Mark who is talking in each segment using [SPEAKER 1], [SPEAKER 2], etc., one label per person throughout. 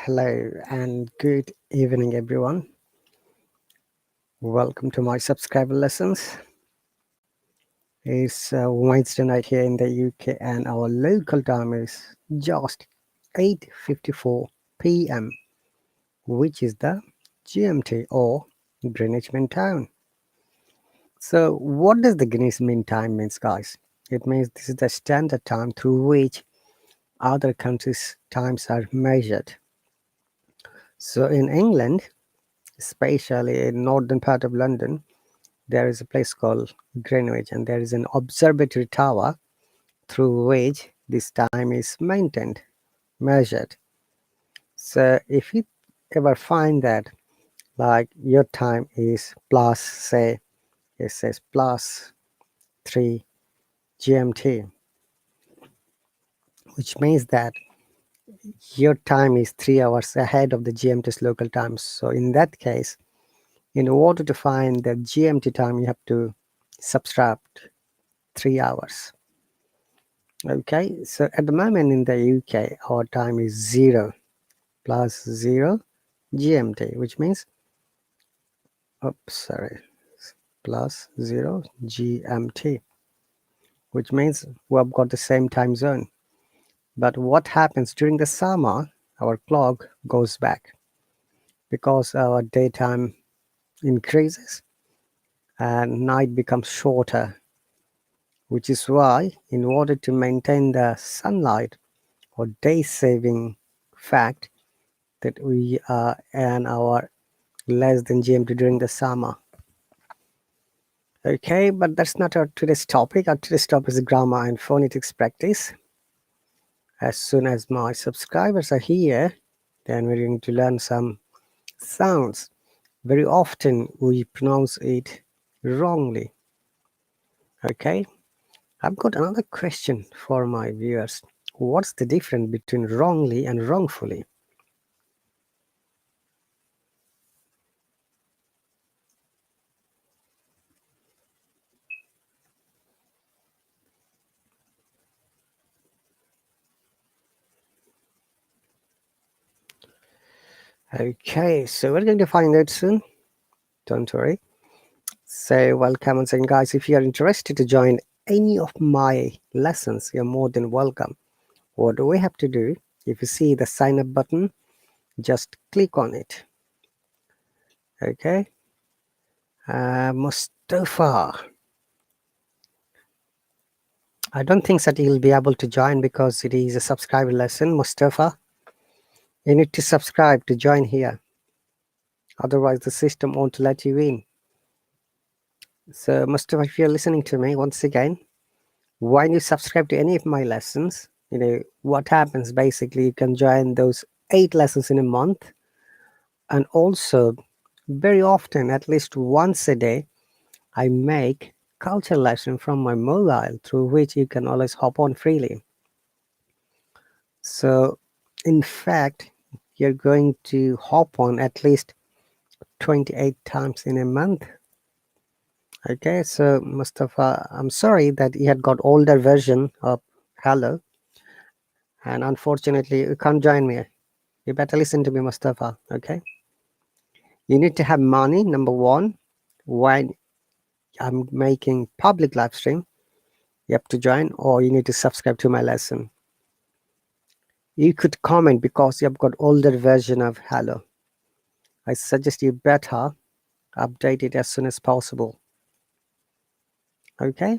[SPEAKER 1] Hello and good evening, everyone. Welcome to my subscriber lessons. It's Wednesday night here in the UK, and our local time is just 8:54 p.m., which is the GMT or Greenwich Mean Time. So, what does the Greenwich Mean Time means, guys? It means this is the standard time through which other countries' times are measured. So, in England, especially in northern part of London, there is a place called Greenwich, and there is an observatory tower through which this time is maintained, measured. So if you ever find that like your time is plus, say it says plus 3 GMT, which means that your time is 3 hours ahead of the GMT's local time. So in that case, in order to find the GMT time, you have to subtract 3 hours. Okay, so at the moment in the UK, our time is 0 plus 0 GMT, which means, plus 0 GMT, which means we have got the same time zone. But what happens during the summer, our clock goes back because our daytime increases and night becomes shorter, which is why in order to maintain the sunlight or day saving fact that we are an hour less than GMT during the summer. Okay, but that's not our today's topic. Our today's topic is grammar and phonetics practice. As soon as my subscribers are here, then we're going to learn some sounds. Very often we pronounce it wrongly. Okay, I've got another question for my viewers. What's the difference between wrongly and wrongfully? Okay, so we're going to find out soon. Don't worry. So welcome once again, guys. If you are interested to join any of my lessons, you're more than welcome. What do we have to do? If you see the sign up button, just click on it. Okay. Mustafa. I don't think that you'll be able to join because it is a subscriber lesson. Mustafa, you need to subscribe to join here. Otherwise, the system won't let you in. So, Mustafa, if you're listening to me once again, when you subscribe to any of my lessons, what happens basically, you can join those 8 lessons in a month, and also very often, at least once a day, I make culture lesson from my mobile through which you can always hop on freely. So in fact, you're going to hop on at least 28 times in a month. Okay, so Mustafa, I'm sorry that you had got older version of Hallo, and unfortunately you can't join me. You better listen to me, Mustafa. Okay, you need to have money, number one. When I'm making public live stream, you have to join, or you need to subscribe to my lesson. You could comment because you have got older version of Hallo. I suggest you better update it as soon as possible. Okay,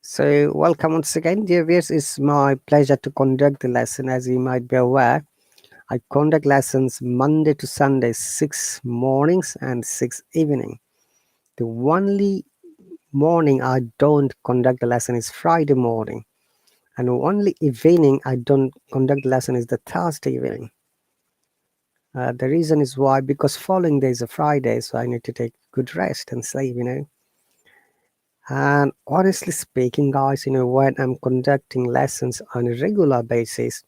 [SPEAKER 1] so welcome once again, dear viewers. It's my pleasure to conduct the lesson. As you might be aware, I conduct lessons Monday to Sunday, 6 mornings and 6 evening. The only morning I don't conduct the lesson is Friday morning, and only evening I don't conduct the lesson is the Thursday evening. The reason is why, because following day is a Friday, so I need to take good rest and sleep, And honestly speaking, guys, when I'm conducting lessons on a regular basis,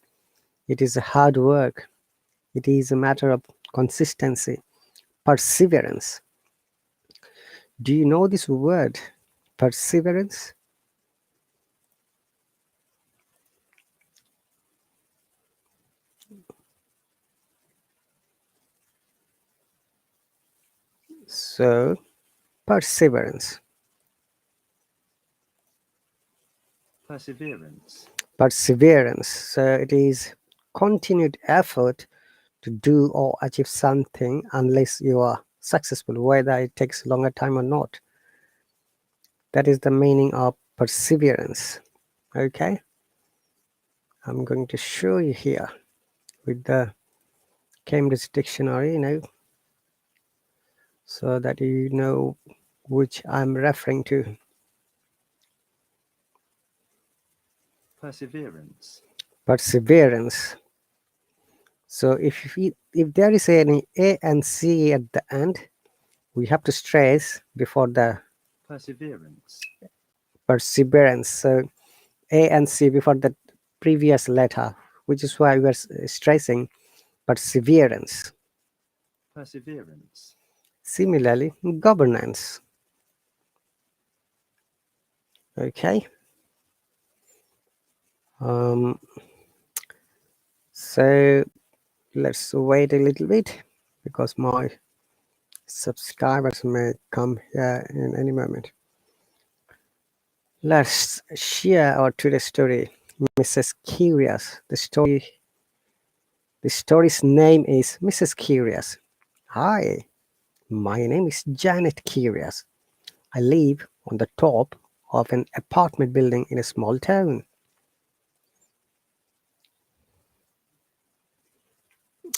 [SPEAKER 1] it is a hard work. It is a matter of consistency, perseverance. Do you know this word, perseverance? So perseverance.
[SPEAKER 2] Perseverance.
[SPEAKER 1] Perseverance. So it is continued effort to do or achieve something unless you are successful, whether it takes longer time or not. That is the meaning of perseverance. Okay, I'm going to show you here with the Cambridge Dictionary, so that you know which I'm referring to.
[SPEAKER 2] Perseverance.
[SPEAKER 1] Perseverance. So if there is any A and C at the end, we have to stress before the
[SPEAKER 2] Perseverance.
[SPEAKER 1] perseverance. So A and C before the previous letter, which is why we are stressing perseverance.
[SPEAKER 2] Perseverance.
[SPEAKER 1] Similarly, governance. Okay. Um, so let's wait a little bit because my subscribers may come here in any moment. Let's share our today's story, Mrs. Curious. The story's name is Mrs. Curious. Hi, my name is Janet Curious. I live on the top of an apartment building in a small town.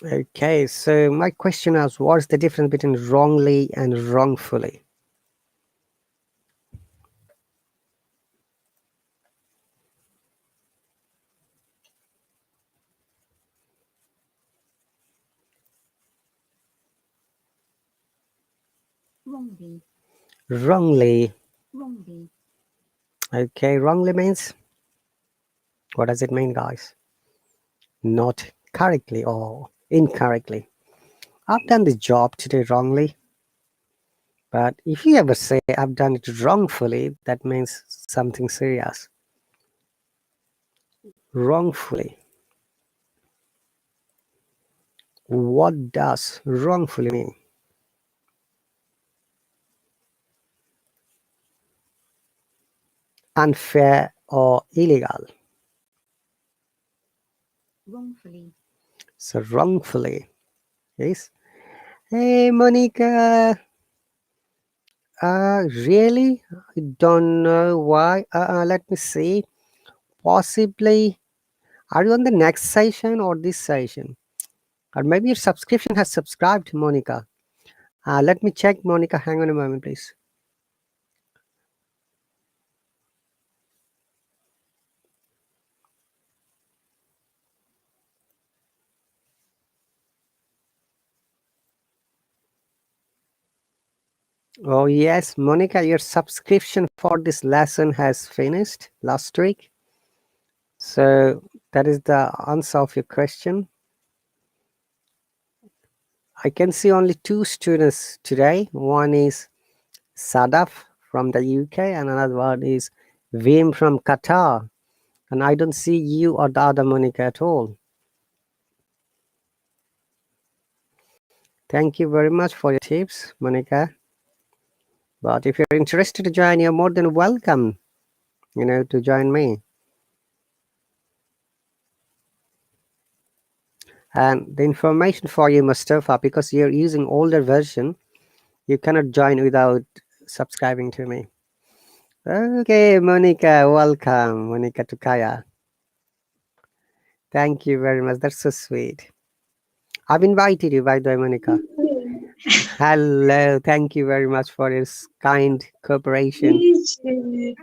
[SPEAKER 1] Okay, so my question is, what's the difference between wrongly and wrongfully?
[SPEAKER 3] Wrongly.
[SPEAKER 1] Wrongly.
[SPEAKER 3] Wrongly.
[SPEAKER 1] Okay, wrongly means, what does it mean, guys? Not correctly or incorrectly. I've done this job today wrongly, but if you ever say I've done it wrongfully, that means something serious. Wrongfully. What does wrongfully mean? Unfair or illegal.
[SPEAKER 3] Wrongfully.
[SPEAKER 1] So wrongfully is, hey Monica, really? I don't know why. Let me see. Possibly, are you on the next session or this session? Or maybe your subscription has subscribed, Monica. Let me check, Monica. Hang on a moment, please. Oh, yes, Monica, your subscription for this lesson has finished last week. So that is the answer of your question. I can see only two students today. One is Sadaf from the UK and another one is Vim from Qatar. And I don't see you or the other Monica at all. Thank you very much for your tips, Monica. But if you're interested to join, you're more than welcome, to join me. And the information for you, Mustafa, because you're using older version, you cannot join without subscribing to me. Okay, Monica, welcome, Monica Tukaya. Thank you very much. That's so sweet. I've invited you, by the way, Monica. Hello. Thank you very much for your kind cooperation.
[SPEAKER 4] Please,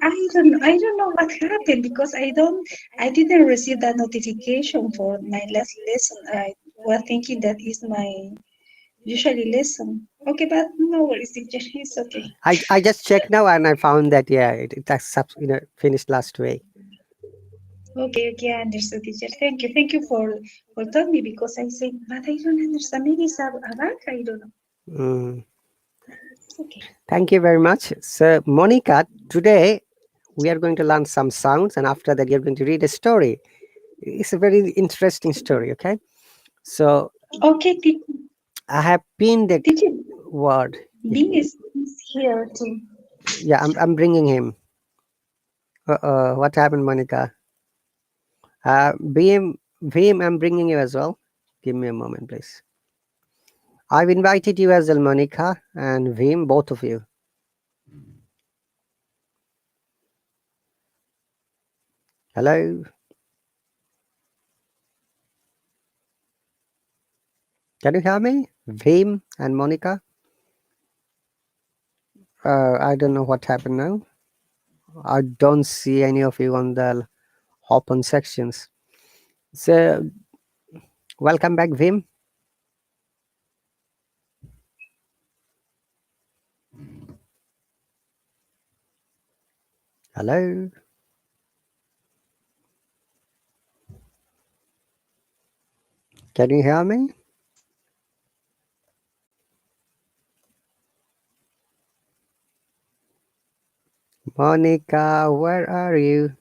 [SPEAKER 4] I don't know what happened because I didn't receive that notification for my last lesson. I was thinking that is my usually lesson. Okay, but no worries, teacher. It's okay.
[SPEAKER 1] I just checked now and I found that, yeah, it has finished last week.
[SPEAKER 4] Okay, I understood, teacher. Thank you for telling me because I said, but I don't understand. Maybe it's a bug. I don't know.
[SPEAKER 1] Mm.
[SPEAKER 4] It's okay.
[SPEAKER 1] Thank you very much. So, Monica, today we are going to learn some sounds, and after that, you're going to read a story. It's a very interesting story, okay? So,
[SPEAKER 4] Okay,
[SPEAKER 1] I have pinned the
[SPEAKER 4] teacher.
[SPEAKER 1] word.
[SPEAKER 4] Bing is here too.
[SPEAKER 1] Yeah, I'm bringing him. What happened, Monica? Beam, I'm bringing you as well. Give me a moment, please. I've invited you as well, Monica and Veem, both of you. Hello. Can you hear me? Veem and Monica? I don't know what happened now. I don't see any of you on the open sections. So, welcome back, Veem. Hello. Can you hear me? Monica, where are you?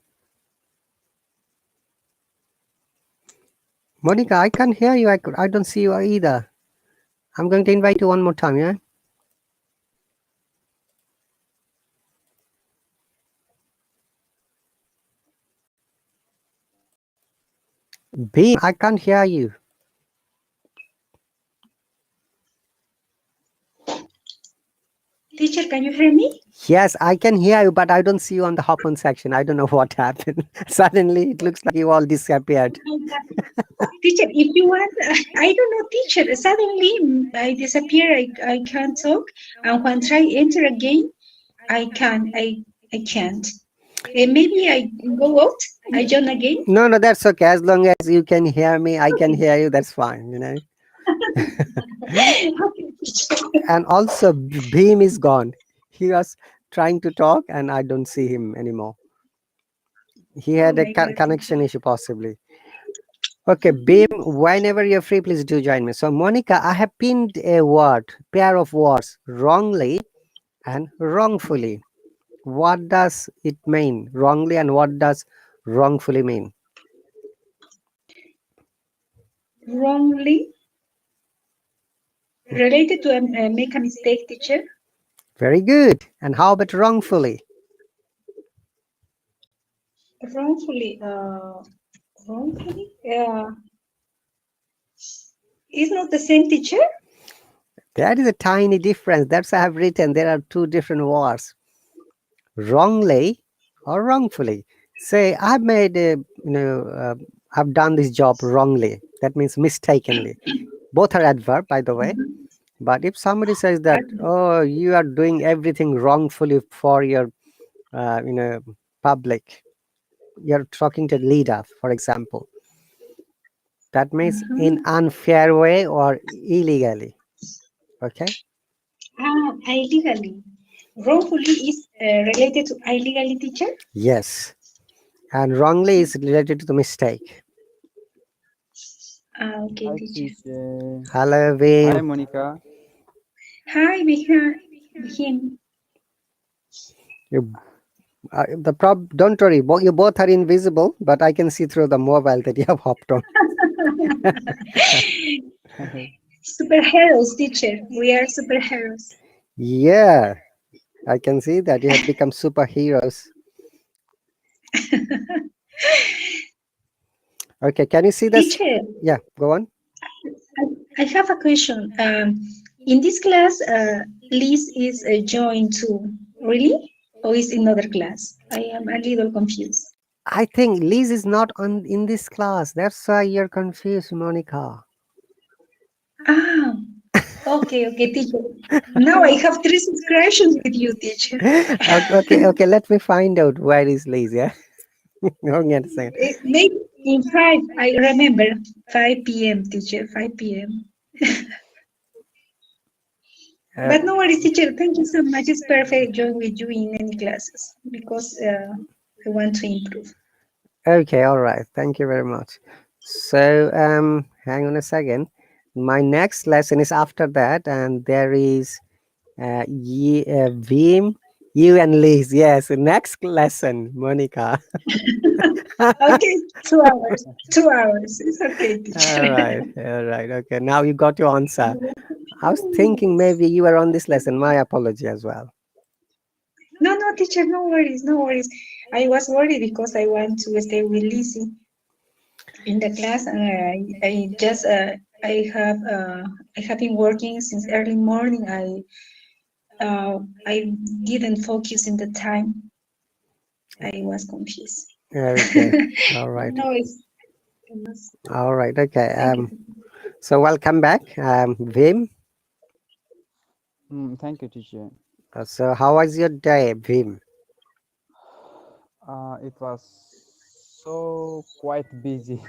[SPEAKER 1] Monica, I can't hear you. I don't see you either. I'm going to invite you one more time, yeah? Beam, I can't hear you.
[SPEAKER 4] Teacher, can you hear me?
[SPEAKER 1] Yes, I can hear you, but I don't see you on the open section. I don't know what happened. Suddenly, it looks like you all disappeared.
[SPEAKER 4] Teacher, if you want, I don't know, teacher. Suddenly I disappear. I can't talk, and when try enter again, I can't. Maybe I go out. I join again.
[SPEAKER 1] No, no, that's okay. As long as you can hear me, I can hear you. That's fine, you know.
[SPEAKER 4] Okay, teacher.
[SPEAKER 1] And also, Beam is gone. He was trying to talk, and I don't see him anymore. He
[SPEAKER 4] Oh
[SPEAKER 1] had a
[SPEAKER 4] my God.
[SPEAKER 1] connection issue, possibly. Okay, Beam, whenever you're free, please do join me. So, Monica, I have pinned a word, pair of words, wrongly and wrongfully. What does it mean, wrongly, and what does wrongfully mean?
[SPEAKER 4] Wrongly related to make a mistake, teacher.
[SPEAKER 1] Very good. And how about wrongfully?
[SPEAKER 4] Wrongfully, wrongfully. Is not the same, teacher.
[SPEAKER 1] That is a tiny difference. That's why I have written there are two different words. Wrongly or wrongfully. Say I've made a, I've done this job wrongly. That means mistakenly. Both are adverb, by the way. But if somebody says that, oh, you are doing everything wrongfully for your, public, you're talking to leader, for example. That means in unfair way or illegally. Okay.
[SPEAKER 4] Illegally. Wrongfully is related to illegally, teacher.
[SPEAKER 1] Yes. And wrongly is related to the mistake.
[SPEAKER 4] Okay,
[SPEAKER 5] Hi,
[SPEAKER 4] teacher.
[SPEAKER 5] teacher.
[SPEAKER 1] Hello,
[SPEAKER 5] Hi,
[SPEAKER 1] Vim.
[SPEAKER 5] Monica.
[SPEAKER 4] Hi, him.
[SPEAKER 1] Don't worry, you both are invisible, but I can see through the mobile that you have hopped on.
[SPEAKER 4] Superheroes, teacher. We are superheroes.
[SPEAKER 1] Yeah, I can see that you have become superheroes. Okay, can you see this?
[SPEAKER 4] Teacher,
[SPEAKER 1] Yeah, go on.
[SPEAKER 4] I have a question. In this class, Liz is joined too. Really? Or is in another class? I am a little confused.
[SPEAKER 1] I think Liz is not in this class. That's why you're confused, Monica.
[SPEAKER 4] Ah, okay, teacher. Now I have 3 subscriptions with you, teacher.
[SPEAKER 1] Okay. Let me find out where is Liz. Yeah. Hold on a second.
[SPEAKER 4] Maybe in 5, I remember 5 p.m., teacher, 5 p.m. But no worries, teacher. Thank you so much. It's perfect join with you in any classes because I want to improve.
[SPEAKER 1] Okay, all right. Thank you very much. So, hang on a second. My next lesson is after that, and there is Vim, you and Liz. Yes, next lesson, Monica.
[SPEAKER 4] Okay, 2 hours. 2 hours. It's okay, teacher.
[SPEAKER 1] All right. Okay. Now you got your answer. I was thinking maybe you were on this lesson. My apology as well.
[SPEAKER 4] No, no, teacher, no worries, no worries. I was worried because I want to stay with Lizzie in the class, and I just I have been working since early morning. I didn't focus in the time. I was confused.
[SPEAKER 1] Okay. All right.
[SPEAKER 4] No, it's
[SPEAKER 1] All right. Okay.
[SPEAKER 4] thank you.
[SPEAKER 1] So welcome back, Vim.
[SPEAKER 5] Thank you, teacher.
[SPEAKER 1] So how was your day, Vim?
[SPEAKER 5] It was so quite busy.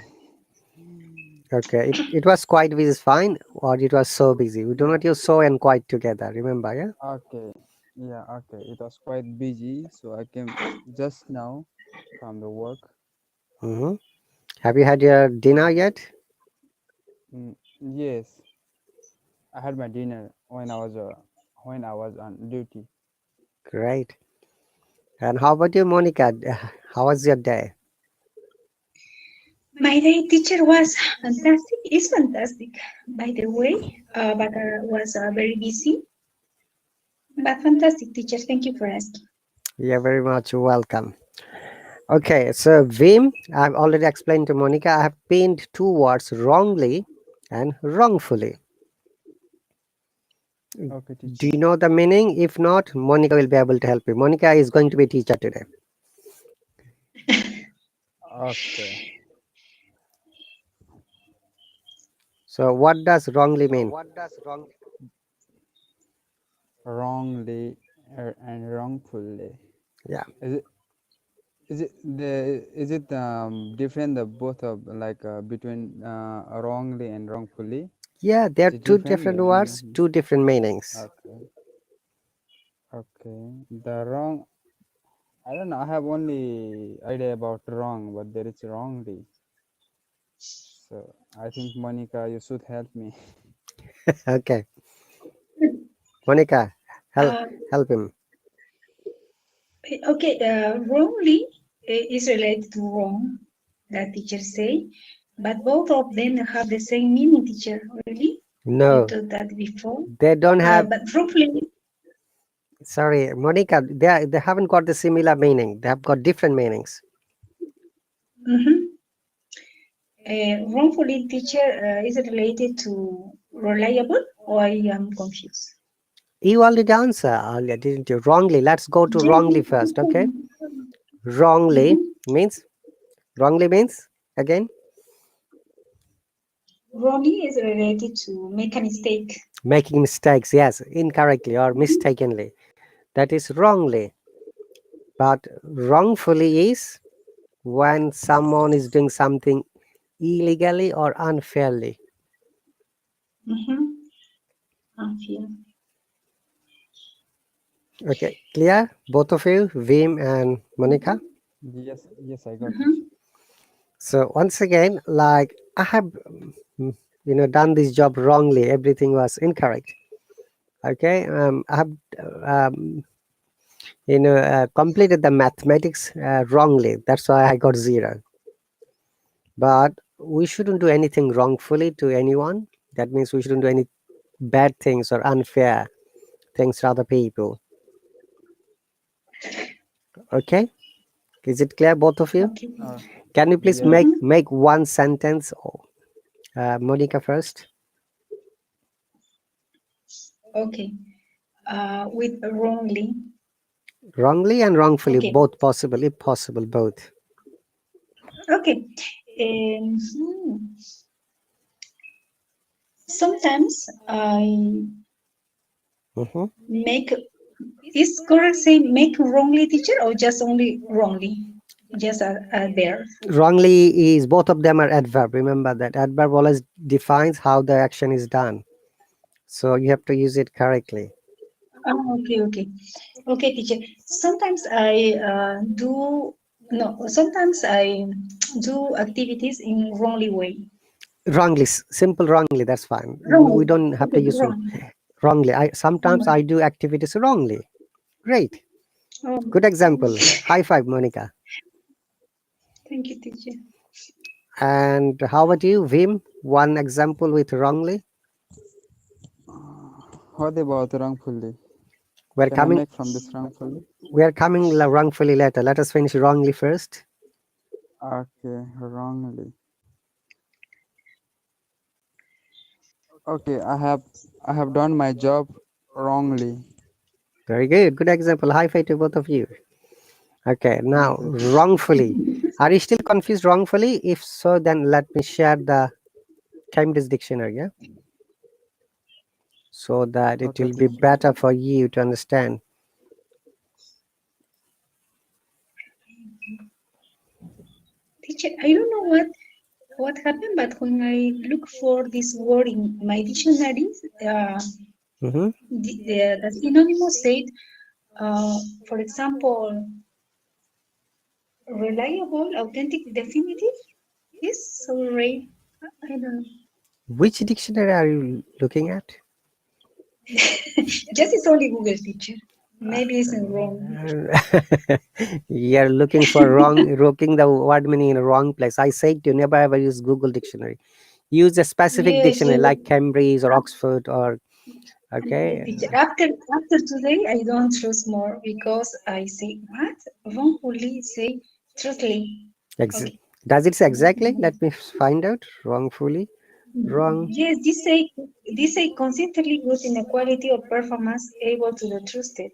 [SPEAKER 1] Okay. It was quite busy, fine, or it was so busy. We do
[SPEAKER 5] Yeah.
[SPEAKER 1] not use so and quite together. Remember, yeah.
[SPEAKER 5] Okay. Yeah. Okay. It was quite busy, so I came just now from the work.
[SPEAKER 1] Mm-hmm. Have you had your dinner yet?
[SPEAKER 5] Yes, I had my dinner when I was on duty.
[SPEAKER 1] Great. And how about you, Monica? How was your day?
[SPEAKER 4] My day teacher was fantastic. It's fantastic, by the way, but was very busy. But fantastic teacher. Thank you for asking.
[SPEAKER 1] You're very much welcome. Okay, so Vim, I've already explained to Monica, I have pinned two words wrongly and wrongfully.
[SPEAKER 5] Okay,
[SPEAKER 1] Do
[SPEAKER 5] teacher.
[SPEAKER 1] you know the meaning? If not, Monica will be able to help you. Monica is going to be a teacher today.
[SPEAKER 5] Okay.
[SPEAKER 1] So what does wrongly mean?
[SPEAKER 5] Wrongly and wrongfully.
[SPEAKER 1] Yeah.
[SPEAKER 5] Is it different the both of like between wrongly and wrongfully?
[SPEAKER 1] Yeah, there
[SPEAKER 5] Is
[SPEAKER 1] are
[SPEAKER 5] it
[SPEAKER 1] two
[SPEAKER 5] different
[SPEAKER 1] different
[SPEAKER 5] the
[SPEAKER 1] words,
[SPEAKER 5] meaning?
[SPEAKER 1] two different meanings.
[SPEAKER 5] Okay. Okay. The wrong. I don't know. I have only idea about wrong, but there is wrongly. So I think Monica, you should help me.
[SPEAKER 1] Okay. Monica, help
[SPEAKER 4] Uh,
[SPEAKER 1] help him.
[SPEAKER 4] okay, wrongly is related to wrong, that teacher say, but both of them have the same meaning, teacher. Really? You
[SPEAKER 1] No,
[SPEAKER 4] thought that before?
[SPEAKER 1] they don't have.
[SPEAKER 4] But wrongfully,
[SPEAKER 1] Sorry, Monica, they haven't got the similar meaning. They have got different meanings.
[SPEAKER 4] mhm. Wrongfully, teacher, is it related to reliable, or I am confused?
[SPEAKER 1] You already answered earlier, didn't you? Wrongly. Let's go to wrongly first, okay? Wrongly
[SPEAKER 4] Mhm.
[SPEAKER 1] means wrongly means again
[SPEAKER 4] Wrongly is related to make a mistake.
[SPEAKER 1] making mistakes. Yes, incorrectly or mistakenly. That is wrongly. But wrongfully is when someone is doing something illegally or unfairly.
[SPEAKER 4] Mm-hmm. I feel.
[SPEAKER 1] Okay, clear? Both of you, Vim and Monica.
[SPEAKER 5] Yes, yes, I got
[SPEAKER 4] Mm-hmm.
[SPEAKER 5] teacher.
[SPEAKER 1] So once again, like I have, done this job wrongly. Everything was incorrect. Okay, I have, completed the mathematics wrongly. That's why I got 0. But we shouldn't do anything wrongfully to anyone. That means we shouldn't do any bad things or unfair things to other people. Okay, is it clear, both of you?
[SPEAKER 4] Okay.
[SPEAKER 5] Uh,
[SPEAKER 1] Can you please
[SPEAKER 5] yes.
[SPEAKER 1] make
[SPEAKER 4] Mm-hmm.
[SPEAKER 1] make one sentence? Monica first.
[SPEAKER 4] Okay. With wrongly.
[SPEAKER 1] Wrongly and wrongfully,
[SPEAKER 4] Okay.
[SPEAKER 1] both possible, if possible, both.
[SPEAKER 4] Okay. Sometimes I
[SPEAKER 1] Hmm.
[SPEAKER 4] make, is correct say make wrongly, teacher, or just only wrongly? Just there.
[SPEAKER 1] Wrongly is both of them are adverb. Remember that adverb always defines how the action is done. So you have to use it correctly.
[SPEAKER 4] Oh, okay, okay. Okay, teacher. Sometimes I do, no, sometimes I do activities in wrongly way.
[SPEAKER 1] Wrongly, simple wrongly. That's fine. We
[SPEAKER 4] Wrong.
[SPEAKER 1] don't have to
[SPEAKER 4] Okay,
[SPEAKER 1] use
[SPEAKER 4] wrong.
[SPEAKER 1] wrongly. Sometimes
[SPEAKER 4] Wrong.
[SPEAKER 1] I do activities wrongly. Great,
[SPEAKER 4] Oh,
[SPEAKER 1] good example. High five, Monica.
[SPEAKER 4] thank you, teacher.
[SPEAKER 1] And how about you, Vim? One example with wrongly.
[SPEAKER 5] What about wrongfully?
[SPEAKER 1] We're
[SPEAKER 5] Can I
[SPEAKER 1] coming.
[SPEAKER 5] make from this wrongfully?
[SPEAKER 1] We're coming wrongfully later. Let us finish wrongly first.
[SPEAKER 5] Okay, wrongly. Okay, I have done my job wrongly.
[SPEAKER 1] Very good. Good example. High five to both of you. Okay, now
[SPEAKER 5] Thank you.
[SPEAKER 1] wrongfully. Are you still confused wrongfully? If so, then let me share the Cambridge dictionary, yeah? So that it
[SPEAKER 5] Okay,
[SPEAKER 1] will be
[SPEAKER 5] teacher.
[SPEAKER 1] better for you to understand.
[SPEAKER 4] Teacher, I don't know what happened, but when I look for this word in my dictionary,
[SPEAKER 1] Mm-hmm.
[SPEAKER 4] the synonymous said, for example, reliable, authentic, definitive. Yes, so right. I don't know.
[SPEAKER 1] Which dictionary are you looking at?
[SPEAKER 4] Just it's only Google, teacher. Maybe it's wrong.
[SPEAKER 1] You're looking for looking the word meaning in a wrong place. I said to you, never ever use Google dictionary. Use a specific
[SPEAKER 4] Yes,
[SPEAKER 1] dictionary like Cambridge or Oxford or
[SPEAKER 4] okay,
[SPEAKER 1] okay.
[SPEAKER 4] teacher. After today, I don't trust more because I say what wrongfully say truthfully.
[SPEAKER 1] Ex-
[SPEAKER 4] Okay.
[SPEAKER 1] does it say exactly? Let me find out. Wrongfully. Wrong.
[SPEAKER 4] Yes, this say consistently good inequality of performance able to the trusted,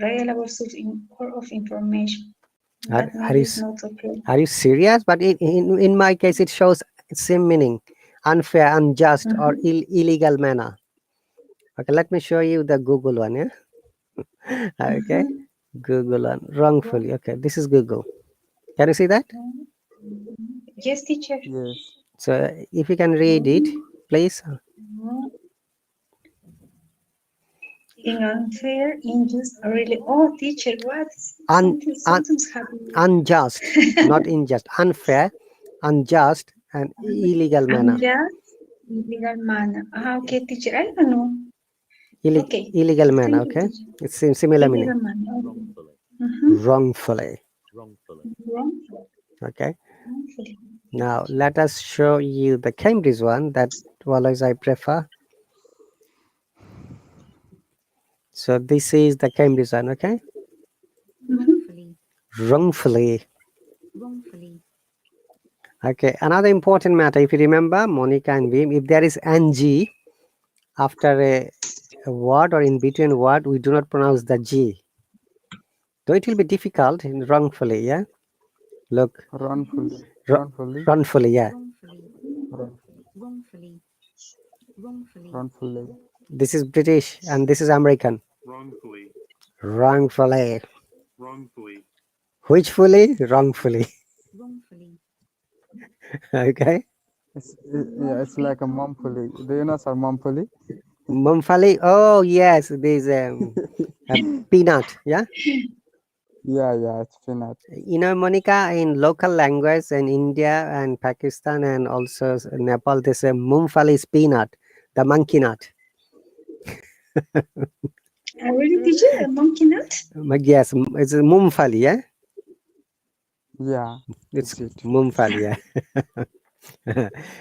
[SPEAKER 4] reliable source of information.
[SPEAKER 1] Are,
[SPEAKER 4] But
[SPEAKER 1] are you
[SPEAKER 4] maybe it's not okay.
[SPEAKER 1] are you serious? But in my case, it shows same meaning: unfair, unjust, or
[SPEAKER 4] Mhm,
[SPEAKER 1] illegal manner. Okay, let me show you the Google one. Yeah. Okay.
[SPEAKER 4] mhm.
[SPEAKER 1] Google one. Wrongfully. Okay, this is Google. Can you see that?
[SPEAKER 4] Yes, teacher.
[SPEAKER 5] Yes.
[SPEAKER 1] So if you can read it, please.
[SPEAKER 4] In unfair, unjust, or really. Oh, teacher, what?
[SPEAKER 1] Un, un,
[SPEAKER 4] Something's happening.
[SPEAKER 1] unjust, not unjust. Unfair, unjust, and illegal manner.
[SPEAKER 4] Unjust, illegal manner. Okay, teacher. I don't know. Okay.
[SPEAKER 1] Illegal manner.
[SPEAKER 4] Thank you,
[SPEAKER 1] Okay,
[SPEAKER 4] teacher.
[SPEAKER 1] it's similar meaning.
[SPEAKER 4] Illegal manner. Okay.
[SPEAKER 2] Wrongfully.
[SPEAKER 4] Mm-hmm.
[SPEAKER 1] Wrongfully.
[SPEAKER 2] Wrongfully.
[SPEAKER 1] Okay.
[SPEAKER 4] Wrongfully.
[SPEAKER 1] Now let us show you the Cambridge one that always I prefer. So this is the Cambridge one. Okay.
[SPEAKER 3] wrongfully,
[SPEAKER 1] Wrongfully.
[SPEAKER 3] wrongfully,
[SPEAKER 1] Okay. Another important matter, if you remember, Monica and Vim, if there is ng after a word or in between a word, we do not pronounce the g. Though it will be difficult in wrongfully. Yeah. Look.
[SPEAKER 5] Wrongfully.
[SPEAKER 1] Wr-
[SPEAKER 5] Wrongfully.
[SPEAKER 1] wrongfully. Yeah.
[SPEAKER 3] wrongfully,
[SPEAKER 5] Wrong-
[SPEAKER 3] wrongfully, wrongfully,
[SPEAKER 5] Wrongfully.
[SPEAKER 1] This is British and this is American.
[SPEAKER 2] Wrongfully.
[SPEAKER 1] Wrongfully.
[SPEAKER 2] Wrongfully.
[SPEAKER 1] Which fully? Wrongfully.
[SPEAKER 3] wrongfully,
[SPEAKER 1] Okay.
[SPEAKER 5] Yeah, it's like a mumfully. Do you know sir mumfully?
[SPEAKER 1] Mumfali. Oh yes, there's a peanut. Yeah.
[SPEAKER 5] Yeah, it's peanut.
[SPEAKER 1] You know, Monica, in local language in India and Pakistan and also Nepal, they say mumfali is peanut, the monkey nut.
[SPEAKER 4] Already, teacher? A monkey nut?
[SPEAKER 1] But yes, it's a mumfali. Yeah.
[SPEAKER 5] Yeah,
[SPEAKER 1] It's
[SPEAKER 5] it's it.
[SPEAKER 1] mumfali. Yeah.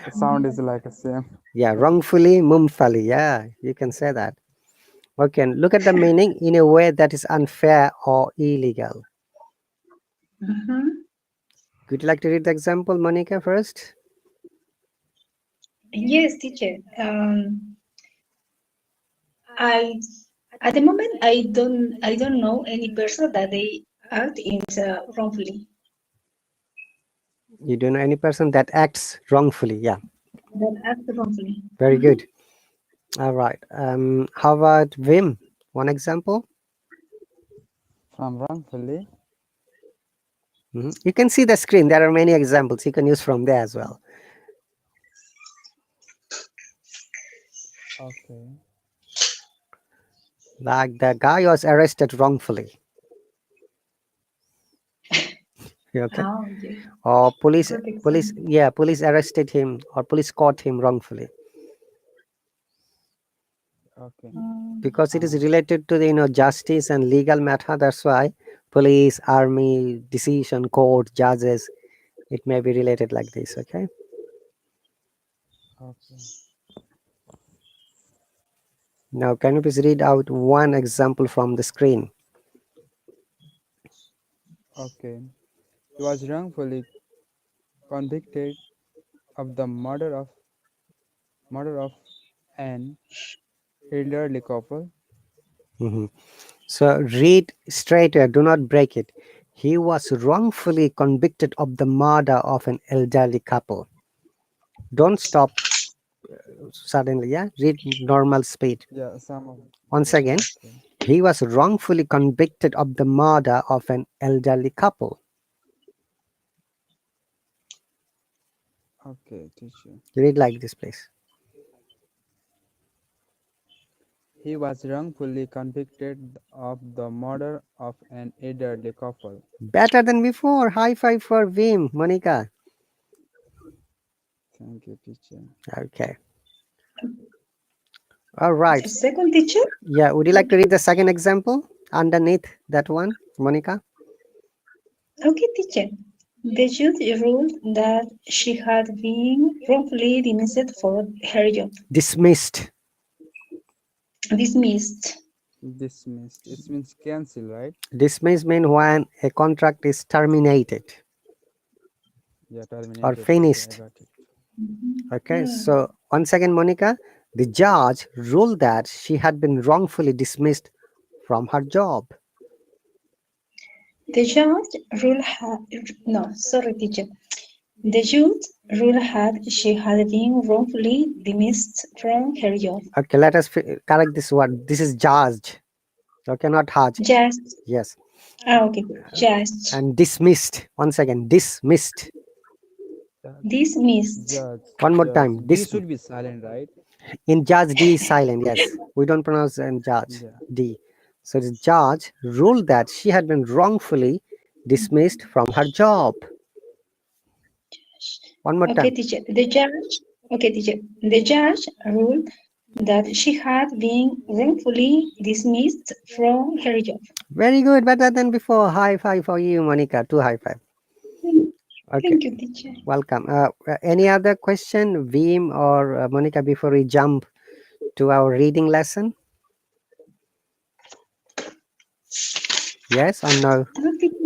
[SPEAKER 5] The sound is like the same.
[SPEAKER 1] Yeah. Wrongfully mumfali. Yeah. You can say that. Okay. And look at the meaning in a way that is unfair or illegal.
[SPEAKER 4] Mm-hmm.
[SPEAKER 1] Would you like to read the example, Monica, first?
[SPEAKER 4] Yes, teacher. I at the moment I don't know any person that they act in wrongfully.
[SPEAKER 1] You don't know any person that acts wrongfully. Yeah.
[SPEAKER 4] That act wrongfully.
[SPEAKER 1] Very
[SPEAKER 4] Mhm.
[SPEAKER 1] good. All right. How about Vim? One example.
[SPEAKER 5] From wrongfully.
[SPEAKER 1] You can see the screen. There are many examples you can use from there as well.
[SPEAKER 5] Okay.
[SPEAKER 1] Like the guy was arrested wrongfully. Okay.
[SPEAKER 4] Oh, yes.
[SPEAKER 1] Or
[SPEAKER 4] Good example.
[SPEAKER 1] police arrested him or police caught him wrongfully
[SPEAKER 5] Okay.
[SPEAKER 1] because it is related to the justice and legal matter. That's why police, army, decision, court, judges. It may be related like this. Okay.
[SPEAKER 5] Okay.
[SPEAKER 1] Now, can you please read out one example from the screen?
[SPEAKER 5] Okay. He was wrongfully convicted of the murder of an elderly couple.
[SPEAKER 1] Mhm. So read straight away, do not break it. He was wrongfully convicted of the murder of an elderly couple. Don't stop suddenly, yeah? Read normal speed.
[SPEAKER 5] Yeah, some of
[SPEAKER 1] Once again,
[SPEAKER 5] okay.
[SPEAKER 1] he was wrongfully convicted of the murder of an elderly couple.
[SPEAKER 5] Okay, teacher.
[SPEAKER 1] Read like this, please.
[SPEAKER 5] He was wrongfully convicted of the murder of an elderly couple.
[SPEAKER 1] Better than before. High five for Vim, Monica.
[SPEAKER 5] Thank you, teacher.
[SPEAKER 1] Okay. All right.
[SPEAKER 4] A second teacher?
[SPEAKER 1] Yeah, would you like to read the second example underneath that one, Monica?
[SPEAKER 4] Okay, teacher. The judge ruled that she had been wrongfully dismissed for her job.
[SPEAKER 1] Dismissed.
[SPEAKER 4] Dismissed.
[SPEAKER 5] Dismissed. It means cancel, right?
[SPEAKER 1] Dismissed means when a contract is terminated
[SPEAKER 5] Yeah,
[SPEAKER 1] or
[SPEAKER 5] terminated, teacher. I
[SPEAKER 1] finished.
[SPEAKER 5] got it.
[SPEAKER 1] Okay, so once again, Monica, the judge ruled that she had been wrongfully dismissed from her job.
[SPEAKER 4] The judge ruled had no, sorry, teacher. The judge ruled had she had been wrongfully dismissed from her job.
[SPEAKER 1] Okay, let us correct this word. This is judge. Okay, not Haj.
[SPEAKER 4] Just
[SPEAKER 1] Yes.
[SPEAKER 4] okay. Just
[SPEAKER 1] And dismissed. Once again, dismissed.
[SPEAKER 4] dismissed.
[SPEAKER 1] One more
[SPEAKER 5] Judge.
[SPEAKER 1] time.
[SPEAKER 5] D should be silent, right?
[SPEAKER 1] In judge, D is silent. Yes. We don't pronounce in judge,
[SPEAKER 5] Yeah.
[SPEAKER 1] D. So the judge ruled that she had been wrongfully dismissed from her job. One more
[SPEAKER 4] Okay,
[SPEAKER 1] time.
[SPEAKER 4] teacher. The judge. Okay, teacher. The judge ruled that she had been wrongfully dismissed from her job.
[SPEAKER 1] Very good. Better than before. High five for you, Monica. Two high five. Okay.
[SPEAKER 4] Thank you, teacher.
[SPEAKER 1] Welcome. Any other question, Veem or Monica, before we jump to our reading lesson? Yes or no?
[SPEAKER 4] No, teacher.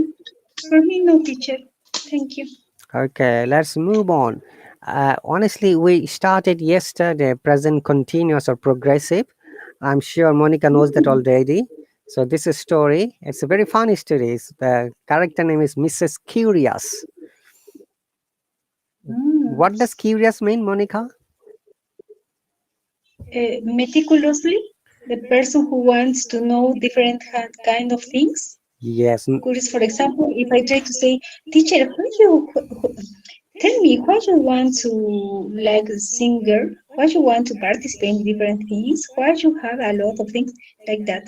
[SPEAKER 4] For me, no, teacher. Thank you.
[SPEAKER 1] Okay, let's move on. Honestly, we started yesterday present continuous or progressive. I'm sure Monica knows that already. So this is story. It's a very funny story. The character name is Mrs. Curious.
[SPEAKER 4] Mm.
[SPEAKER 1] What does curious mean, Monica?
[SPEAKER 4] Meticulously, the person who wants to know different kind of things.
[SPEAKER 1] Yes.
[SPEAKER 4] Curious, for example, if I try to say, teacher, tell me why you want to like a singer, why you want to participate in different things, why you have a lot of things like that.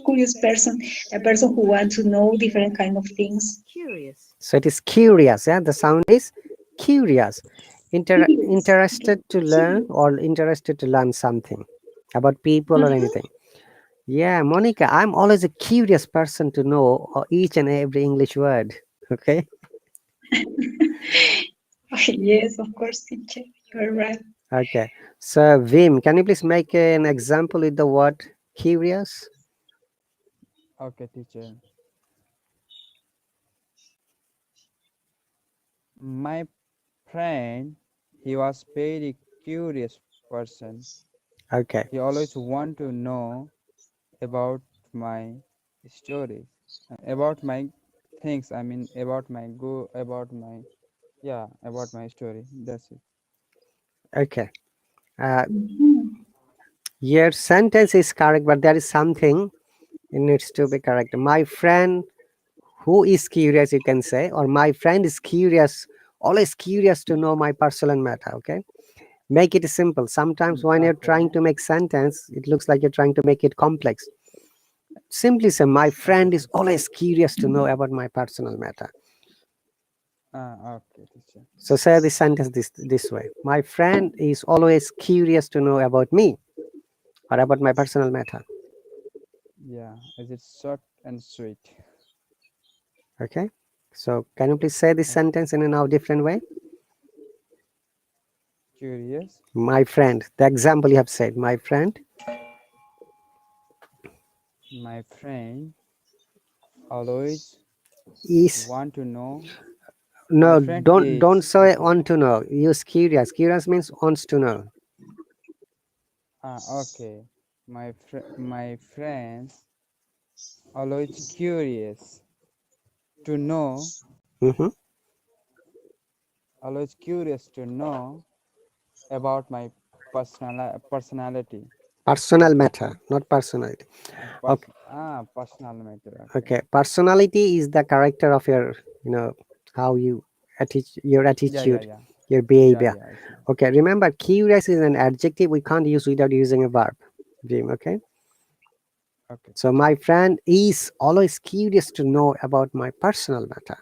[SPEAKER 4] Curious person, a person who wants to know different kind of things.
[SPEAKER 3] Curious.
[SPEAKER 1] So it is curious. Yeah, the sound is curious.
[SPEAKER 4] Curious. Okay.
[SPEAKER 1] Interested to learn or interested to learn something about people or
[SPEAKER 4] Mhm.
[SPEAKER 1] anything. Yeah, Monica, I'm always a curious person to know each and every English word. Okay.
[SPEAKER 4] Yes, of course, teacher. You're right.
[SPEAKER 1] Okay. So, Vim, can you please make an example with the word curious?
[SPEAKER 5] Okay, teacher. My friend, he was very curious person.
[SPEAKER 1] Okay.
[SPEAKER 5] He always want to know about my stories, about my things. I mean, about my story. That's it.
[SPEAKER 1] Okay. Uh,
[SPEAKER 4] Mhm.
[SPEAKER 1] your sentence is correct, but there is something it needs to be correct. My friend who is curious, you can say, or my friend is curious, always curious to know my personal matter. Okay. Make it simple. Sometimes when you're
[SPEAKER 5] Okay.
[SPEAKER 1] trying to make sentence, it looks like you're trying to make it complex. Simply say, my
[SPEAKER 5] Okay,
[SPEAKER 1] friend is
[SPEAKER 5] teacher.
[SPEAKER 1] always curious to know about my personal matter.
[SPEAKER 5] Okay, teacher.
[SPEAKER 1] So say the sentence this way. My friend is always curious to know about me or about my personal matter.
[SPEAKER 5] Yeah, is it short and sweet?
[SPEAKER 1] Okay. So can you please say this
[SPEAKER 5] Okay.
[SPEAKER 1] sentence in a now different way?
[SPEAKER 5] Curious.
[SPEAKER 1] My friend. The example you have said, my friend.
[SPEAKER 5] My friend always
[SPEAKER 1] Is
[SPEAKER 5] want to know. My
[SPEAKER 1] no,
[SPEAKER 5] friend
[SPEAKER 1] don't
[SPEAKER 5] is
[SPEAKER 1] say
[SPEAKER 5] okay.
[SPEAKER 1] want to know. Use curious. Curious means wants to know.
[SPEAKER 5] Okay. My friends always curious to know.
[SPEAKER 1] Mm-hmm.
[SPEAKER 5] Always curious to know about my personality.
[SPEAKER 1] Personal matter, not personality. Okay.
[SPEAKER 5] Personal matter. Okay.
[SPEAKER 1] Okay. Personality is the character of your, how you your
[SPEAKER 5] Yeah, yeah,
[SPEAKER 1] attitude,
[SPEAKER 5] yeah,
[SPEAKER 1] your
[SPEAKER 5] yeah,
[SPEAKER 1] behavior.
[SPEAKER 5] yeah. I see.
[SPEAKER 1] Okay. Remember, curious is an adjective we can't use without using a verb. Dream. Okay.
[SPEAKER 5] Okay,
[SPEAKER 1] So
[SPEAKER 5] teacher.
[SPEAKER 1] my friend is always curious to know about my personal matter.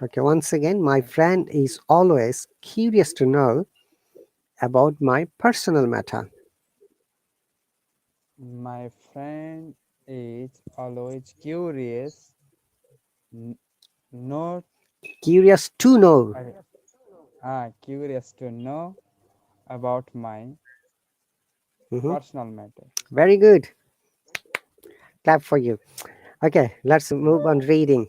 [SPEAKER 1] Okay. Once again, my
[SPEAKER 5] Okay.
[SPEAKER 1] friend is always curious to know about my personal matter.
[SPEAKER 5] My friend is always curious, not
[SPEAKER 1] Curious to know.
[SPEAKER 5] curious to know about my
[SPEAKER 1] Mhm.
[SPEAKER 5] personal matter.
[SPEAKER 1] Very good. Clap for you. Okay, let's move on reading.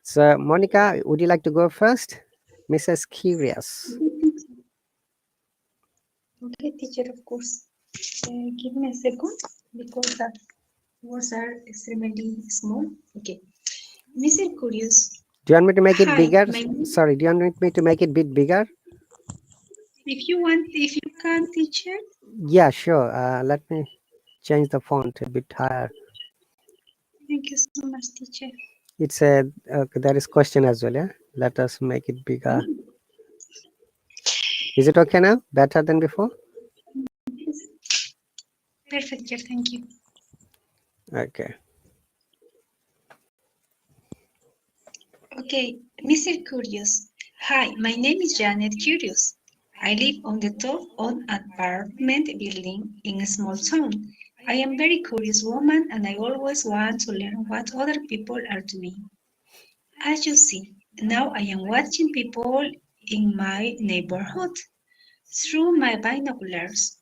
[SPEAKER 1] So, Monica, would you like to go first? Mrs. Curious.
[SPEAKER 4] Okay, teacher, of course. Give me a second because the words are extremely small. Okay. Mr. Curious.
[SPEAKER 1] Do you want me to make it
[SPEAKER 4] Hi,
[SPEAKER 1] bigger?
[SPEAKER 4] my name.
[SPEAKER 1] Sorry, do you want me to make it bit bigger?
[SPEAKER 4] If you can, teacher.
[SPEAKER 1] Yeah, sure. Let me change the font a bit higher.
[SPEAKER 4] Thank you so much, teacher.
[SPEAKER 1] It's a there is question as well. Yeah, let us make it bigger. Is it okay now? Better than before?
[SPEAKER 4] Perfect, teacher. Thank you.
[SPEAKER 1] Okay.
[SPEAKER 4] Okay, Mr. Curious. Hi, my name is Janet Curious. I live on the top of an apartment building in a small town. I am a very curious woman and I always want to learn what other people are doing. As you see, now I am watching people in my neighborhood through my binoculars.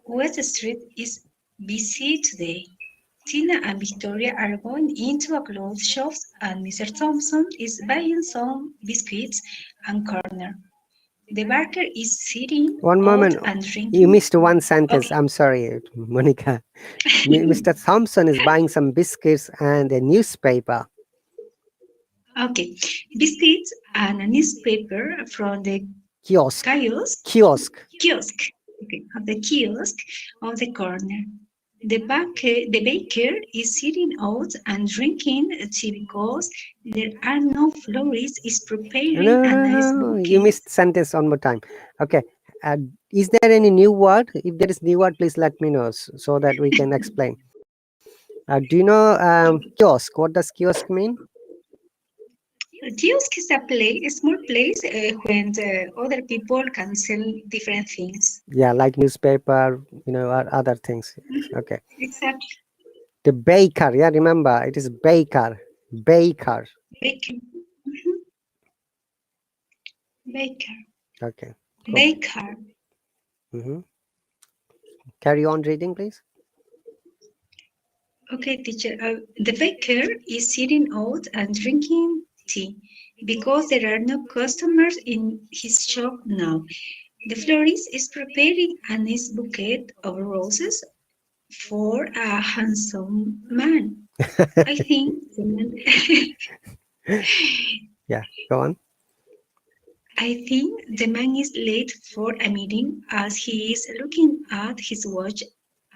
[SPEAKER 4] West Street is busy today. Tina and Victoria are going into a clothes shop and Mr. Thompson is buying some biscuits and corner. The baker is sitting
[SPEAKER 1] One
[SPEAKER 4] out
[SPEAKER 1] moment.
[SPEAKER 4] and
[SPEAKER 1] You
[SPEAKER 4] drinking.
[SPEAKER 1] missed one sentence.
[SPEAKER 4] Okay.
[SPEAKER 1] I'm sorry, Monica. Mr. Thompson is buying some biscuits and a newspaper.
[SPEAKER 4] Okay. Biscuits and a newspaper from the
[SPEAKER 1] Kiosk.
[SPEAKER 4] kiosk.
[SPEAKER 1] Kiosk.
[SPEAKER 4] Kiosk. Okay. Of the kiosk on the corner. The baker is sitting out and drinking tea because there are no florists is preparing
[SPEAKER 1] No,
[SPEAKER 4] a
[SPEAKER 1] no,
[SPEAKER 4] nice
[SPEAKER 1] no. You
[SPEAKER 4] bouquet.
[SPEAKER 1] missed sentence one more time. Okay. Is there any new word? If there is new word, please let me know so that we can explain. Do you know kiosk? What does kiosk mean?
[SPEAKER 4] Kiosk is a small place when other people can sell different things.
[SPEAKER 1] Yeah, like newspaper, or other things. Okay.
[SPEAKER 4] Exactly.
[SPEAKER 1] The baker. Yeah, remember it is baker. Baker.
[SPEAKER 4] Baker. Mhm. Baker.
[SPEAKER 1] Okay. Cool.
[SPEAKER 4] Baker.
[SPEAKER 1] Mm-hmm. Carry on reading, please.
[SPEAKER 4] Okay, teacher. The baker is sitting out and drinking tea because there are no customers in his shop now. The florist is preparing a nice bouquet of roses for a handsome man. I think the man,
[SPEAKER 1] Yeah, go on.
[SPEAKER 4] I think the man is late for a meeting as he is looking at his watch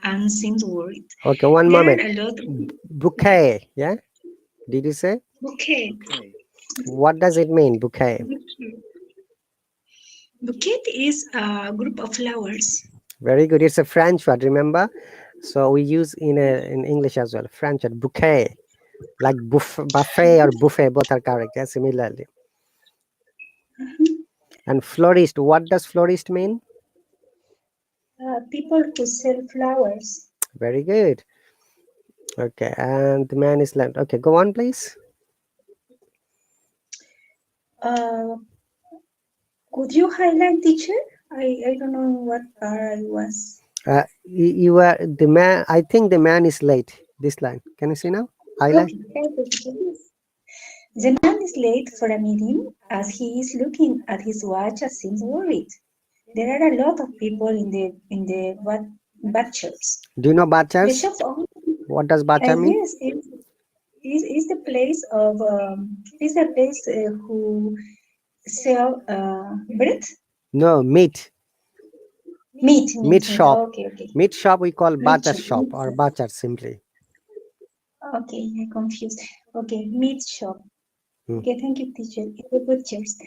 [SPEAKER 4] and seems worried.
[SPEAKER 1] Okay, one
[SPEAKER 4] There are
[SPEAKER 1] moment.
[SPEAKER 4] a lot of
[SPEAKER 1] Bouquet. Yeah, did you say?
[SPEAKER 4] bouquet.
[SPEAKER 2] Okay.
[SPEAKER 1] What does it mean, bouquet?
[SPEAKER 4] Bouquet is a group of flowers.
[SPEAKER 1] Very good. It's a French word, remember? So we use in English as well. French word, bouquet. Like buffet or buffet, both are correct. Yeah, similarly.
[SPEAKER 4] Mhm.
[SPEAKER 1] And florist, what does florist mean?
[SPEAKER 4] People who sell flowers.
[SPEAKER 1] Very good. Okay, and the man is left. Okay, go on, please.
[SPEAKER 4] Uh, could you highlight, teacher? I don't know what part I was.
[SPEAKER 1] You were the man. I think the man is late. This line. Can you see now? Highlight.
[SPEAKER 4] Okay, yes. The man is late for a meeting as he is looking at his watch and seems worried. There are a lot of people in the butchers.
[SPEAKER 1] Do you know
[SPEAKER 4] The
[SPEAKER 1] bachas?
[SPEAKER 4] shop owner,
[SPEAKER 1] What does bacha mean?
[SPEAKER 4] yes, is the place of is the place who sell bread,
[SPEAKER 1] No, meat. Meat
[SPEAKER 4] meat.
[SPEAKER 1] shop.
[SPEAKER 4] Okay.
[SPEAKER 1] Meat shop we call
[SPEAKER 4] Meat
[SPEAKER 1] butcher
[SPEAKER 4] shop,
[SPEAKER 1] shop or butcher simply.
[SPEAKER 4] Okay, I confused. Okay, meat shop.
[SPEAKER 1] Hmm.
[SPEAKER 4] Okay, thank you, teacher. It's the butchers.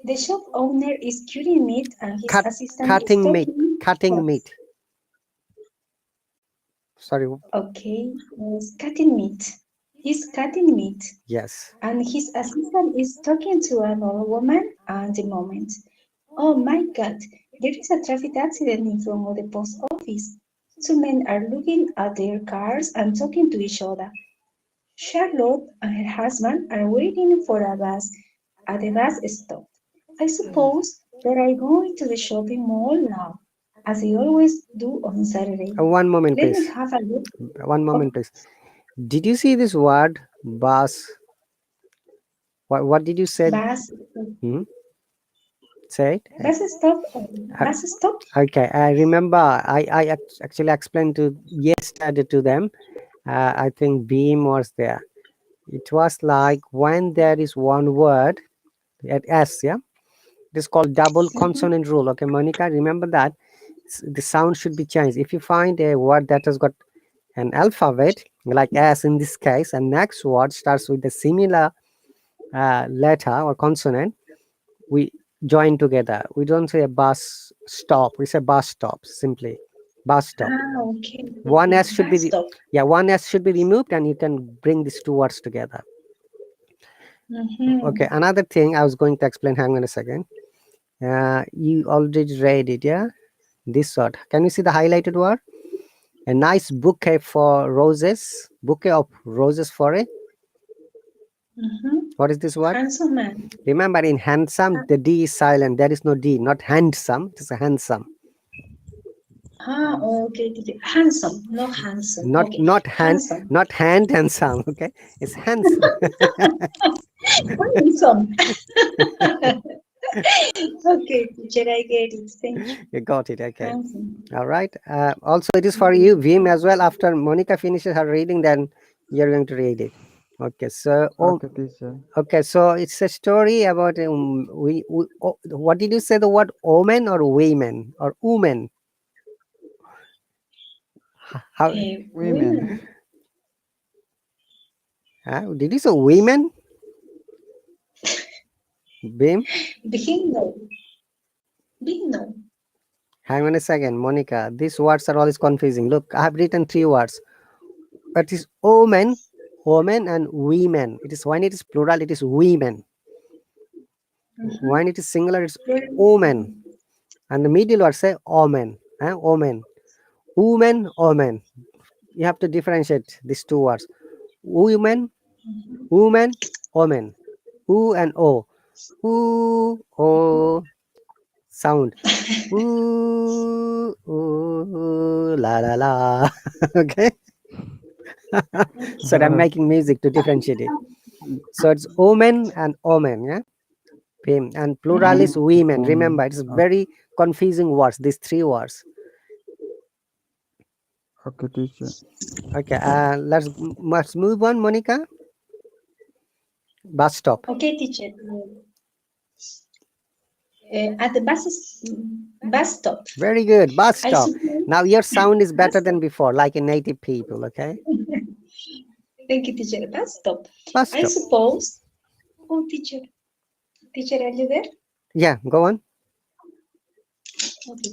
[SPEAKER 4] The shop owner is cutting meat and his
[SPEAKER 1] Cut,
[SPEAKER 4] assistant is
[SPEAKER 1] cutting meat.
[SPEAKER 4] talking.
[SPEAKER 1] Cutting meat. Sorry.
[SPEAKER 4] Okay, he's cutting meat. He's cutting meat,
[SPEAKER 1] Yes.
[SPEAKER 4] and his assistant is talking to an old woman at the moment. Oh my God, there is a traffic accident in front of the post office. Two men are looking at their cars and talking to each other. Charlotte and her husband are waiting for a bus at the bus stop. I suppose they are going to the shopping mall now, as they always do on Saturday.
[SPEAKER 1] One moment,
[SPEAKER 4] Let me
[SPEAKER 1] please.
[SPEAKER 4] have a look.
[SPEAKER 1] One moment, please. Did you see this word bus? What did you say?
[SPEAKER 4] Bus,
[SPEAKER 1] Hmm? Say it.
[SPEAKER 4] bus stop, bus stop.
[SPEAKER 1] Okay, I remember. I actually explained to yesterday to them. I think Beam was there. It was like when there is one word at S, yeah. It is called double consonant rule. Okay, Monica, remember that the sound should be changed. If you find a word that has got an alphabet like S in this case, and next word starts with a similar letter or consonant, we join together. We don't say a bus stop. We say bus stop simply. Bus stop.
[SPEAKER 4] Okay.
[SPEAKER 1] One S should
[SPEAKER 4] Bus
[SPEAKER 1] be
[SPEAKER 4] stop.
[SPEAKER 1] one S should be removed, and you can bring these two words together. Okay. Another thing I was going to explain. Hang on a second. You already read it, yeah? This word. Can you see the highlighted word? A nice bouquet for roses. Bouquet of roses for it. What is this word?
[SPEAKER 4] Handsome man.
[SPEAKER 1] Remember, in handsome, the D is silent. There is no D. Not handsome. It is a handsome.
[SPEAKER 4] Okay. Handsome, not handsome.
[SPEAKER 1] Not
[SPEAKER 4] Okay.
[SPEAKER 1] not hand.
[SPEAKER 4] Handsome.
[SPEAKER 1] Not hand and some. Okay, it's handsome.
[SPEAKER 4] Handsome. Okay, teacher, I get it. Thank you.
[SPEAKER 1] You got it. Okay.
[SPEAKER 4] Handsome.
[SPEAKER 1] All right. Also, it is for you, Vim, as well. After Monica finishes her reading, then you're going to read it. Okay. So,
[SPEAKER 5] Okay, teacher.
[SPEAKER 1] okay. So it's a story about what did you say? The word omen or women or woman? How
[SPEAKER 5] Women.
[SPEAKER 4] Women.
[SPEAKER 1] did you say women? Vim,
[SPEAKER 4] Begin no. Begin no.
[SPEAKER 1] hang on a second, Monica. These words are always confusing. Look, I have written three words. It is omen, woman, and women. It is when it is plural, it is women. When it is singular, it's omen. And the middle word say omen. Omen. Woman, omen. You have to differentiate these two words. Women, woman, omen. U and O. Ooh, O sound. Ooh, ooh, la la la. Okay. So I'm making music to differentiate it. So it's omen and omen, yeah. And plural is women. Remember, it's very confusing words. These three words.
[SPEAKER 5] Okay, teacher.
[SPEAKER 1] Okay. Let's move on, Monica. Bus stop.
[SPEAKER 4] Okay, teacher. At the bus stop.
[SPEAKER 1] Very good. Bus
[SPEAKER 4] I
[SPEAKER 1] stop.
[SPEAKER 4] suppose.
[SPEAKER 1] Now your sound is better
[SPEAKER 4] Bus
[SPEAKER 1] than
[SPEAKER 4] stop.
[SPEAKER 1] before, like a native people. Okay.
[SPEAKER 4] Thank you, teacher. Bus stop.
[SPEAKER 1] Bus
[SPEAKER 4] I
[SPEAKER 1] stop.
[SPEAKER 4] suppose. Oh, teacher. Teacher, are you there?
[SPEAKER 1] Yeah. Go on.
[SPEAKER 4] Okay.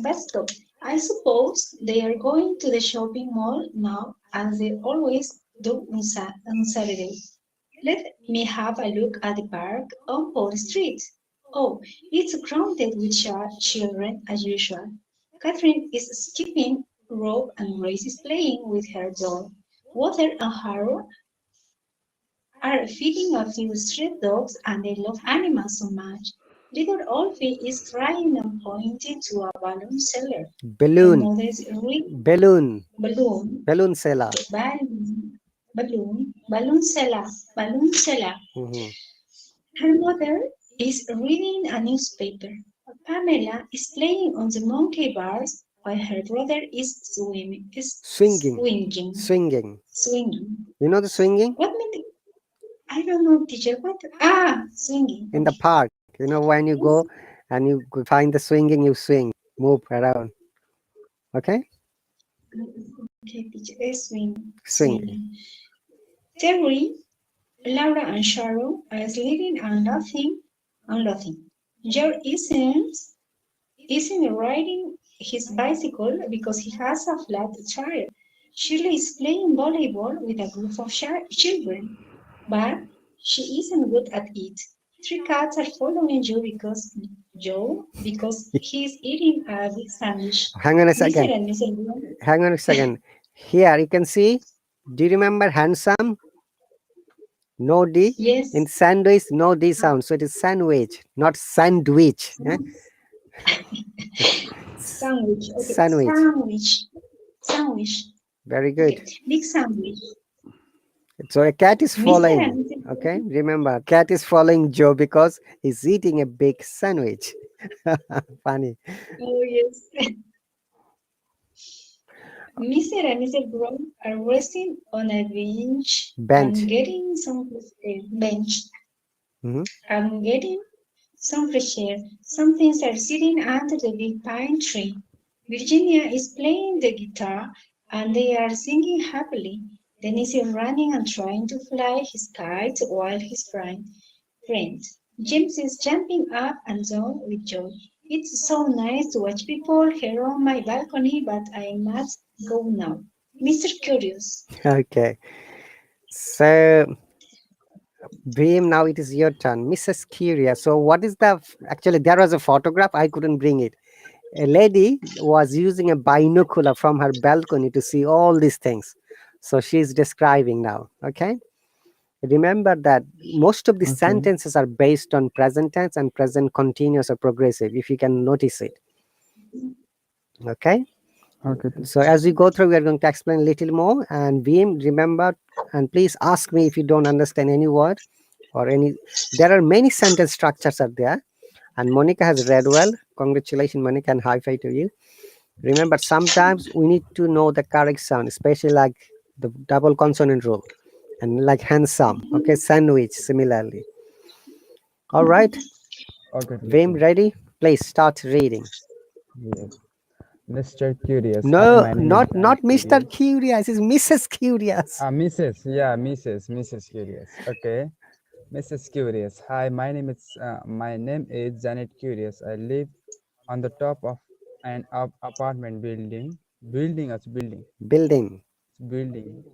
[SPEAKER 4] Bus stop. I suppose they are going to the shopping mall now, as they always do on Saturday. Let me have a look at the park on Port Street. Oh, it's crowded with children as usual. Catherine is skipping rope and Grace is playing with her doll. Water and Harold are feeding a few street dogs and they love animals so much. Little Olfie is crying and pointing to a balloon seller. Her
[SPEAKER 1] Balloon.
[SPEAKER 4] mother is reading
[SPEAKER 1] Balloon.
[SPEAKER 4] balloon,
[SPEAKER 1] Balloon seller.
[SPEAKER 4] balloon seller, balloon seller.
[SPEAKER 1] Mhm.
[SPEAKER 4] Her mother is reading a newspaper. Pamela is playing on the monkey bars while her brother is
[SPEAKER 1] Swinging.
[SPEAKER 4] swinging.
[SPEAKER 1] Swinging.
[SPEAKER 4] Swinging.
[SPEAKER 1] You know the swinging?
[SPEAKER 4] What mean? I don't know, teacher. What? Ah, swinging.
[SPEAKER 1] In the
[SPEAKER 4] Okay.
[SPEAKER 1] park. You know, when you go and you find the swinging, you swing, move around. Okay?
[SPEAKER 4] Okay, teacher. Swing.
[SPEAKER 1] Swinging.
[SPEAKER 4] Swinging. Terry, Laura, and Sharon are sleeping and laughing and laughing. George isn't riding his bicycle because he has a flat tire. Shirley is playing volleyball with a group of children, but she isn't good at it. Three cats are following because he's eating a big sandwich.
[SPEAKER 1] Hang on a
[SPEAKER 4] Mr.
[SPEAKER 1] second.
[SPEAKER 4] and Mrs. Brown.
[SPEAKER 1] Hang on a second. Here you can see. Do you remember handsome? No D.
[SPEAKER 4] Yes,
[SPEAKER 1] In sandwich, no D sound. So it is sandwich, not sandwich. Eh?
[SPEAKER 4] sandwich. Okay,
[SPEAKER 1] Sandwich.
[SPEAKER 4] sandwich. Sandwich.
[SPEAKER 1] Very good.
[SPEAKER 4] Okay, big sandwich.
[SPEAKER 1] So a cat is
[SPEAKER 4] Mr.
[SPEAKER 1] following.
[SPEAKER 4] and Mrs.
[SPEAKER 1] Okay, remember, cat is following Joe because he's eating a big sandwich. Funny.
[SPEAKER 4] Oh, yes. Mr. and Mrs. Brown are resting on a
[SPEAKER 1] Bench.
[SPEAKER 4] bench
[SPEAKER 1] Mhm.
[SPEAKER 4] and getting some fresh air. Some things are sitting under the big pine tree. Virginia is playing the guitar and they are singing happily. Dennis is running and trying to fly his kite while his friend. James is jumping up and down with joy. It's so nice to watch people here on my balcony, but I must go now. Mr. Curious.
[SPEAKER 1] Okay. So, Bhim, now it is your turn. Mrs. Curious. So, what is the actually? There was a photograph. I couldn't bring it. A lady was using a binocular from her balcony to see all these things. So, she's describing now. Okay. Remember that most of the
[SPEAKER 5] Okay.
[SPEAKER 1] sentences are based on present tense and present continuous or progressive, if you can notice it. Okay.
[SPEAKER 5] Okay.
[SPEAKER 1] So as we go through, we are going to explain a little more. And Beam, remember, and please ask me if you don't understand any word or any. There are many sentence structures are there, and Monica has read well. Congratulations, Monica, and high five to you. Remember, sometimes we need to know the correct sound, especially like the double consonant rule, and like handsome. Okay, sandwich. Similarly. All right,
[SPEAKER 5] Okay,
[SPEAKER 1] Vim,
[SPEAKER 5] teacher.
[SPEAKER 1] ready? Please start reading.
[SPEAKER 5] Yes. Mr. Curious. Hi,
[SPEAKER 1] No,
[SPEAKER 5] my name is
[SPEAKER 1] not
[SPEAKER 5] Janet
[SPEAKER 1] Mr.
[SPEAKER 5] Curious.
[SPEAKER 1] Curious. It's Mrs. Curious.
[SPEAKER 5] Mrs. Yeah, Mrs. Curious. Okay. Mrs. Curious. Hi, my name is Janet Curious. I live on the top of an apartment building.
[SPEAKER 1] Building.
[SPEAKER 5] Building.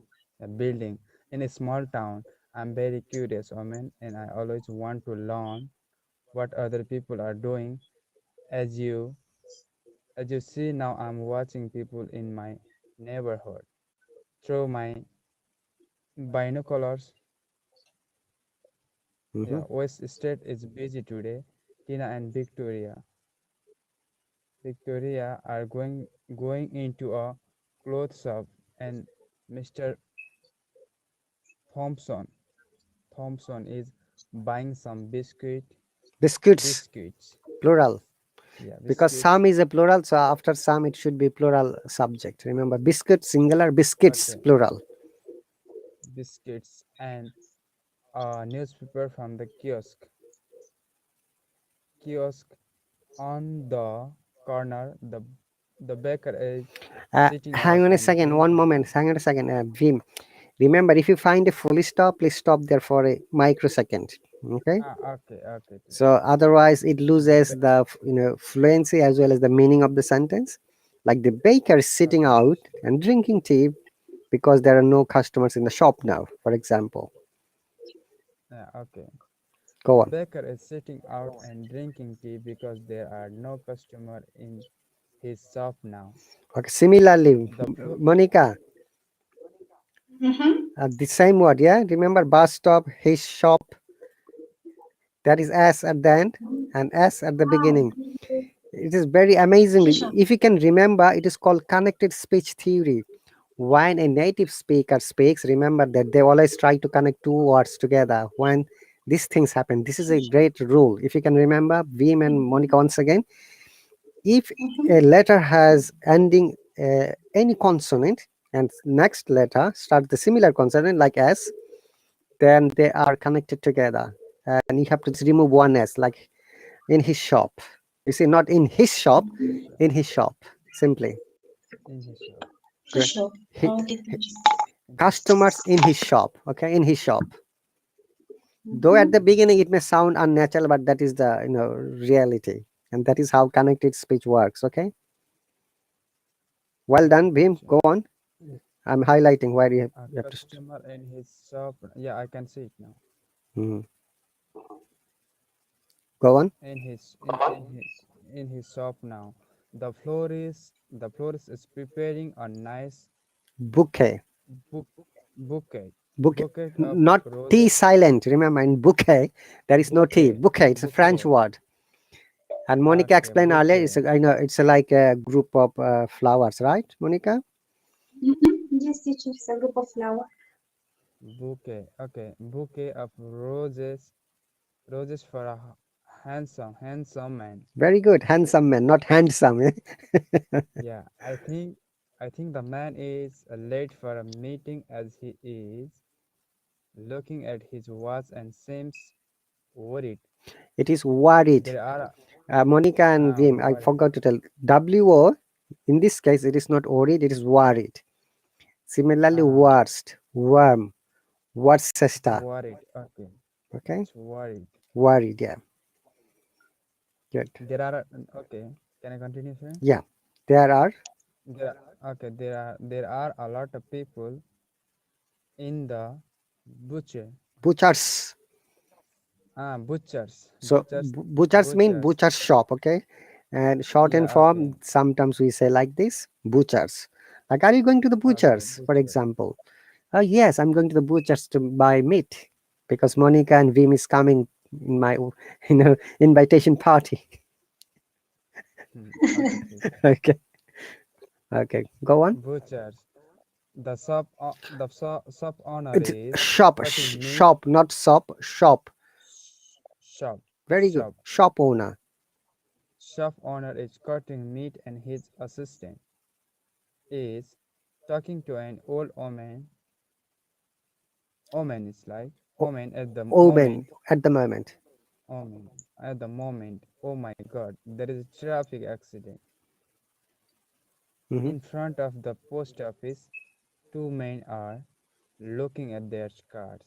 [SPEAKER 5] A building in a small town. I'm very curious woman, and I always want to learn what other people are doing. As you see now, I'm watching people in my neighborhood through my binoculars.
[SPEAKER 1] Mhm.
[SPEAKER 5] Yeah, West State is busy today. Tina and Victoria are going into a clothes shop, and Mr. Thompson Thompson is buying some
[SPEAKER 1] Biscuits,
[SPEAKER 5] biscuits.
[SPEAKER 1] plural.
[SPEAKER 5] Yeah,
[SPEAKER 1] Because
[SPEAKER 5] biscuits.
[SPEAKER 1] some is a plural, so after some it should be plural subject. Remember, biscuit singular, biscuits
[SPEAKER 5] Okay,
[SPEAKER 1] plural.
[SPEAKER 5] biscuits and a newspaper from the kiosk on the corner. The baker is sitting
[SPEAKER 1] Hang
[SPEAKER 5] out
[SPEAKER 1] on a
[SPEAKER 5] and
[SPEAKER 1] second, one
[SPEAKER 5] drinking
[SPEAKER 1] moment.
[SPEAKER 5] tea.
[SPEAKER 1] Hang on a second, Vim. Remember, if you find a full stop, please stop there for a microsecond. Okay.
[SPEAKER 5] Okay,
[SPEAKER 1] So
[SPEAKER 5] teacher.
[SPEAKER 1] otherwise, it loses the fluency as well as the meaning of the sentence. Like the baker is sitting
[SPEAKER 5] Okay,
[SPEAKER 1] out and drinking tea because there are no customers in the shop now. For example,
[SPEAKER 5] yeah, okay.
[SPEAKER 1] go
[SPEAKER 5] The
[SPEAKER 1] on.
[SPEAKER 5] baker is sitting out and drinking tea because there are no customer in his shop now.
[SPEAKER 1] Okay. Similarly,
[SPEAKER 5] The food.
[SPEAKER 1] Monica,
[SPEAKER 4] Mm-hmm.
[SPEAKER 1] the same word. Yeah. Remember, bus stop, his shop. That is S at the end and S at the
[SPEAKER 4] Wow.
[SPEAKER 1] beginning. It is very amazing.
[SPEAKER 4] Shisha.
[SPEAKER 1] If you can remember, it is called connected speech theory. When a native speaker speaks, remember that they always try to connect two words together when these things happen. This is a
[SPEAKER 4] Shisha.
[SPEAKER 1] great rule. If you can remember, Vim and Monica,
[SPEAKER 4] Mm-hmm.
[SPEAKER 1] once again, if a
[SPEAKER 4] Mm-hmm.
[SPEAKER 1] letter has ending any consonant and next letter starts the similar consonant like S, then they are connected together. And you have to just remove one S, like in his shop. You see, not in his shop, in his shop, simply.
[SPEAKER 5] in his shop.
[SPEAKER 1] Great.
[SPEAKER 4] Shisha.
[SPEAKER 1] He,
[SPEAKER 4] Okay.
[SPEAKER 5] In his shop.
[SPEAKER 1] customers in his shop, okay, in his shop. Though at the
[SPEAKER 4] Mm-hmm.
[SPEAKER 1] beginning it may sound unnatural, but that is the reality, and that is how connected speech works. Okay, well done, Bhim.
[SPEAKER 5] Gotcha.
[SPEAKER 1] Go on. I'm highlighting where
[SPEAKER 5] A
[SPEAKER 1] you have to.
[SPEAKER 5] customer in his shop. Yeah, I can see it now.
[SPEAKER 1] Mhm. Go on.
[SPEAKER 5] In his shop now. The florist is preparing a nice
[SPEAKER 1] Bouquet,
[SPEAKER 5] book bouquet
[SPEAKER 1] bouquet,
[SPEAKER 5] bouquet of
[SPEAKER 1] not T
[SPEAKER 5] roses.
[SPEAKER 1] silent. Remember, in bouquet there is no T. Bouquet. It's a French
[SPEAKER 5] Bouquet.
[SPEAKER 1] word. And Monica
[SPEAKER 5] Okay,
[SPEAKER 1] explained earlier.
[SPEAKER 5] bouquet.
[SPEAKER 1] I know it's like a group of flowers, right, Monica?
[SPEAKER 4] Mm-hmm. Yes, teacher. It's a group of flower.
[SPEAKER 5] Bouquet. Okay, bouquet of roses. Roses for a handsome man.
[SPEAKER 1] Very good. Handsome man, not handsome.
[SPEAKER 5] Yeah, I think the man is late for a meeting as he is looking at his watch and seems worried.
[SPEAKER 1] It is worried.
[SPEAKER 5] There are
[SPEAKER 1] Monica and Vim, I
[SPEAKER 5] worried.
[SPEAKER 1] forgot to tell. WO, in this case, it is not worried, it is worried. Similarly,
[SPEAKER 5] Uh-huh.
[SPEAKER 1] worst, worm,
[SPEAKER 5] It's
[SPEAKER 1] Worcester.
[SPEAKER 5] worried. Okay,
[SPEAKER 1] Okay,
[SPEAKER 5] it's worried.
[SPEAKER 1] worried. Yeah, good.
[SPEAKER 5] There are okay. Can I continue, sir?
[SPEAKER 1] Yeah, there are
[SPEAKER 5] Okay. There are a lot of people in the butcher.
[SPEAKER 1] butchers.
[SPEAKER 5] Butchers,
[SPEAKER 1] So butchers mean
[SPEAKER 5] butchers.
[SPEAKER 1] butcher shop. Okay, and shortened
[SPEAKER 5] Yeah. Okay.
[SPEAKER 1] form sometimes we say like this: butchers. Like, are you going to the
[SPEAKER 5] Okay.
[SPEAKER 1] butchers, for
[SPEAKER 5] Butcher.
[SPEAKER 1] example? Yes, I'm going to the butchers to buy meat because Monica and Vim is coming in my invitation party.
[SPEAKER 5] Okay, teacher.
[SPEAKER 1] Okay, okay, go on.
[SPEAKER 5] Butchers. The shop owner
[SPEAKER 1] It's
[SPEAKER 5] is
[SPEAKER 1] shop,
[SPEAKER 5] cutting meat.
[SPEAKER 1] shop, not shop, shop.
[SPEAKER 5] Shop.
[SPEAKER 1] Very good.
[SPEAKER 5] Shop.
[SPEAKER 1] Shop owner.
[SPEAKER 5] Shop owner is cutting meat, and his assistant is talking to an old woman. Woman is like
[SPEAKER 1] O-
[SPEAKER 5] woman at the
[SPEAKER 1] Oben
[SPEAKER 5] moment.
[SPEAKER 1] at the moment.
[SPEAKER 5] Woman at the moment. Oh my God! There is a traffic accident
[SPEAKER 1] Mhm.
[SPEAKER 5] in front of the post office. Two men are looking at their cars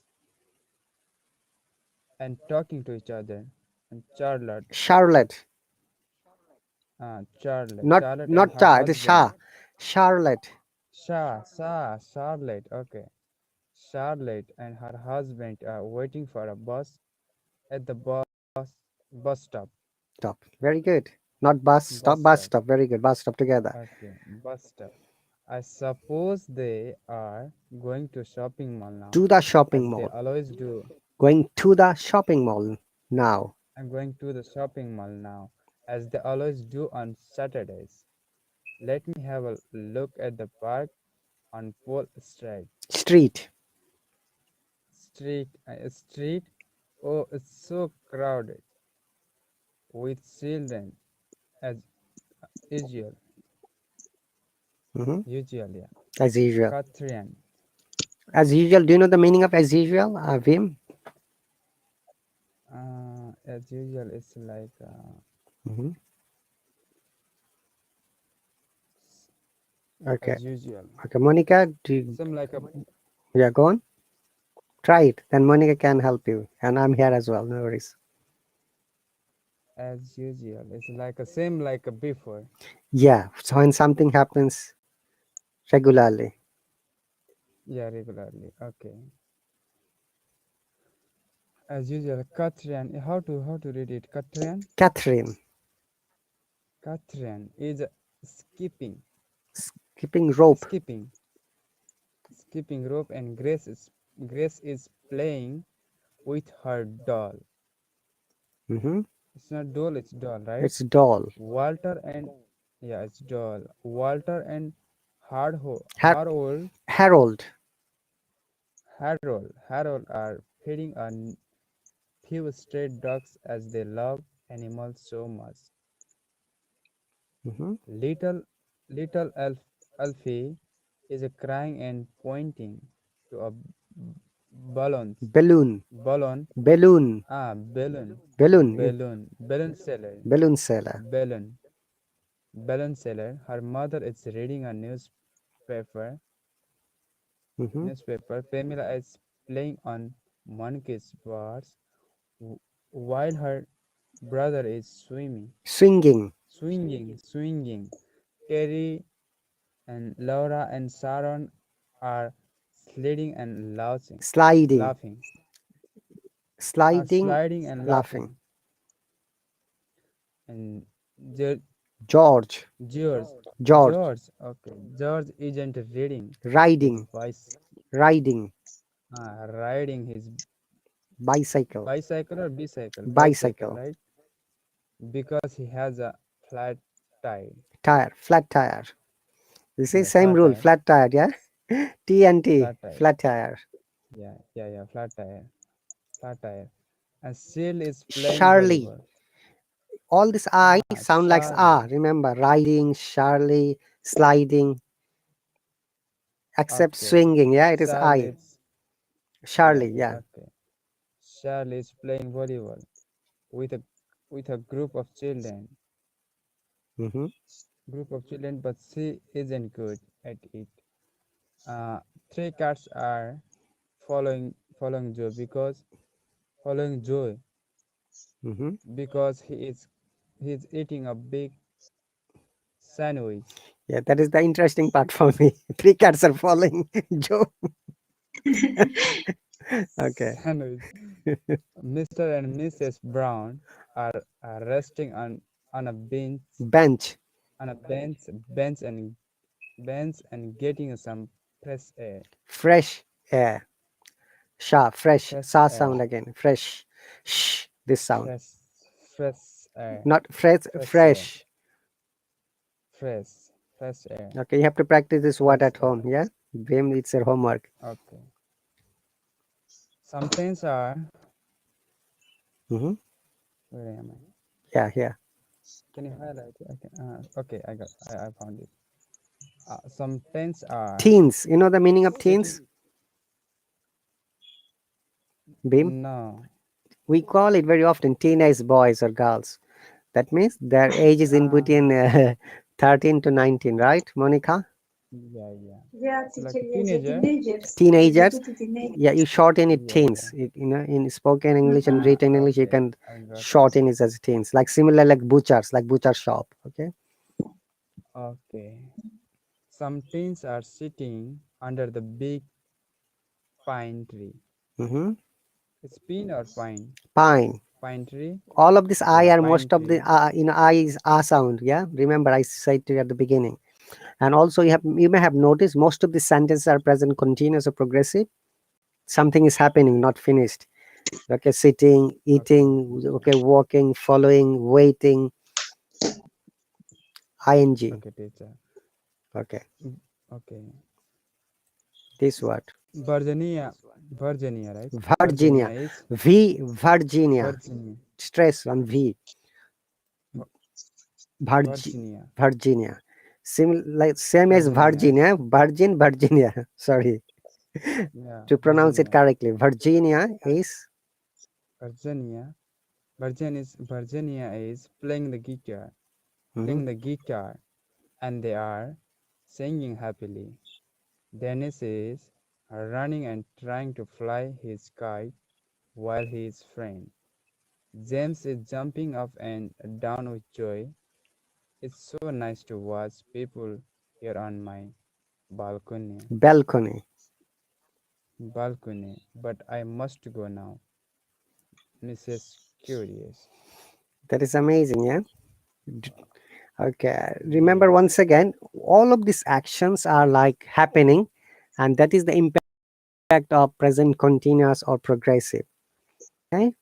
[SPEAKER 5] and talking to each other. And
[SPEAKER 1] Charlotte,
[SPEAKER 5] Charlotte and
[SPEAKER 1] not
[SPEAKER 5] her
[SPEAKER 1] ta. It is
[SPEAKER 5] husband,
[SPEAKER 1] Shah. Charlotte.
[SPEAKER 5] Charlotte. Okay, Charlotte and her husband are waiting for a bus at the bus stop.
[SPEAKER 1] Stop. Very good. Not bus stop.
[SPEAKER 5] Bus
[SPEAKER 1] Bus
[SPEAKER 5] stop.
[SPEAKER 1] stop. Very good. Bus stop together.
[SPEAKER 5] Okay, bus stop. I suppose they are going to shopping mall now,
[SPEAKER 1] To the shopping
[SPEAKER 5] as they
[SPEAKER 1] mall.
[SPEAKER 5] always do.
[SPEAKER 1] Going to the shopping mall now.
[SPEAKER 5] I'm going to the shopping mall now, as they always do on Saturdays. Let me have a look at the park on Pole Street.
[SPEAKER 1] Street.
[SPEAKER 5] Street. Oh, it's so crowded with children as usual.
[SPEAKER 1] Mhm.
[SPEAKER 5] Yeah.
[SPEAKER 1] As usual.
[SPEAKER 5] Catherine.
[SPEAKER 1] As usual. Do you know the meaning of as usual, Vim?
[SPEAKER 5] As usual, it's like
[SPEAKER 1] Mhm. Okay.
[SPEAKER 5] as usual.
[SPEAKER 1] Okay, Monica.
[SPEAKER 5] Some like a
[SPEAKER 1] Yeah, go on. Try it. Then Monica can help you, and I'm here as well. No worries.
[SPEAKER 5] as usual. It's like a same like a before.
[SPEAKER 1] Yeah. So when something happens regularly,
[SPEAKER 5] Yeah, regularly. Okay. As usual, Catherine. How to read it? Catherine.
[SPEAKER 1] Catherine
[SPEAKER 5] Catherine is skipping,
[SPEAKER 1] skipping rope.
[SPEAKER 5] skipping, skipping rope, and Grace is playing with her doll.
[SPEAKER 1] Mm-hmm.
[SPEAKER 5] It's not doll, it's doll, right?
[SPEAKER 1] It's doll.
[SPEAKER 5] Walter and yeah, it's doll. Walter and
[SPEAKER 1] Har-
[SPEAKER 5] Harold
[SPEAKER 1] Harold.
[SPEAKER 5] Harold are feeding a few stray dogs as they love animals so much.
[SPEAKER 1] Mm-hmm.
[SPEAKER 5] Little little Alfie is crying and pointing to a balloon
[SPEAKER 1] Balloon.
[SPEAKER 5] balloon
[SPEAKER 1] Balloon.
[SPEAKER 5] balloon
[SPEAKER 1] Balloon.
[SPEAKER 5] balloon seller
[SPEAKER 1] Balloon seller.
[SPEAKER 5] balloon balloon seller. Her mother is reading a newspaper.
[SPEAKER 1] Mm-hmm.
[SPEAKER 5] Pamela is playing on monkey's bars while her brother is
[SPEAKER 1] Swinging.
[SPEAKER 5] swinging. Carrie and Laura and Sharon are sliding and
[SPEAKER 1] Sliding.
[SPEAKER 5] laughing,
[SPEAKER 1] Sliding.
[SPEAKER 5] sliding and
[SPEAKER 1] Laughing.
[SPEAKER 5] laughing. And Ge-
[SPEAKER 1] George.
[SPEAKER 5] George,
[SPEAKER 1] George.
[SPEAKER 5] George isn't reading his
[SPEAKER 1] Riding. Riding.
[SPEAKER 5] riding his
[SPEAKER 1] Bicycle.
[SPEAKER 5] bicycle or bicycle,
[SPEAKER 1] Bicycle.
[SPEAKER 5] right? Because he has a flat tire.
[SPEAKER 1] Tire. Flat tire. This is
[SPEAKER 5] Yeah,
[SPEAKER 1] same
[SPEAKER 5] flat
[SPEAKER 1] rule.
[SPEAKER 5] tire,
[SPEAKER 1] Flat tire. Yeah. T and T.
[SPEAKER 5] flat tire.
[SPEAKER 1] Flat tire.
[SPEAKER 5] Yeah, flat tire. And Seal is playing
[SPEAKER 1] Charlie.
[SPEAKER 5] volleyball.
[SPEAKER 1] All this I sound like
[SPEAKER 5] Charlie.
[SPEAKER 1] ah. Remember, riding, Charlie, sliding, except
[SPEAKER 5] Okay.
[SPEAKER 1] swinging. Yeah, it is
[SPEAKER 5] Charlie
[SPEAKER 1] I.
[SPEAKER 5] is
[SPEAKER 1] Charlie. Yeah.
[SPEAKER 5] okay. Charlie is playing volleyball with a group of children.
[SPEAKER 1] Mm-hmm.
[SPEAKER 5] But she isn't good at it. Uh, three cats are following Joe following Joe
[SPEAKER 1] Mm-hmm.
[SPEAKER 5] because he's eating a big sandwich.
[SPEAKER 1] Yeah, that is the interesting part for me. Three cats are following Joe. Okay.
[SPEAKER 5] Sandwich. Mr. and Mrs. Brown are resting on a bench
[SPEAKER 1] Bench.
[SPEAKER 5] on a bench and getting some fresh air.
[SPEAKER 1] Fresh air. Sha. Fresh.
[SPEAKER 5] Fresh
[SPEAKER 1] Sa
[SPEAKER 5] air.
[SPEAKER 1] sound again. Fresh. Shh. This sound.
[SPEAKER 5] Fresh fresh air.
[SPEAKER 1] Not fresh.
[SPEAKER 5] Fresh air.
[SPEAKER 1] Fresh.
[SPEAKER 5] Fresh air.
[SPEAKER 1] Okay. You have to practice this word
[SPEAKER 5] Fresh
[SPEAKER 1] at
[SPEAKER 5] air.
[SPEAKER 1] home. Yeah. Bim, it's your homework.
[SPEAKER 5] Okay. Sometimes are
[SPEAKER 1] Mm-hmm.
[SPEAKER 5] where am I?
[SPEAKER 1] Yeah. Yeah.
[SPEAKER 5] Can you highlight it? I can, okay, I found it. Sometimes are
[SPEAKER 1] Teens. You know the meaning of
[SPEAKER 5] sitting.
[SPEAKER 1] teens? Bim.
[SPEAKER 5] No.
[SPEAKER 1] We call it very often teenage boys or girls. That means their age is in
[SPEAKER 5] Ah,
[SPEAKER 1] between 13 to 19, right, Monica?
[SPEAKER 5] yeah.
[SPEAKER 4] Yeah,
[SPEAKER 5] Like
[SPEAKER 4] teacher,
[SPEAKER 5] a
[SPEAKER 4] yes, the
[SPEAKER 5] teenager.
[SPEAKER 4] teenagers.
[SPEAKER 1] Teenagers.
[SPEAKER 4] Related to teenagers.
[SPEAKER 1] Yeah, you shorten it
[SPEAKER 5] Yeah.
[SPEAKER 1] teens. You know, in spoken English and
[SPEAKER 5] Ah,
[SPEAKER 1] written English, you
[SPEAKER 5] okay.
[SPEAKER 1] can
[SPEAKER 5] I got it.
[SPEAKER 1] shorten it as teens. Like similar like butchers, like butcher shop. Okay.
[SPEAKER 5] Okay. Some teens are sitting under the big pine tree.
[SPEAKER 1] Mm-hmm.
[SPEAKER 5] It's pine or pine?
[SPEAKER 1] Pine.
[SPEAKER 5] Pine tree?
[SPEAKER 1] All of this I
[SPEAKER 5] Yeah,
[SPEAKER 1] are
[SPEAKER 5] pine
[SPEAKER 1] most of the
[SPEAKER 5] tree.
[SPEAKER 1] I is a sound. Yeah. Remember I said to you at the beginning. And also you may have noticed most of the sentences are present continuous or progressive. Something is happening, not finished. Okay, sitting,
[SPEAKER 5] Okay.
[SPEAKER 1] eating, okay, walking, following, waiting, ing.
[SPEAKER 5] Okay, teacher.
[SPEAKER 1] Okay,
[SPEAKER 5] Mm, okay.
[SPEAKER 1] this word.
[SPEAKER 5] Virginia, right?
[SPEAKER 1] Virginia. Virginia.
[SPEAKER 5] Virginia,
[SPEAKER 1] Stress on V.
[SPEAKER 5] V-
[SPEAKER 1] Virgi,
[SPEAKER 5] Virginia,
[SPEAKER 1] Virginia. Like same as
[SPEAKER 5] Virginia,
[SPEAKER 1] Virginia. Virginia. Sorry.
[SPEAKER 5] yeah,
[SPEAKER 1] To pronounce it
[SPEAKER 5] Virginia,
[SPEAKER 1] correctly. Virginia is.
[SPEAKER 5] Virginia, Virginia is
[SPEAKER 1] Mhm.
[SPEAKER 5] playing the guitar, and they are singing happily. Dennis is running and trying to fly his kite while his friend James is jumping up and down with joy. It's so nice to watch people here on my balcony.
[SPEAKER 1] Balcony.
[SPEAKER 5] But I must go now, Mrs. Curious.
[SPEAKER 1] That is amazing, yeah? Okay. Remember
[SPEAKER 5] Yes.
[SPEAKER 1] once again, all of these actions are like happening, and that is the impact of present continuous or progressive. Okay.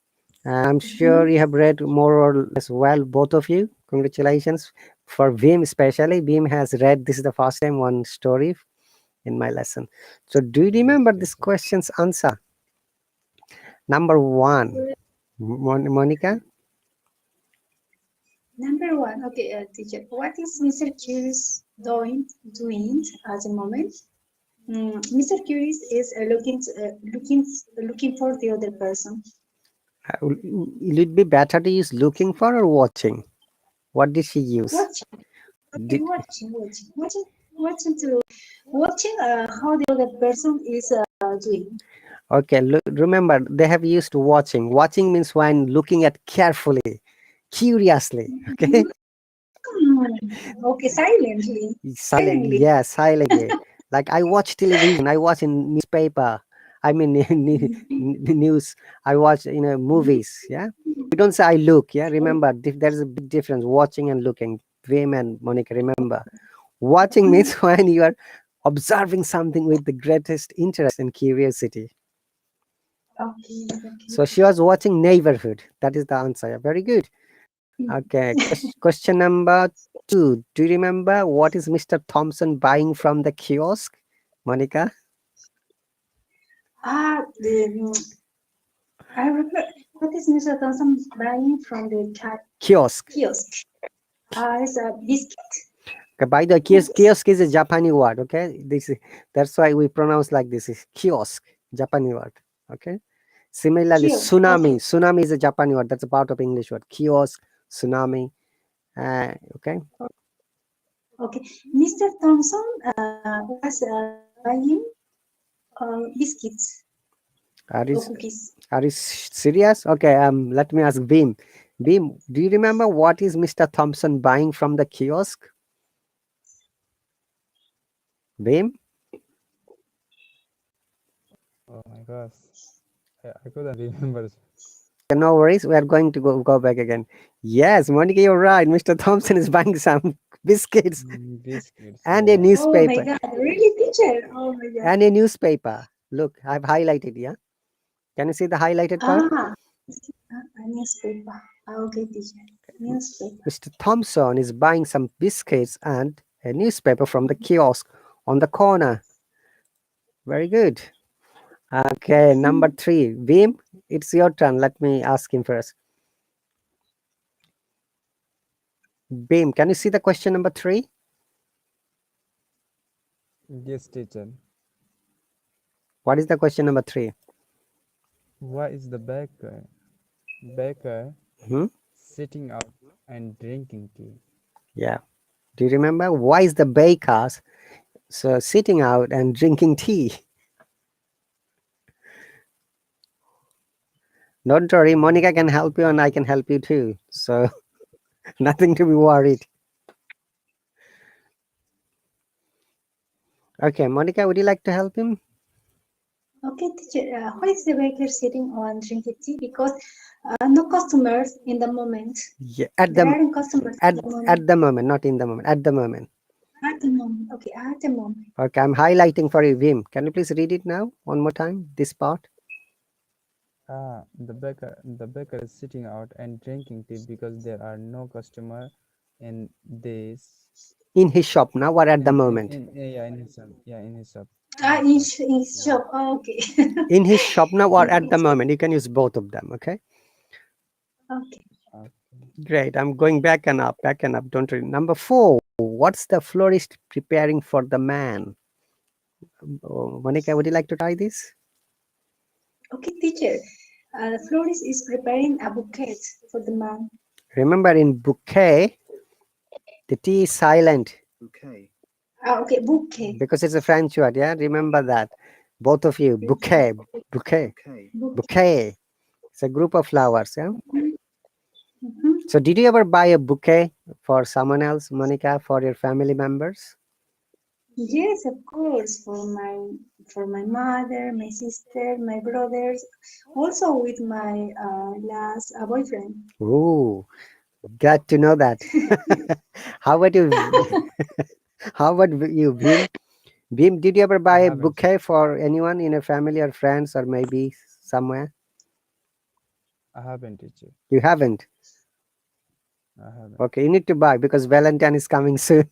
[SPEAKER 1] And I'm sure
[SPEAKER 4] Mhm.
[SPEAKER 1] you have read more or less well, both of you. Congratulations. For Beam especially, Beam has read this is the first time one story in my lesson. So do you
[SPEAKER 5] Yes,
[SPEAKER 1] remember this
[SPEAKER 5] teacher.
[SPEAKER 1] question's answer? Number one, Monica.
[SPEAKER 4] Number one, okay, teacher. What is Mr. Curious doing at the moment? Mr. Curious is looking for the other person.
[SPEAKER 1] Will it be better to use looking for or watching? What did she use?
[SPEAKER 4] Watching. Okay,
[SPEAKER 1] Did,
[SPEAKER 4] watching to watching how the other person is doing.
[SPEAKER 1] okay, remember they have used watching. Watching means when looking at carefully, curiously. Okay,
[SPEAKER 4] Okay, silently.
[SPEAKER 1] silent.
[SPEAKER 4] Silently.
[SPEAKER 1] Yeah, silently. Like I watch television. I watch in newspaper. I mean news. I watch movies. Yeah, we don't say I look. Yeah, remember there's a big difference watching and looking. Vim and Monica, remember watching means when you are observing something with the greatest interest and curiosity.
[SPEAKER 4] Okay, okay.
[SPEAKER 1] So she was watching Neighborhood. That is the answer. Yeah, very good. Okay, question number two. Do you remember what is Mr. Thompson buying from the kiosk, Monica?
[SPEAKER 4] The I remember what is Mr. Thompson buying from the
[SPEAKER 1] Kiosk.
[SPEAKER 4] kiosk? It's a biscuit.
[SPEAKER 1] Okay, by the way,
[SPEAKER 4] Cookies.
[SPEAKER 1] kiosk is a Japanese word. Okay, that's why we pronounce like this. Is kiosk Japanese word. Okay. Similarly,
[SPEAKER 4] Kiosk. Okay.
[SPEAKER 1] tsunami. Tsunami is a Japanese word. That's a part of English word. Kiosk, tsunami. Okay.
[SPEAKER 4] Okay. Mr. Thompson was buying biscuits
[SPEAKER 1] Are you
[SPEAKER 4] or cookies.
[SPEAKER 1] serious? Okay. Let me ask Beam. Beam, do you remember what is Mr. Thompson buying from the kiosk? Beam.
[SPEAKER 5] Oh my gosh. I couldn't remember.
[SPEAKER 1] Okay, no worries. We are going to go back again. Yes, Monica, you're right. Mr. Thompson is buying some biscuits
[SPEAKER 5] Biscuits,
[SPEAKER 1] and a
[SPEAKER 5] yeah.
[SPEAKER 4] Oh my
[SPEAKER 1] newspaper.
[SPEAKER 4] God! Really, teacher? Oh my God!
[SPEAKER 1] And a newspaper. Look, I've highlighted. Yeah. Can you see the highlighted part?
[SPEAKER 4] Ah, a newspaper. Okay, teacher. Newspaper.
[SPEAKER 1] Mr. Thompson is buying some biscuits and a newspaper from the kiosk on the corner. Very good. Okay, number three. Beam, it's your turn. Let me ask him first. Beam, can you see the question number three?
[SPEAKER 5] Yes, teacher.
[SPEAKER 1] What is the question number three?
[SPEAKER 5] Why is the baker
[SPEAKER 1] Hmm?
[SPEAKER 5] sitting out and drinking tea?
[SPEAKER 1] Yeah. Do you remember? Why is the baker sitting out and drinking tea? Don't worry, Monica can help you and I can help you too. So nothing to be worried. Okay, Monica, would you like to help him?
[SPEAKER 4] Okay, teacher. Why is the baker sitting on drinking tea? Because no customers in the moment.
[SPEAKER 1] Yeah,
[SPEAKER 4] There aren't customers
[SPEAKER 1] at
[SPEAKER 4] in the moment.
[SPEAKER 1] at the moment, not in the moment. At the moment.
[SPEAKER 4] At the moment. Okay, at the moment.
[SPEAKER 1] Okay, I'm highlighting for you, Vim. Can you please read it now one more time? This part.
[SPEAKER 5] The baker is sitting out and drinking tea because there are no customer in this
[SPEAKER 1] In his shop now or at the moment?
[SPEAKER 5] in his shop. Yeah, in his shop. In
[SPEAKER 4] Ah,
[SPEAKER 5] his shop.
[SPEAKER 4] in
[SPEAKER 5] Yeah.
[SPEAKER 4] shop. Oh, okay.
[SPEAKER 1] In his shop now or at
[SPEAKER 4] Okay.
[SPEAKER 1] the moment? You can use both of them, okay?
[SPEAKER 4] Okay.
[SPEAKER 5] Okay.
[SPEAKER 1] Great. I'm going back and up, back and up. Don't worry. Number four. What's the florist preparing for the man? Oh, Monica, would you like to try this?
[SPEAKER 4] Okay, teacher. Florist is preparing a bouquet for the man.
[SPEAKER 1] Remember, in bouquet, the T is silent
[SPEAKER 2] Bouquet.
[SPEAKER 4] Ah, okay, bouquet.
[SPEAKER 1] because it's a French word. Yeah, remember that. Both of you, bouquet, bouquet,
[SPEAKER 2] Bouquet.
[SPEAKER 4] Bouquet.
[SPEAKER 1] bouquet. It's a group of flowers. Yeah.
[SPEAKER 4] Mhm.
[SPEAKER 1] So, did you ever buy a bouquet for someone else, Monica, for your family members?
[SPEAKER 4] Yes, of course, for my mother, my sister, my brothers, also with my last boyfriend.
[SPEAKER 1] Ooh, glad to know that. How about you? How about you, Bhim? Bhim, did you ever
[SPEAKER 5] I
[SPEAKER 1] buy a
[SPEAKER 5] haven't.
[SPEAKER 1] bouquet for anyone in a family or friends or maybe somewhere?
[SPEAKER 5] I haven't, teacher.
[SPEAKER 1] You haven't.
[SPEAKER 5] I haven't.
[SPEAKER 1] Okay, you need to buy because Valentine is coming soon.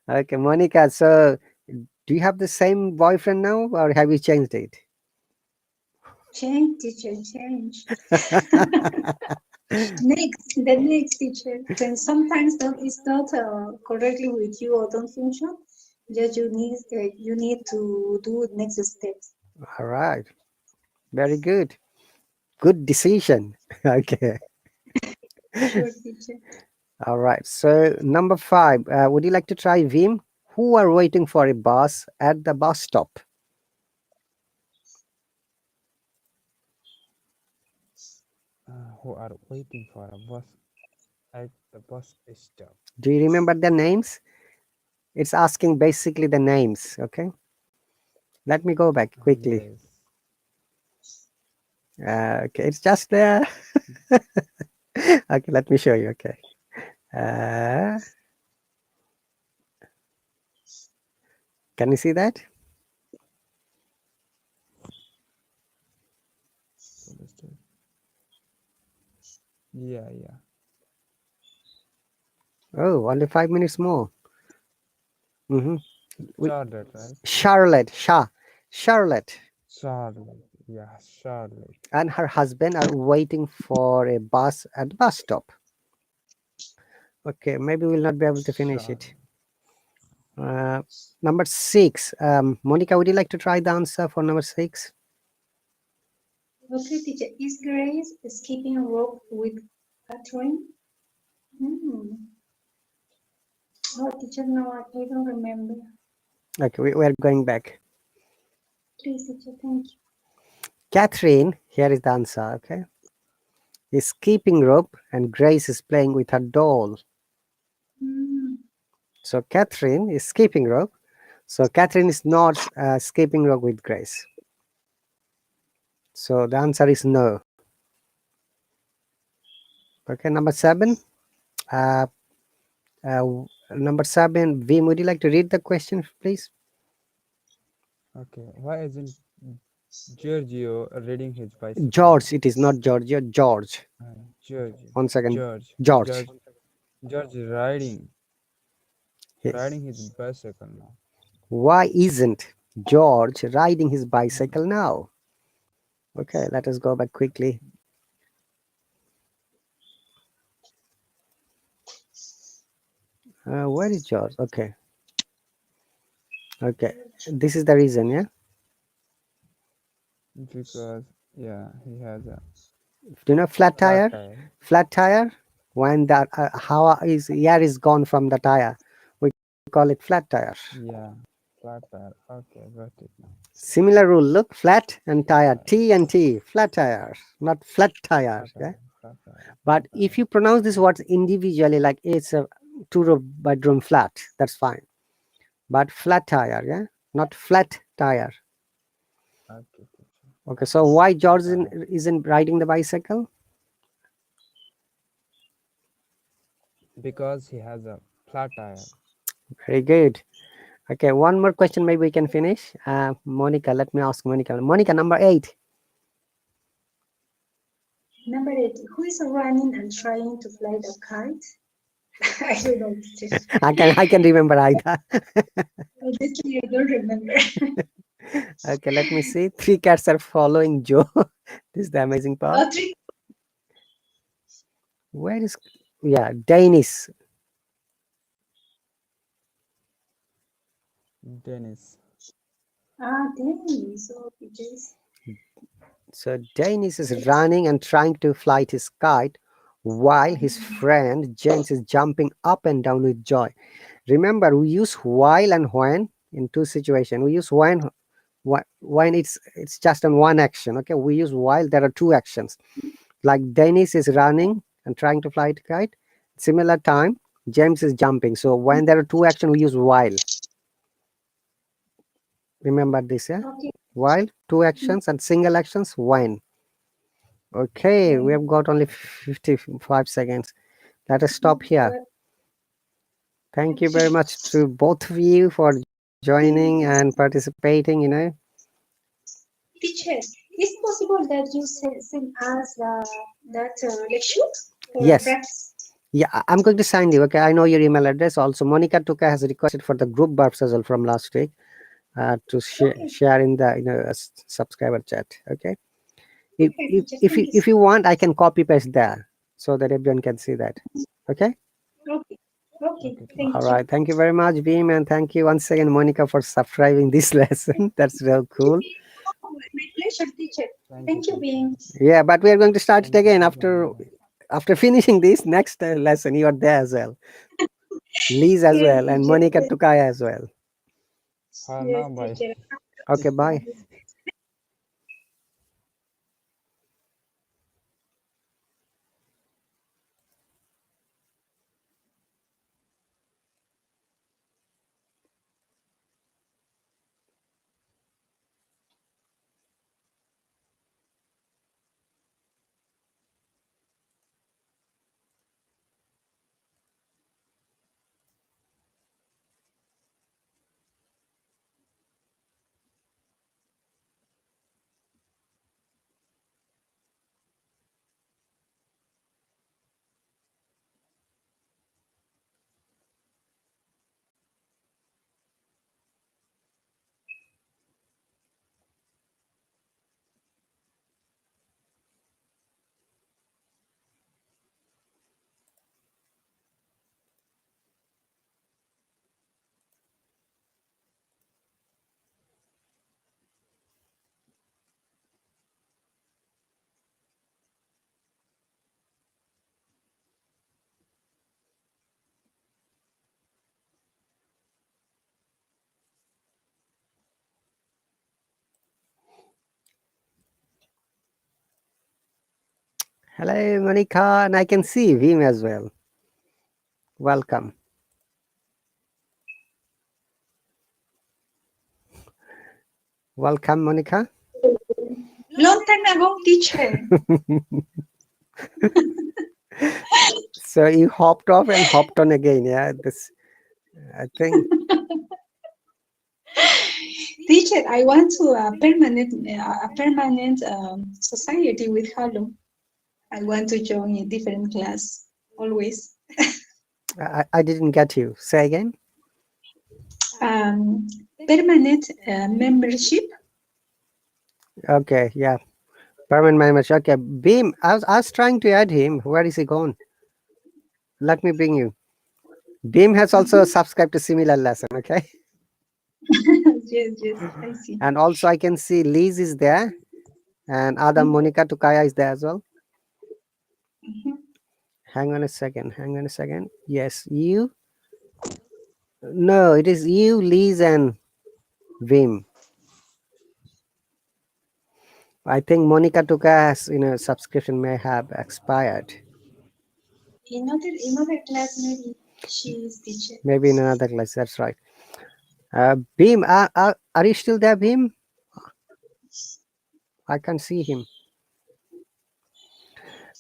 [SPEAKER 1] Okay, Monica. So, do you have the same boyfriend now, or have you changed it?
[SPEAKER 4] Change, teacher, change. Next, the next teacher. Then sometimes that is not correctly with you or don't function. Just you need to do next steps.
[SPEAKER 1] All right. Very good. Good decision. Okay.
[SPEAKER 4] Sure, teacher.
[SPEAKER 1] All right. So number 5. Would you like to try Vim? Who are waiting for a bus at the bus stop?
[SPEAKER 5] Who are waiting for a bus at the bus stop?
[SPEAKER 1] Do you remember the names? It's asking basically the names. Okay. Let me go back quickly.
[SPEAKER 5] Yes.
[SPEAKER 1] Okay. It's just there. Okay. Let me show you. Okay. Uh, can you see that?
[SPEAKER 5] Understood. Yeah, yeah.
[SPEAKER 1] Oh, only 5 minutes more. Mm-hmm.
[SPEAKER 5] Charlotte, right?
[SPEAKER 1] Charlotte. Charlotte
[SPEAKER 5] Charlotte. Yeah, Charlotte.
[SPEAKER 1] and her husband are waiting for a bus at the bus stop. Okay, maybe we'll not be able to finish
[SPEAKER 5] Charlotte.
[SPEAKER 1] it. Number 6. Monica, would you like to try the answer for number 6?
[SPEAKER 4] Okay, teacher. Is Grace skipping rope with Catherine? Hmm. Oh, teacher, no, I don't remember.
[SPEAKER 1] Okay, we are going back.
[SPEAKER 4] Please, teacher, thank you.
[SPEAKER 1] Catherine, here is the answer. Okay, is keeping rope and Grace is playing with her doll.
[SPEAKER 4] Hmm.
[SPEAKER 1] So Catherine is skipping rope. So Catherine is not skipping rope with Grace. So the answer is no. Okay, number 7. Uh, number 7, Vim, would you like to read the question, please?
[SPEAKER 5] Okay. Why isn't Giorgio reading his bicycle?
[SPEAKER 1] George, it is not Georgia. George.
[SPEAKER 5] George.
[SPEAKER 1] 1 second.
[SPEAKER 5] George.
[SPEAKER 1] George.
[SPEAKER 5] George. George is riding
[SPEAKER 1] Yes.
[SPEAKER 5] his bicycle now.
[SPEAKER 1] Why isn't George riding his bicycle now? Okay, let us go back quickly. Where is George? Okay. Okay. This is the reason, yeah?
[SPEAKER 5] Because yeah, he has a
[SPEAKER 1] Do you know flat
[SPEAKER 5] flat
[SPEAKER 1] tire?
[SPEAKER 5] tire.
[SPEAKER 1] Flat tire, when the air is gone from the tire, we call it flat tire.
[SPEAKER 5] Yeah, flat tire. Okay, got it now.
[SPEAKER 1] Similar rule, look, flat and tire,
[SPEAKER 5] Tire.
[SPEAKER 1] T and T, flat tire, not flat tire.
[SPEAKER 5] Flat
[SPEAKER 1] Yeah?
[SPEAKER 5] tire. Flat tire.
[SPEAKER 1] But
[SPEAKER 5] Flat
[SPEAKER 1] if
[SPEAKER 5] tire.
[SPEAKER 1] you pronounce these words individually, like it's a 2-bedroom flat, that's fine. But flat tire, yeah, not flat tire.
[SPEAKER 5] Okay, teacher.
[SPEAKER 1] Okay, so why George
[SPEAKER 5] Tire.
[SPEAKER 1] isn't riding the bicycle?
[SPEAKER 5] Because he has a flat tire.
[SPEAKER 1] Very good. Okay, one more question, maybe we can finish. Monica, let me ask Monica. Monica, number 8.
[SPEAKER 4] Number 8. Who is running and trying to fly the kite? I don't know, teacher.
[SPEAKER 1] I can remember either.
[SPEAKER 4] Honestly, I don't remember.
[SPEAKER 1] Okay, let me see. 3 cats are following Joe. This is the amazing part.
[SPEAKER 4] Oh, 3.
[SPEAKER 1] Where is, yeah, Danish.
[SPEAKER 5] Dennis.
[SPEAKER 4] Dennis. Oh, teachers.
[SPEAKER 1] So Danish is running and trying to fly his kite while his friend James is jumping up and down with joy. Remember, we use while and when in 2 situations. We use when it's just on one action. Okay, we use while, there are 2 actions. Like Dennis is running and trying to fly the kite. Similar time, James is jumping. So when there are 2 actions, we use while. Remember this, yeah?
[SPEAKER 4] Okay.
[SPEAKER 1] While, 2 actions, and single actions, when. Okay, we have got only 55 seconds. Let us stop here. Thank you very much to both of you for joining and participating,
[SPEAKER 4] Teacher, Is it possible that you send us that lecture for
[SPEAKER 1] Yes.
[SPEAKER 4] practice?
[SPEAKER 1] Yeah, I'm going to send you. Okay, I know your email address. Also, Monica Tuka has requested for the group verbs as well from last week to
[SPEAKER 4] Okay.
[SPEAKER 1] share in the subscriber chat. Okay. If
[SPEAKER 4] Okay,
[SPEAKER 1] if
[SPEAKER 4] teacher.
[SPEAKER 1] if
[SPEAKER 4] Thank
[SPEAKER 1] you,
[SPEAKER 4] you.
[SPEAKER 1] if you want, I can copy paste there so that everyone can see that. Okay.
[SPEAKER 4] Okay. Okay.
[SPEAKER 5] Okay,
[SPEAKER 4] Thank
[SPEAKER 1] All
[SPEAKER 4] you.
[SPEAKER 1] right. Thank you very much, Beam, and thank you once again, Monica, for subscribing this lesson. That's real cool.
[SPEAKER 4] Oh, my pleasure, teacher.
[SPEAKER 5] thank you,
[SPEAKER 4] Thank you,
[SPEAKER 5] teacher.
[SPEAKER 4] Being.
[SPEAKER 1] Yeah, but we are going to start it
[SPEAKER 5] Thank you
[SPEAKER 1] again
[SPEAKER 5] for
[SPEAKER 1] after
[SPEAKER 5] joining us.
[SPEAKER 1] finishing this next lesson. You are there as well, Liz as
[SPEAKER 4] Yes,
[SPEAKER 1] well, and
[SPEAKER 4] teacher.
[SPEAKER 1] Monica
[SPEAKER 4] Yes,
[SPEAKER 1] Tukaya as well.
[SPEAKER 5] हाँ
[SPEAKER 4] yes,
[SPEAKER 5] ना भाई
[SPEAKER 4] teacher.
[SPEAKER 1] Okay, bye. Hello, Monica, and I can see Vim as well. Welcome. Welcome, Monica.
[SPEAKER 4] Long time ago, teacher.
[SPEAKER 1] So you hopped off and hopped on again. Yeah, this I think.
[SPEAKER 4] Teacher, I want to a permanent society with Hallo. I want to join a different class always.
[SPEAKER 1] I didn't get you. Say again.
[SPEAKER 4] Um, Permanent membership.
[SPEAKER 1] Okay, yeah. Permanent membership. Okay, Beam. I was trying to add him. Where is he gone? Let me bring you. Beam has also subscribed to similar lesson. Okay,
[SPEAKER 4] Yes, yes, I see.
[SPEAKER 1] and also I can see Liz is there, and Adam, Monica, Tukaya is there as well.
[SPEAKER 4] Mhm.
[SPEAKER 1] Hang on a second. Hang on a second. Yes, you. No, it is you, Liz, and Vim. I think Monica Tuka's subscription may have expired.
[SPEAKER 4] In other class, maybe she is teacher.
[SPEAKER 1] Maybe in another class. That's right. Beam, are you still there, Beam? I can't see him.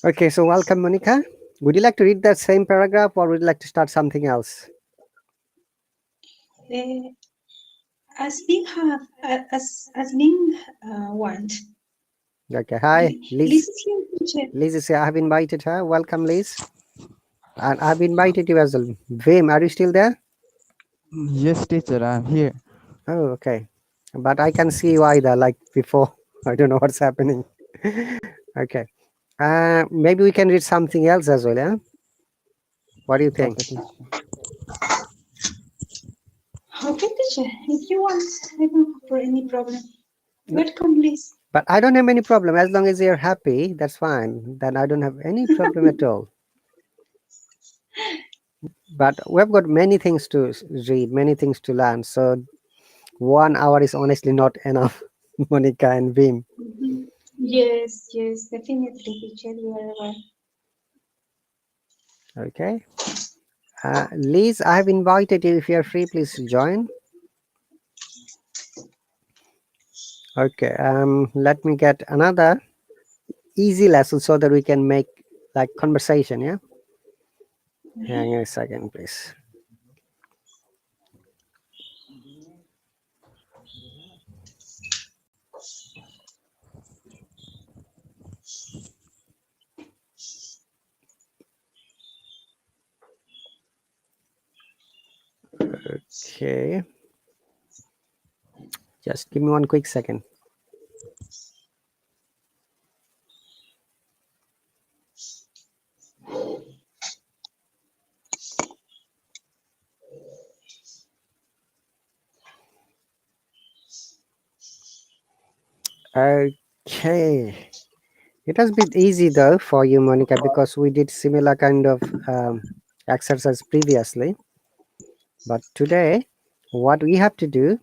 [SPEAKER 1] Okay, so welcome, Monica. Would you like to read that same paragraph, or would you like to start something else?
[SPEAKER 4] Uh, as being have as being want.
[SPEAKER 1] Okay. Hi, Liz.
[SPEAKER 4] Listen here, teacher.
[SPEAKER 1] Liz is here. I have invited her. Welcome, Liz. And I've invited you as well. Vim, are you still there?
[SPEAKER 5] yes teacher I'm here
[SPEAKER 1] Oh, okay. But I can see you either, like before. I don't know what's happening. Okay. Maybe we can read something else as well, yeah? What do you think?
[SPEAKER 5] okay teacher
[SPEAKER 4] Okay, teacher. If you want, I don't have for any problem.
[SPEAKER 1] No,
[SPEAKER 4] Welcome, please.
[SPEAKER 1] but I don't have any problem. As long as you're happy, that's fine. Then I don't have any problem at all. But we've got many things to read, many things to learn. So 1 hour is honestly not enough, Monica and Vim.
[SPEAKER 4] Mhm. Yes, yes, definitely, teacher. You are right.
[SPEAKER 1] Okay. Liz, I have invited you. If you're free, please join. Okay. Let me get another easy lesson so that we can make like conversation, yeah? Hang on a second, please. Okay, just give me one quick second. Okay, it has been easy though for you, Monica, because we did similar kind of exercise previously. But today, what we have to do,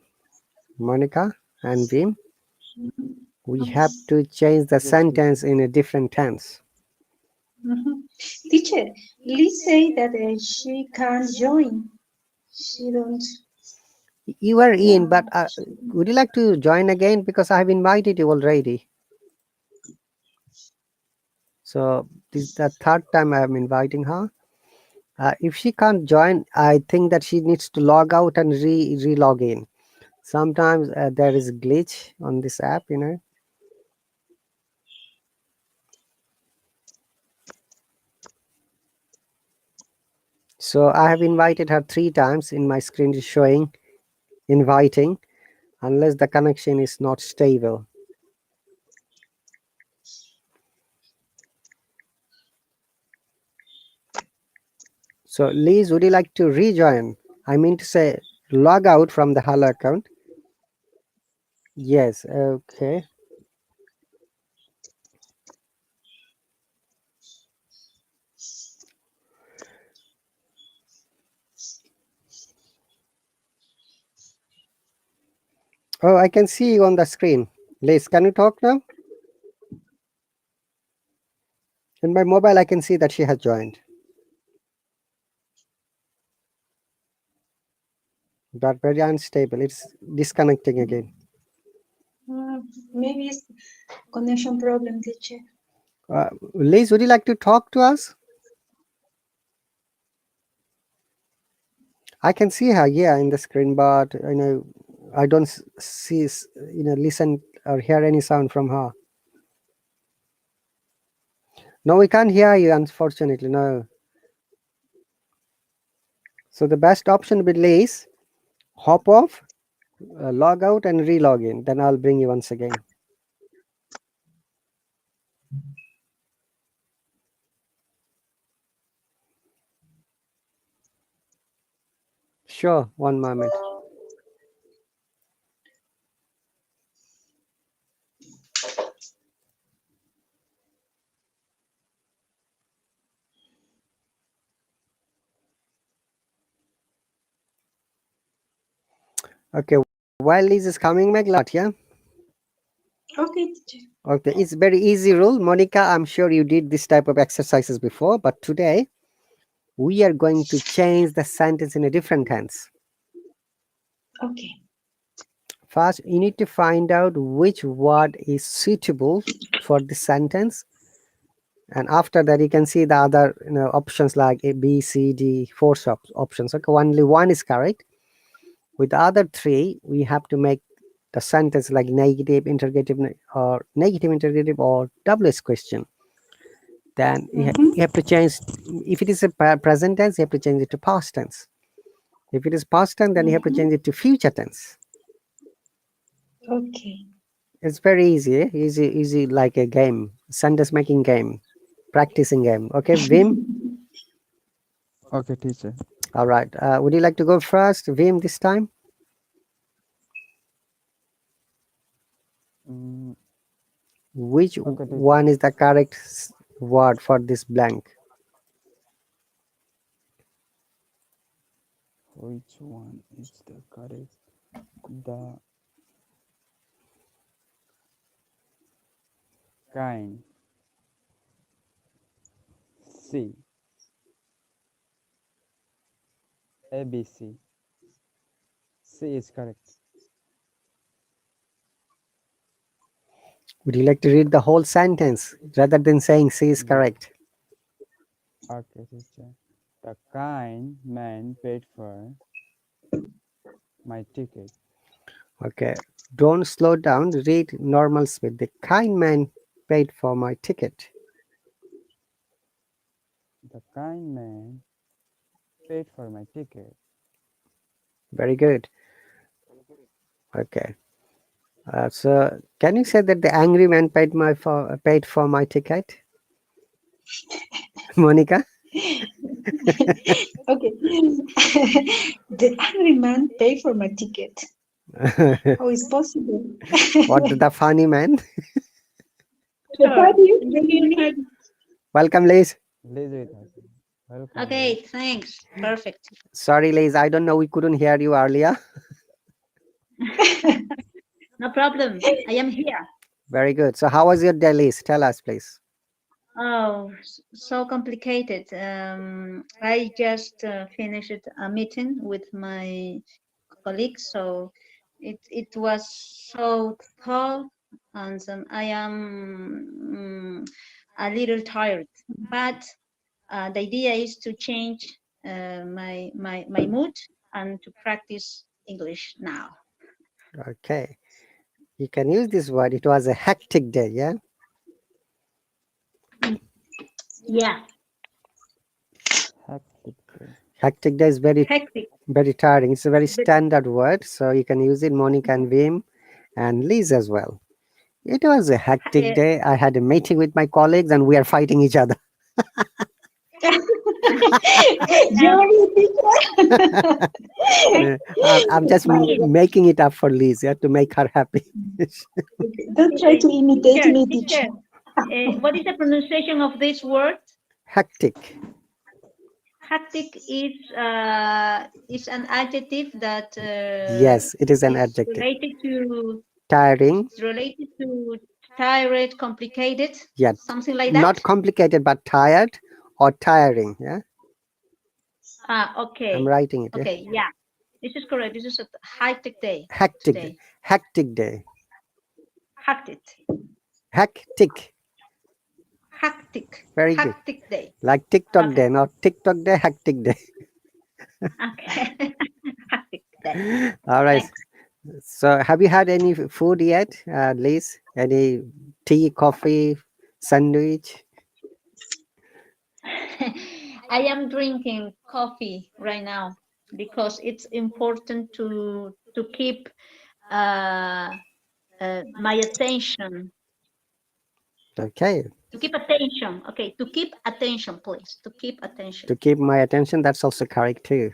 [SPEAKER 1] Monica and Vim, we have to change the sentence in a different tense.
[SPEAKER 4] Teacher, Liz say that she can't join. She don't.
[SPEAKER 1] You are in,
[SPEAKER 4] want
[SPEAKER 1] but would you like to join again? Because I have invited you already. So this is the third time I am inviting her. If she can't join, I think that she needs to log out and re-log in. Sometimes there is a glitch on this app, you know. So I have invited her 3 times. In my screen is showing inviting, unless the connection is not stable. So Liz, would you like to rejoin? I mean to say log out from the Hallo account. Yes, okay. Oh, I can see you on the screen. Liz, can you talk now? In my mobile, I can see that she has joined. But very unstable. It's disconnecting again.
[SPEAKER 4] Maybe it's connection problem, teacher.
[SPEAKER 1] Liz, would you like to talk to us? I can see her, yeah, in the screen, but you know, I don't see, you know, listen or hear any sound from her. No, we can't hear you, unfortunately. No. So the best option would be Liz, hop off, log out, and re-log in. Then I'll bring you once again. Sure, one moment. Okay, while Liz is coming back, yeah.
[SPEAKER 4] Okay, teacher.
[SPEAKER 1] Okay, it's very easy rule. Monica, I'm sure you did this type of exercises before, but today we are going to change the sentence in a different tense.
[SPEAKER 4] Okay.
[SPEAKER 1] First, you need to find out which word is suitable for the sentence. And after that, you can see the other options like A, B, C, D, 4 options. Okay, only one is correct. With the other 3, we have to make the sentence like negative, interrogative, or WS question. Then you have to change. If it is a present tense, you have to change it to past tense. If it is past tense, then you have to change it to future tense.
[SPEAKER 4] Okay.
[SPEAKER 1] It's very easy, easy like a game, sentence making game, practicing game. Okay, Vim.
[SPEAKER 5] Okay, teacher.
[SPEAKER 1] All right. Would you like to go first, Vim, this time?
[SPEAKER 5] Mm,
[SPEAKER 1] Which
[SPEAKER 5] okay, teacher.
[SPEAKER 1] one is the correct word for this blank?
[SPEAKER 5] Which one is the correct? The kind. C. ABC. C is correct.
[SPEAKER 1] Would you like to read the whole sentence rather than saying C is
[SPEAKER 5] Yeah.
[SPEAKER 1] correct?
[SPEAKER 5] Okay, teacher. The kind man paid for my ticket.
[SPEAKER 1] Okay. Don't slow down. Read normal speed. The kind man paid for my ticket.
[SPEAKER 5] The kind man paid for my ticket.
[SPEAKER 1] Very good. Okay. So, can you say that the angry man paid for my ticket, Monica?
[SPEAKER 4] Okay. The angry man paid for my ticket. How is possible?
[SPEAKER 1] What the funny man?
[SPEAKER 4] The
[SPEAKER 6] Sure.
[SPEAKER 4] party,
[SPEAKER 6] Can you
[SPEAKER 4] what do
[SPEAKER 6] hear
[SPEAKER 4] you
[SPEAKER 6] me?
[SPEAKER 4] mean?
[SPEAKER 1] Welcome, Liz.
[SPEAKER 5] Liz with us. Welcome, Liz.
[SPEAKER 6] Okay, thanks. Perfect.
[SPEAKER 1] Sorry, Liz. I don't know. We couldn't hear you earlier.
[SPEAKER 6] No problem. I am here.
[SPEAKER 1] Very good. So, how was your day, Liz? Tell us, please.
[SPEAKER 6] Oh, so complicated. I just finished a meeting with my colleagues, so it was so tough, and I am a little tired. But the idea is to change my mood and to practice English now.
[SPEAKER 1] Okay. You can use this word. It was a hectic day. Yeah.
[SPEAKER 6] Yeah,
[SPEAKER 5] Hectic day.
[SPEAKER 1] Hectic day is
[SPEAKER 6] hectic.
[SPEAKER 1] very tiring. It's a very
[SPEAKER 6] But
[SPEAKER 1] standard word. So, you can use it, Monica and Vim and Liz as well. It was a hectic
[SPEAKER 6] uh,
[SPEAKER 1] day. I had a meeting with my colleagues and we are fighting each other.
[SPEAKER 6] um,
[SPEAKER 4] You're a teacher.
[SPEAKER 1] I'm just
[SPEAKER 4] My
[SPEAKER 6] please,
[SPEAKER 4] God.
[SPEAKER 1] making it up for Liz, yeah, to make her happy.
[SPEAKER 4] Don't try to imitate
[SPEAKER 6] teacher,
[SPEAKER 4] me,
[SPEAKER 6] teacher,
[SPEAKER 4] teacher.
[SPEAKER 6] what is the pronunciation of this word?
[SPEAKER 1] Hectic.
[SPEAKER 6] Hectic is an adjective that
[SPEAKER 1] Yes, it is an
[SPEAKER 6] is
[SPEAKER 1] adjective.
[SPEAKER 6] related to
[SPEAKER 1] Tiring.
[SPEAKER 6] tired, complicated,
[SPEAKER 1] Yeah,
[SPEAKER 6] something like
[SPEAKER 1] not
[SPEAKER 6] that.
[SPEAKER 1] complicated, but tired or tiring. Yeah, I'm
[SPEAKER 6] Okay,
[SPEAKER 1] writing it. Yeah,
[SPEAKER 6] okay, yeah, this is correct. This is a hectic day
[SPEAKER 1] hectic,
[SPEAKER 6] today.
[SPEAKER 1] hectic day,
[SPEAKER 6] Hectic,
[SPEAKER 1] hectic.
[SPEAKER 6] hectic,
[SPEAKER 1] Very good.
[SPEAKER 6] hectic day.
[SPEAKER 1] Like TikTok
[SPEAKER 6] Okay,
[SPEAKER 1] day, not TikTok day, hectic day.
[SPEAKER 6] okay, hectic day.
[SPEAKER 1] All right.
[SPEAKER 6] Thanks.
[SPEAKER 1] So, have you had any food yet, Liz? Any tea, coffee, sandwich?
[SPEAKER 6] I am drinking coffee right now because it's important to keep uh, my attention.
[SPEAKER 1] Okay,
[SPEAKER 6] To keep attention. Okay, to keep attention, please. To keep
[SPEAKER 1] to
[SPEAKER 6] attention.
[SPEAKER 1] keep my attention, that's also correct too.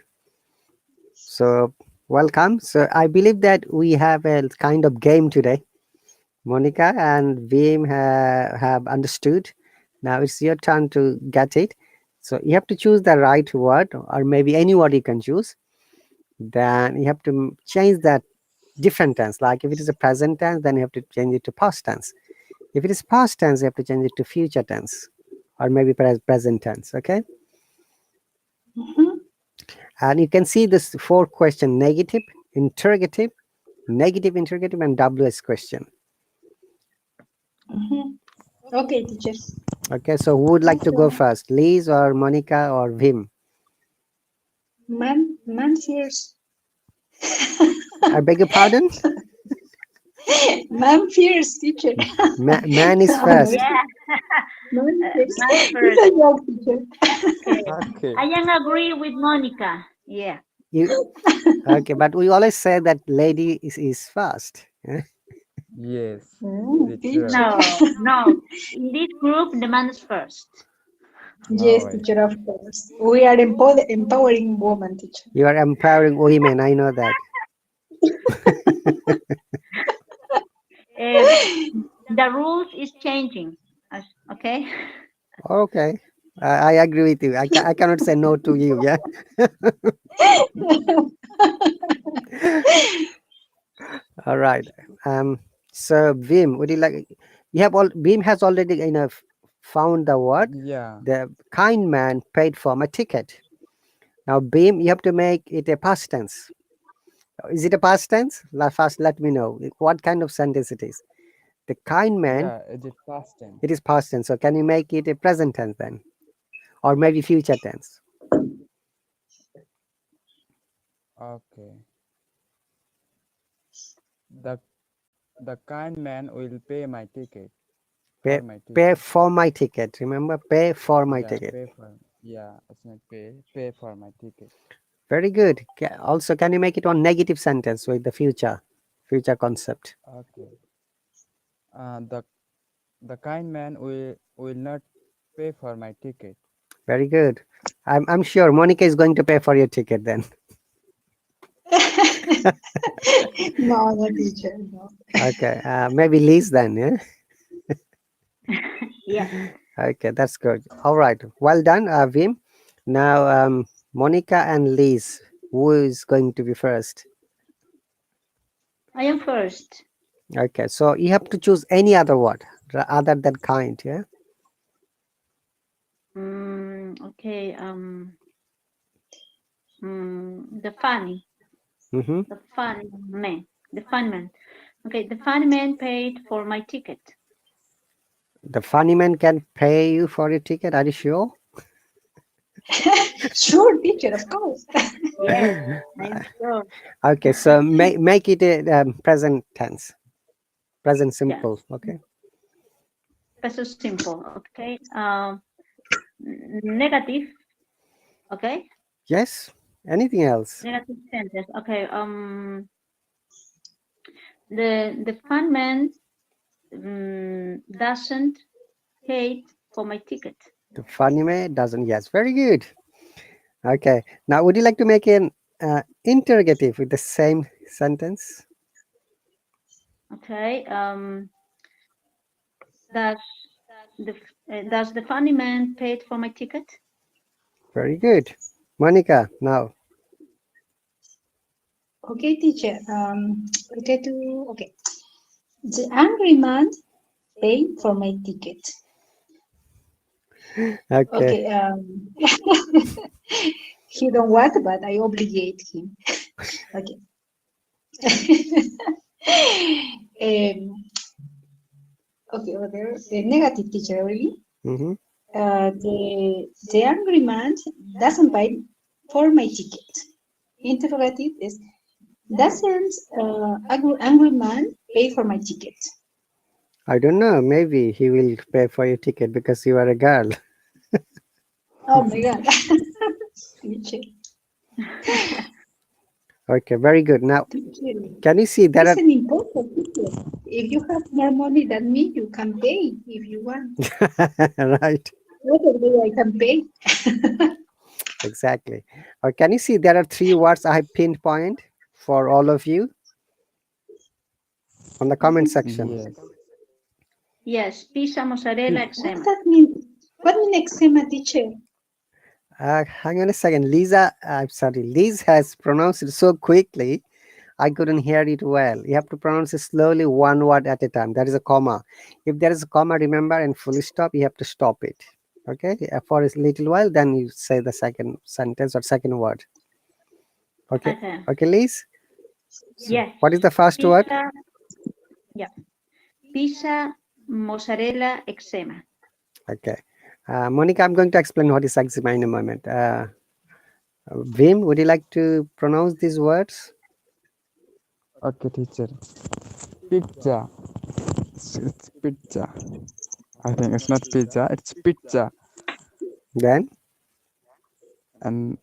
[SPEAKER 1] So, welcome. So, I believe that we have a kind of game today. Monica and Vim have understood. Now it's your turn to get it. So, you have to choose the right word, or maybe any word you can choose. Then you have to change that different tense. Like if it is a present tense, then you have to change it to past tense. If it is past tense, you have to change it to future tense, or maybe present tense. Okay.
[SPEAKER 4] Mhm,
[SPEAKER 1] And you can see this four question: negative, interrogative, negative interrogative, and WS question.
[SPEAKER 4] mhm. Okay, teacher.
[SPEAKER 1] Okay, so who would like to go
[SPEAKER 4] Also,
[SPEAKER 1] first, Liz or Monica or Vim?
[SPEAKER 4] man fears.
[SPEAKER 1] I beg your pardon.
[SPEAKER 4] Man fears, teacher.
[SPEAKER 1] Man is first.
[SPEAKER 6] Yeah,
[SPEAKER 4] Man fears.
[SPEAKER 6] man
[SPEAKER 4] It's
[SPEAKER 6] first.
[SPEAKER 4] a joke, teacher.
[SPEAKER 6] Okay.
[SPEAKER 5] Okay.
[SPEAKER 6] I am agree with Monica. Yeah.
[SPEAKER 1] You okay? But we always say that lady is first. Yeah?
[SPEAKER 5] Yes.
[SPEAKER 4] Teacher.
[SPEAKER 5] Literal.
[SPEAKER 6] No. In this group, the man is first.
[SPEAKER 4] Yes,
[SPEAKER 5] No way.
[SPEAKER 4] teacher, of course. We are empowering woman, teacher.
[SPEAKER 1] You are empowering women. I know that.
[SPEAKER 6] Uh, the rules is changing. Okay.
[SPEAKER 1] Okay, I agree with you. I cannot say no to you. Yeah. All right. So Vim, would you like? You have all. Vim has already found the word.
[SPEAKER 5] Yeah.
[SPEAKER 1] The kind man paid for my ticket. Now, Vim, you have to make it a past tense. Is it a past tense? First, let me know what kind of sentence it is. The kind man.
[SPEAKER 5] Yeah. Is it past tense?
[SPEAKER 1] It is past tense. So, can you make it a present tense then, or maybe future tense?
[SPEAKER 5] Okay. The the kind man will pay my ticket.
[SPEAKER 1] Pay,
[SPEAKER 5] For my
[SPEAKER 1] pay
[SPEAKER 5] ticket.
[SPEAKER 1] for my ticket. Remember, pay for my
[SPEAKER 5] Yeah.
[SPEAKER 1] ticket.
[SPEAKER 5] Pay for. Yeah. It's not pay. Pay for my ticket.
[SPEAKER 1] Very good. Also, can you make it one negative sentence with the future concept?
[SPEAKER 5] Okay. The kind man will not pay for my ticket.
[SPEAKER 1] Very good. I'm sure Monica is going to pay for your ticket then.
[SPEAKER 4] No, no, teacher, no.
[SPEAKER 1] Okay. Maybe Liz then. Yeah.
[SPEAKER 6] Yes,
[SPEAKER 1] Okay, that's good. All right. Well done, Vim. Now, Monica and Liz, who is going to be first?
[SPEAKER 6] I am first.
[SPEAKER 1] Okay, so you have to choose any other word other than kind. Yeah.
[SPEAKER 6] Okay. The funny,
[SPEAKER 1] Mm-hmm.
[SPEAKER 6] the funny man, the funny man. Okay, the funny man paid for my ticket.
[SPEAKER 1] The funny man can pay you for your ticket. Are you sure?
[SPEAKER 4] Sure, teacher, of course.
[SPEAKER 6] Yes, I'm sure.
[SPEAKER 1] Okay, so make it a present tense, present
[SPEAKER 6] Yes,
[SPEAKER 1] simple. Okay.
[SPEAKER 6] that's so simple. Okay. Negative. Okay.
[SPEAKER 1] Yes. Anything else?
[SPEAKER 6] Negative sentence. Okay. The fun man doesn't pay for my ticket.
[SPEAKER 1] The funny man doesn't. Yes. Very good. Okay. Now, would you like to make an interrogative with the same sentence?
[SPEAKER 6] Okay. Does does the funny man paid for my ticket?
[SPEAKER 1] Very good. Monica, now.
[SPEAKER 4] Okay, teacher. Okay, okay. The angry man paid for my ticket.
[SPEAKER 1] Okay.
[SPEAKER 4] Okay. He don't want, but I obligate him. Okay. um, okay. The negative teacher really.
[SPEAKER 1] Mm-hmm.
[SPEAKER 4] The angry man doesn't buy for my ticket. Interrogative is doesn't angry man pay for my ticket?
[SPEAKER 1] I don't know. Maybe he will pay for your ticket because you are a girl.
[SPEAKER 4] Oh my god. Teacher,
[SPEAKER 1] Okay. Very good. Now,
[SPEAKER 4] teacher.
[SPEAKER 1] can you see there
[SPEAKER 4] It's an important teacher. If you have more money than me, you can pay if you want.
[SPEAKER 1] are right?
[SPEAKER 4] Whatever I can pay.
[SPEAKER 1] Exactly. Or can you see there are three words I have pinpoint for all of you on the comment section?
[SPEAKER 5] Yes.
[SPEAKER 6] Yes, pizza, mozzarella,
[SPEAKER 4] What
[SPEAKER 6] eczema.
[SPEAKER 4] that mean? What mean eczema, teacher?
[SPEAKER 1] Hang on a second. Lisa, I'm sorry. Liz has pronounced it so quickly, I couldn't hear it well. You have to pronounce it slowly, one word at a time. That is a comma. If there is a comma, remember, and full stop, you have to stop it. Okay? For a little while, then you say the second sentence or second word. Okay?
[SPEAKER 6] Okay.
[SPEAKER 1] Okay, Liz? So,
[SPEAKER 6] Yes.
[SPEAKER 1] what is the first word?
[SPEAKER 6] Pizza. Yeah. Pizza, mozzarella, eczema.
[SPEAKER 1] Okay. Monica, I'm going to explain what is eczema in a moment. Vim, would you like to pronounce these words?
[SPEAKER 5] Okay, teacher. Pizza. It's pizza. I think it's not pizza. It's pizza.
[SPEAKER 1] Then?
[SPEAKER 5] And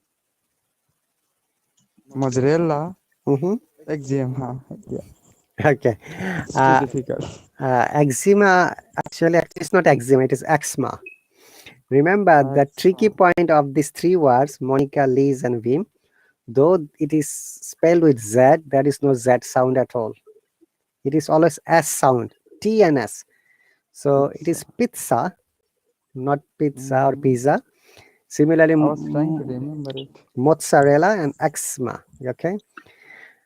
[SPEAKER 5] mozzarella,
[SPEAKER 1] Mm-hmm.
[SPEAKER 5] eczema. Yeah,
[SPEAKER 1] Okay.
[SPEAKER 5] it's too difficult.
[SPEAKER 1] Eczema, actually, it's not eczema, it is eczema. Remember, the tricky point of these three words, Monica, Liz, and Vim, though it is spelled with Z, there is no Z sound at all. It is always S sound, T and S. So it is pizza, not pizza or
[SPEAKER 5] Mhm.
[SPEAKER 1] pizza. Similarly,
[SPEAKER 5] I was trying to remember it.
[SPEAKER 1] mozzarella and eczema. Okay.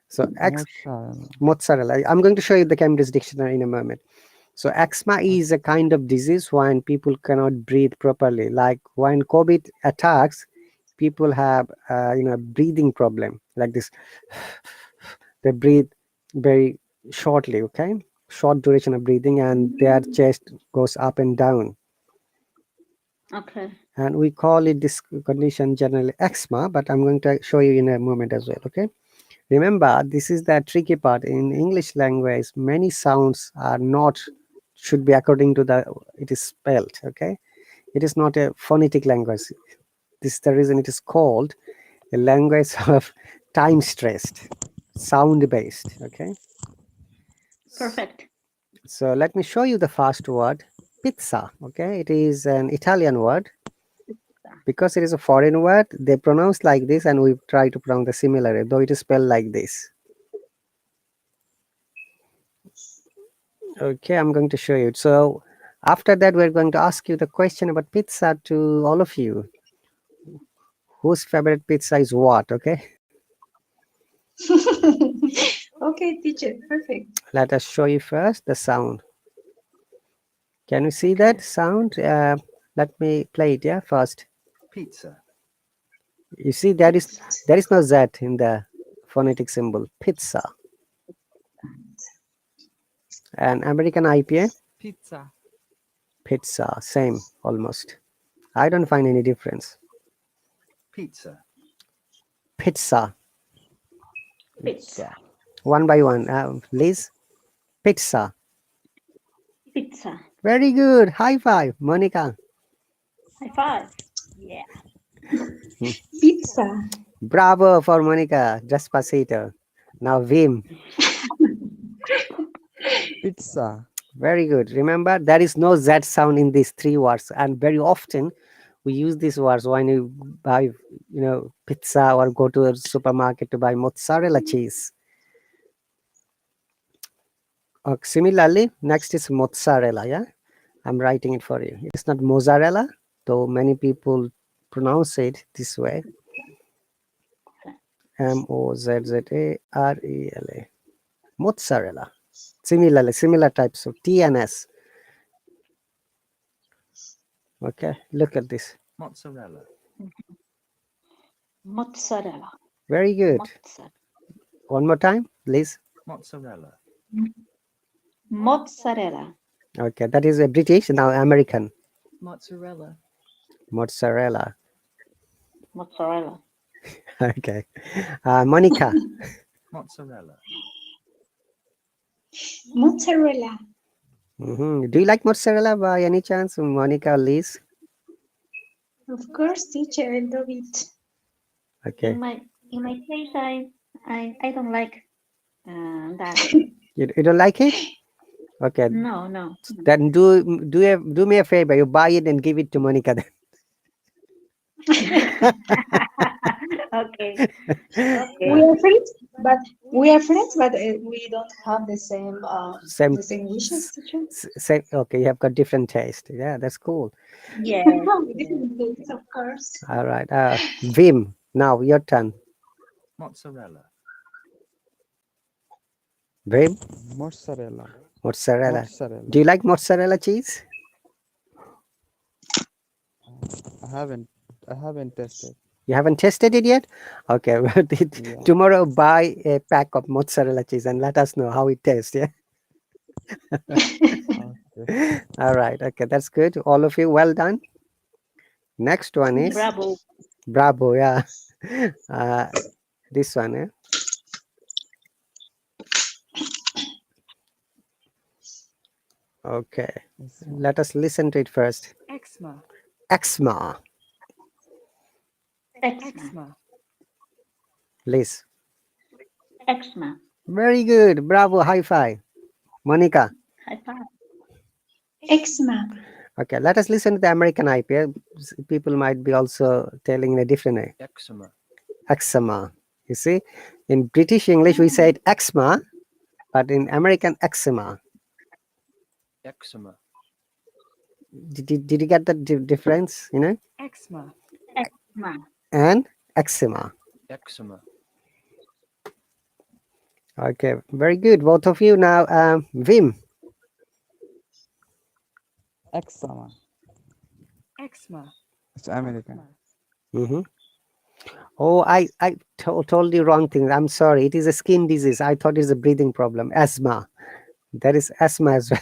[SPEAKER 1] So
[SPEAKER 5] Mozzarella.
[SPEAKER 1] mozzarella. I'm going to show you the Cambridge Dictionary in a moment. So eczema is a kind of disease when people cannot breathe properly. Like when COVID attacks, people have breathing problem like this. They breathe very shortly. Okay, short duration of breathing, and their chest goes up and down.
[SPEAKER 6] Okay.
[SPEAKER 1] And we call it this condition generally eczema. But I'm going to show you in a moment as well. Okay. Remember, this is the tricky part. In English language, many sounds are not should be according to the it is spelled. Okay, it is not a phonetic language. This is the reason it is called a language of time stressed, sound based. Okay.
[SPEAKER 6] Perfect.
[SPEAKER 1] So let me show you the first word, pizza. Okay, it is an Italian word. Because it is a foreign word, they pronounce like this, and we try to pronounce the similar, though it is spelled like this. Okay, I'm going to show you. So after that, we're going to ask you the question about pizza to all of you. Whose favorite pizza is what? Okay,
[SPEAKER 4] Okay, teacher, perfect.
[SPEAKER 1] let us show you first the sound. Can you see that sound? Let me play it. Yeah, first.
[SPEAKER 2] Pizza.
[SPEAKER 1] You see there is no Z in the phonetic symbol. Pizza. And American IPA.
[SPEAKER 5] Pizza.
[SPEAKER 1] Pizza. Same almost. I don't find any difference.
[SPEAKER 2] Pizza.
[SPEAKER 1] Pizza.
[SPEAKER 6] Pizza.
[SPEAKER 1] One by one. Liz. Pizza.
[SPEAKER 6] Pizza.
[SPEAKER 1] Very good. High five, Monica.
[SPEAKER 6] High five. Yeah.
[SPEAKER 4] Pizza.
[SPEAKER 1] Bravo for Monica. Despacito. Now Vim.
[SPEAKER 5] Pizza.
[SPEAKER 1] Very good. Remember, there is no Z sound in these three words, and very often we use these words when you buy, pizza or go to a supermarket to buy mozzarella cheese. Similarly, next is mozzarella. Yeah, I'm writing it for you. It's not mozzarella, though many people pronounce it this way. Mozzarella. Mozzarella. Similarly, similar types of T and S. Okay, look at this.
[SPEAKER 2] Mozzarella.
[SPEAKER 6] Mozzarella.
[SPEAKER 1] Very good.
[SPEAKER 6] Mozzarella.
[SPEAKER 1] One more time, please.
[SPEAKER 2] Mozzarella.
[SPEAKER 6] Mozzarella.
[SPEAKER 1] Okay, that is a British, now American.
[SPEAKER 3] Mozzarella.
[SPEAKER 1] Mozzarella.
[SPEAKER 6] Mozzarella.
[SPEAKER 1] Okay. Monica.
[SPEAKER 2] Mozzarella.
[SPEAKER 4] Mozzarella.
[SPEAKER 1] Do you like mozzarella by any chance, Monica or Liz?
[SPEAKER 4] Of course, teacher, I love it.
[SPEAKER 1] Okay.
[SPEAKER 6] In my case, I don't like that.
[SPEAKER 1] You don't like it? Okay.
[SPEAKER 6] No.
[SPEAKER 1] Then do me a favor. You buy it and give it to Monica then.
[SPEAKER 6] Okay.
[SPEAKER 4] We are friends, but we don't have the same
[SPEAKER 1] Same.
[SPEAKER 4] the same wishes, teacher.
[SPEAKER 1] Same. Okay, you have got different taste. Yeah, that's cool.
[SPEAKER 6] Yes.
[SPEAKER 4] Different things, of course.
[SPEAKER 1] All right. Vim, now your turn.
[SPEAKER 2] Mozzarella.
[SPEAKER 1] Vim,
[SPEAKER 5] Mozzarella.
[SPEAKER 1] mozzarella.
[SPEAKER 5] Mozzarella.
[SPEAKER 1] Do you like mozzarella cheese?
[SPEAKER 5] I haven't tested.
[SPEAKER 1] You haven't tested it yet? Okay.
[SPEAKER 5] Yeah.
[SPEAKER 1] Tomorrow buy a pack of mozzarella cheese and let us know how it tastes. Yeah.
[SPEAKER 5] Okay.
[SPEAKER 1] All right. Okay, that's good. All of you, well done. Next one is
[SPEAKER 6] Bravo.
[SPEAKER 1] bravo. Yeah. This one. Okay. Let us listen to it first.
[SPEAKER 3] Eczema.
[SPEAKER 1] Eczema.
[SPEAKER 6] Eczema.
[SPEAKER 1] Liz.
[SPEAKER 6] Eczema.
[SPEAKER 1] Very good. Bravo. High five. Monica.
[SPEAKER 6] High five.
[SPEAKER 4] Eczema.
[SPEAKER 1] Okay, let us listen to the American IPA. People might be also telling in a different way.
[SPEAKER 2] Eczema.
[SPEAKER 1] Eczema. You see, in British English we say it eczema, but in American eczema.
[SPEAKER 2] Eczema.
[SPEAKER 1] Did you get the difference?
[SPEAKER 3] Eczema.
[SPEAKER 6] Eczema.
[SPEAKER 1] And eczema.
[SPEAKER 2] Eczema.
[SPEAKER 1] Okay, very good, both of you. Now, Vim.
[SPEAKER 5] Eczema.
[SPEAKER 3] Eczema.
[SPEAKER 5] It's American.
[SPEAKER 1] Oh, I told you wrong thing. I'm sorry. It is a skin disease. I thought it's a breathing problem. Asthma. There is asthma as well.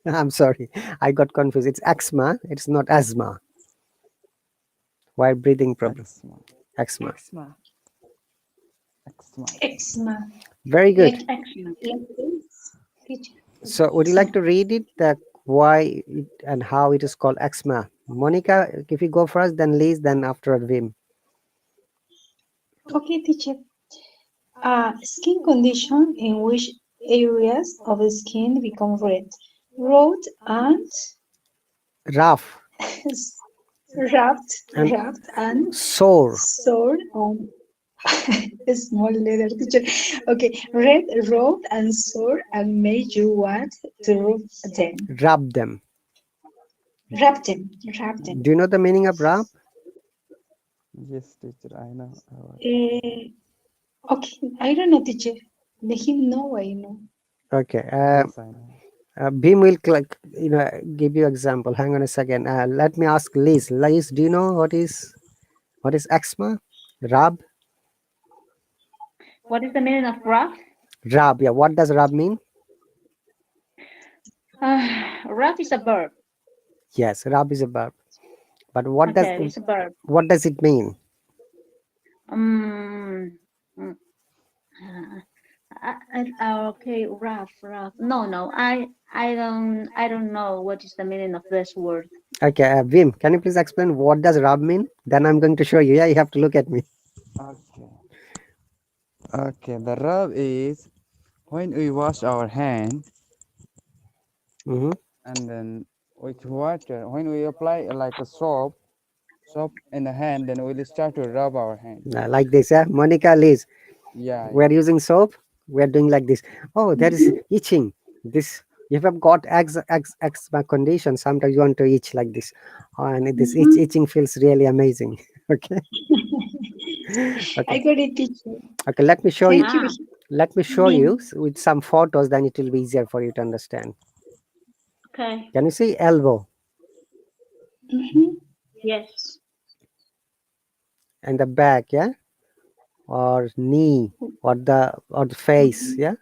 [SPEAKER 1] I'm sorry. I got confused. It's eczema. It's not asthma. Why breathing problem?
[SPEAKER 5] Eczema.
[SPEAKER 1] Eczema.
[SPEAKER 3] Eczema.
[SPEAKER 5] Eczema.
[SPEAKER 4] Eczema.
[SPEAKER 1] Very good.
[SPEAKER 6] Eczema.
[SPEAKER 4] Like this, teacher.
[SPEAKER 1] So would you like to read it, that why and how it is called eczema? Monica, if you go first, then Liz, then after Vim.
[SPEAKER 4] Okay, teacher. Skin condition in which areas of the skin become red, road, and
[SPEAKER 1] Rough
[SPEAKER 4] wrapped,
[SPEAKER 1] and
[SPEAKER 4] wrapped and
[SPEAKER 1] sore.
[SPEAKER 4] sore on small letter teacher. Okay, red, road, and sore and made you want to rub them.
[SPEAKER 1] Rub them.
[SPEAKER 4] Rub them, rub them.
[SPEAKER 1] Do you know the meaning of rub?
[SPEAKER 5] Yes, teacher, I know.
[SPEAKER 4] Eh, okay, I don't know, teacher. Let him know, I know.
[SPEAKER 1] Okay.
[SPEAKER 5] Yes, I know.
[SPEAKER 1] Beam will give you example. Hang on a second. Let me ask Liz. Liz, do you know what is eczema? Rub.
[SPEAKER 6] What is the meaning of rough?
[SPEAKER 1] Rub. Yeah. What does rub mean?
[SPEAKER 6] Rough is a verb.
[SPEAKER 1] Yes, rub is a verb. But
[SPEAKER 6] Okay, it's a verb.
[SPEAKER 1] what does it mean?
[SPEAKER 6] Um, mm, okay, rough, rough. No, I don't know what is the meaning of this word.
[SPEAKER 1] Okay, Vim, can you please explain what does rub mean? Then I'm going to show you. Yeah, you have to look at me.
[SPEAKER 5] Okay. Okay, the rub is when we wash our hand
[SPEAKER 1] Hmm.
[SPEAKER 5] and then with water, when we apply like a soap in the hand, then we'll start to rub our hand.
[SPEAKER 1] Like this, yeah. Monica, Liz,
[SPEAKER 5] Yeah,
[SPEAKER 1] we're
[SPEAKER 5] yeah.
[SPEAKER 1] using soap. We're doing like this. Oh, there is itching. This if you've got eczema condition, sometimes you want to itch like this, and this itching feels really amazing. Okay,
[SPEAKER 4] I
[SPEAKER 1] okay,
[SPEAKER 4] got it, teacher.
[SPEAKER 1] okay. Let me show you.
[SPEAKER 4] Thank you.
[SPEAKER 6] Ah,
[SPEAKER 1] Let me show you with some photos. Then it will be easier for you to understand.
[SPEAKER 6] okay.
[SPEAKER 1] Can you see elbow
[SPEAKER 4] Mhm,
[SPEAKER 6] Yes.
[SPEAKER 1] and the back? Yeah, or knee or the face.
[SPEAKER 4] mhm,
[SPEAKER 1] Yeah,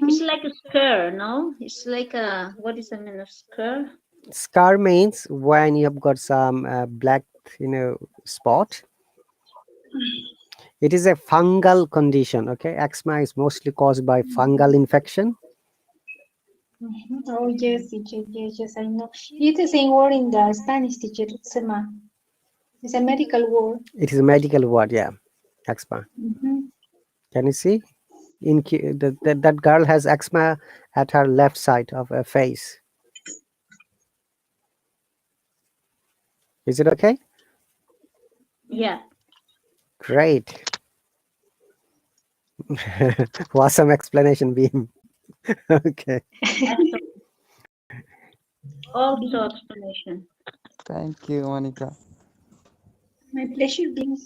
[SPEAKER 6] It's
[SPEAKER 4] mhm.
[SPEAKER 6] like a scare, no? It's like a, what is the meaning of scare?
[SPEAKER 1] scar means when you have got some black, spot. It is a fungal condition. Okay, eczema is mostly caused by fungal infection.
[SPEAKER 4] Mhm. Oh, yes, teacher. Yes, yes, I know. It's the same word in the Spanish, teacher. Sema. It's a medical word.
[SPEAKER 1] It is a medical word. Yeah, eczema.
[SPEAKER 4] Mhm.
[SPEAKER 1] Can you see? That girl has eczema at her left side of her face. Is it okay?
[SPEAKER 6] Yeah.
[SPEAKER 1] Great. Awesome explanation, Beam. Okay.
[SPEAKER 6] Excellent. Also explanation.
[SPEAKER 5] Thank you, Monica.
[SPEAKER 4] My pleasure, Bing.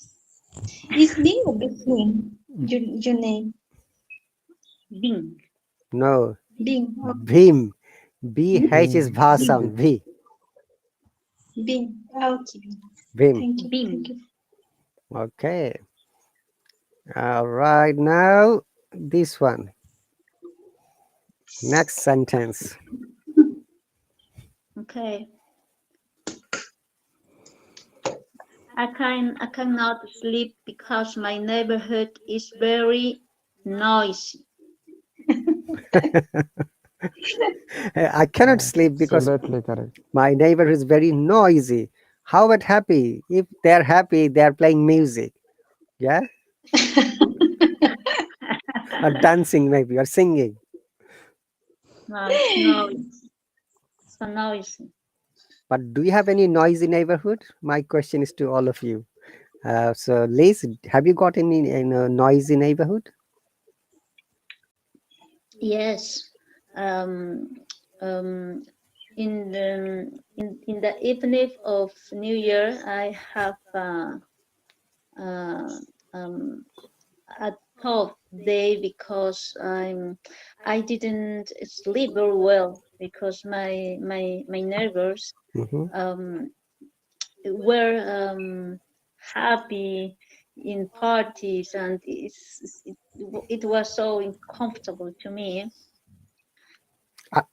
[SPEAKER 4] Is Bing or Bing? Your name?
[SPEAKER 6] Bing.
[SPEAKER 1] No,
[SPEAKER 4] Bing. Oh,
[SPEAKER 1] Beam. B H is
[SPEAKER 5] Beam.
[SPEAKER 1] vowel
[SPEAKER 4] Bing.
[SPEAKER 1] sound. V.
[SPEAKER 4] Bing. Okay, Bing.
[SPEAKER 1] Beam.
[SPEAKER 4] Thank you.
[SPEAKER 6] Bing.
[SPEAKER 4] Thank you.
[SPEAKER 1] Okay. All right. Now this one. Next sentence.
[SPEAKER 6] Okay. I cannot sleep because my neighborhood is very noisy.
[SPEAKER 1] I cannot sleep because
[SPEAKER 5] Absolutely correct.
[SPEAKER 1] my neighbor is very noisy. How about happy? If they're happy, they're playing music. Yeah, or dancing maybe, or singing.
[SPEAKER 6] No, it's noisy. So noisy.
[SPEAKER 1] But do you have any noisy neighborhood? My question is to all of you. So, Liz, have you got any in a noisy neighborhood?
[SPEAKER 6] Yes. Um, um, in the evening of New Year, I have uh, um, a tough day because I didn't sleep very well because my neighbors
[SPEAKER 1] Hmm.
[SPEAKER 6] um, were happy in parties, and it was so uncomfortable to me.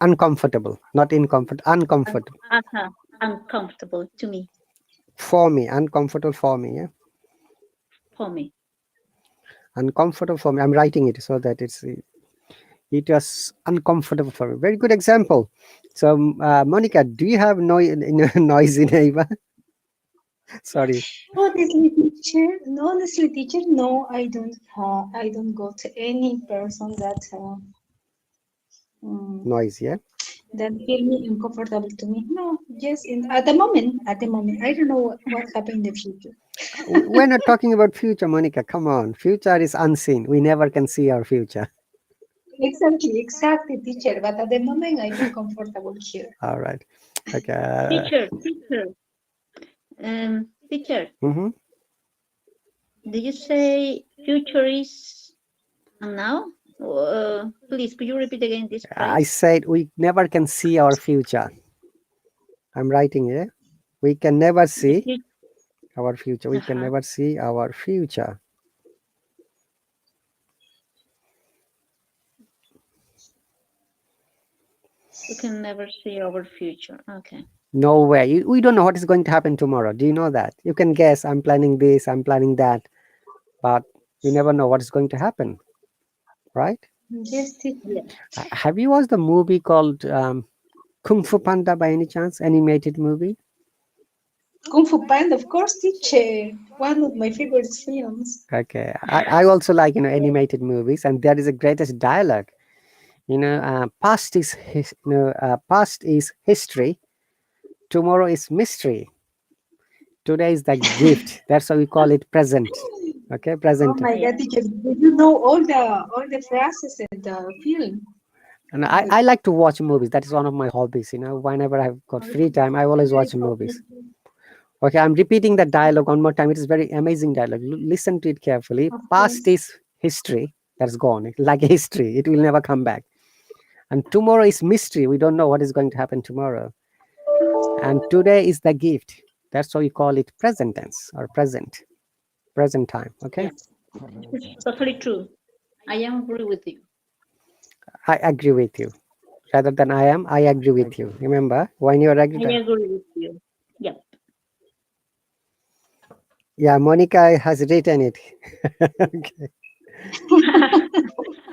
[SPEAKER 1] Uncomfortable, not incomfort.
[SPEAKER 6] un-
[SPEAKER 1] Uncomfortable
[SPEAKER 6] Uncomfortable to me,
[SPEAKER 1] for me. Uncomfortable for me. Yeah,
[SPEAKER 6] for me.
[SPEAKER 1] uncomfortable for me. I'm writing it so that it was uncomfortable for me. Very good example. So, Monica, do you have noisy neighbor? Sorry,
[SPEAKER 4] Honestly, teacher, no, I don't go to any person that
[SPEAKER 1] noise, yeah.
[SPEAKER 4] that feel me uncomfortable to me. No, just at the moment, I don't know what happened in the future.
[SPEAKER 1] We're not talking about future, Monica. Come on. Future is unseen. We never can see our future.
[SPEAKER 4] Exactly, teacher. But at the moment, I feel comfortable here.
[SPEAKER 1] All right. Okay.
[SPEAKER 6] Teacher,
[SPEAKER 1] Mm-hmm.
[SPEAKER 6] did you say future is now? Please, could you repeat again this
[SPEAKER 1] I
[SPEAKER 6] phrase?
[SPEAKER 1] said we never can see our future. I'm writing it. We can never
[SPEAKER 6] The
[SPEAKER 1] see
[SPEAKER 6] future.
[SPEAKER 1] our future. We can never see our future.
[SPEAKER 6] We can never see our future. Okay.
[SPEAKER 1] No way. We don't know what is going to happen tomorrow. Do you know that? You can guess. I'm planning this. I'm planning that. But we never know what is going to happen. Right?
[SPEAKER 4] Yes, teacher.
[SPEAKER 6] Yeah.
[SPEAKER 1] Have you watched the movie called Kung Fu Panda by any chance? Animated movie?
[SPEAKER 4] Kung Fu Panda, of course, teacher. One of my favorite films.
[SPEAKER 1] Okay. I also like, animated movies, and that is the greatest dialogue. Past is history. Tomorrow is mystery. Today is the gift. That's why we call it present. Okay,
[SPEAKER 4] Oh
[SPEAKER 1] present.
[SPEAKER 4] my
[SPEAKER 6] Yeah.
[SPEAKER 4] God, teacher, did you know all the phrases in the film?
[SPEAKER 1] And I like to watch movies. That is one of my hobbies. Whenever I've got free time, I always watch movies. Okay, I'm repeating the dialogue one more time. It is very amazing dialogue. Listen to it carefully.
[SPEAKER 4] Of
[SPEAKER 1] Past
[SPEAKER 4] course.
[SPEAKER 1] is history. That's gone. Like history. It will never come back. And tomorrow is mystery. We don't know what is going to happen tomorrow. And today is the gift. That's why we call it present tense or present time. Okay,
[SPEAKER 6] Yeah. This is totally true. I am agree with you.
[SPEAKER 1] I agree with you. Rather than I agree with you. Remember, when you're
[SPEAKER 6] I
[SPEAKER 1] agree,
[SPEAKER 6] agree with you. Yep.
[SPEAKER 1] yeah, Monica has written it. Okay.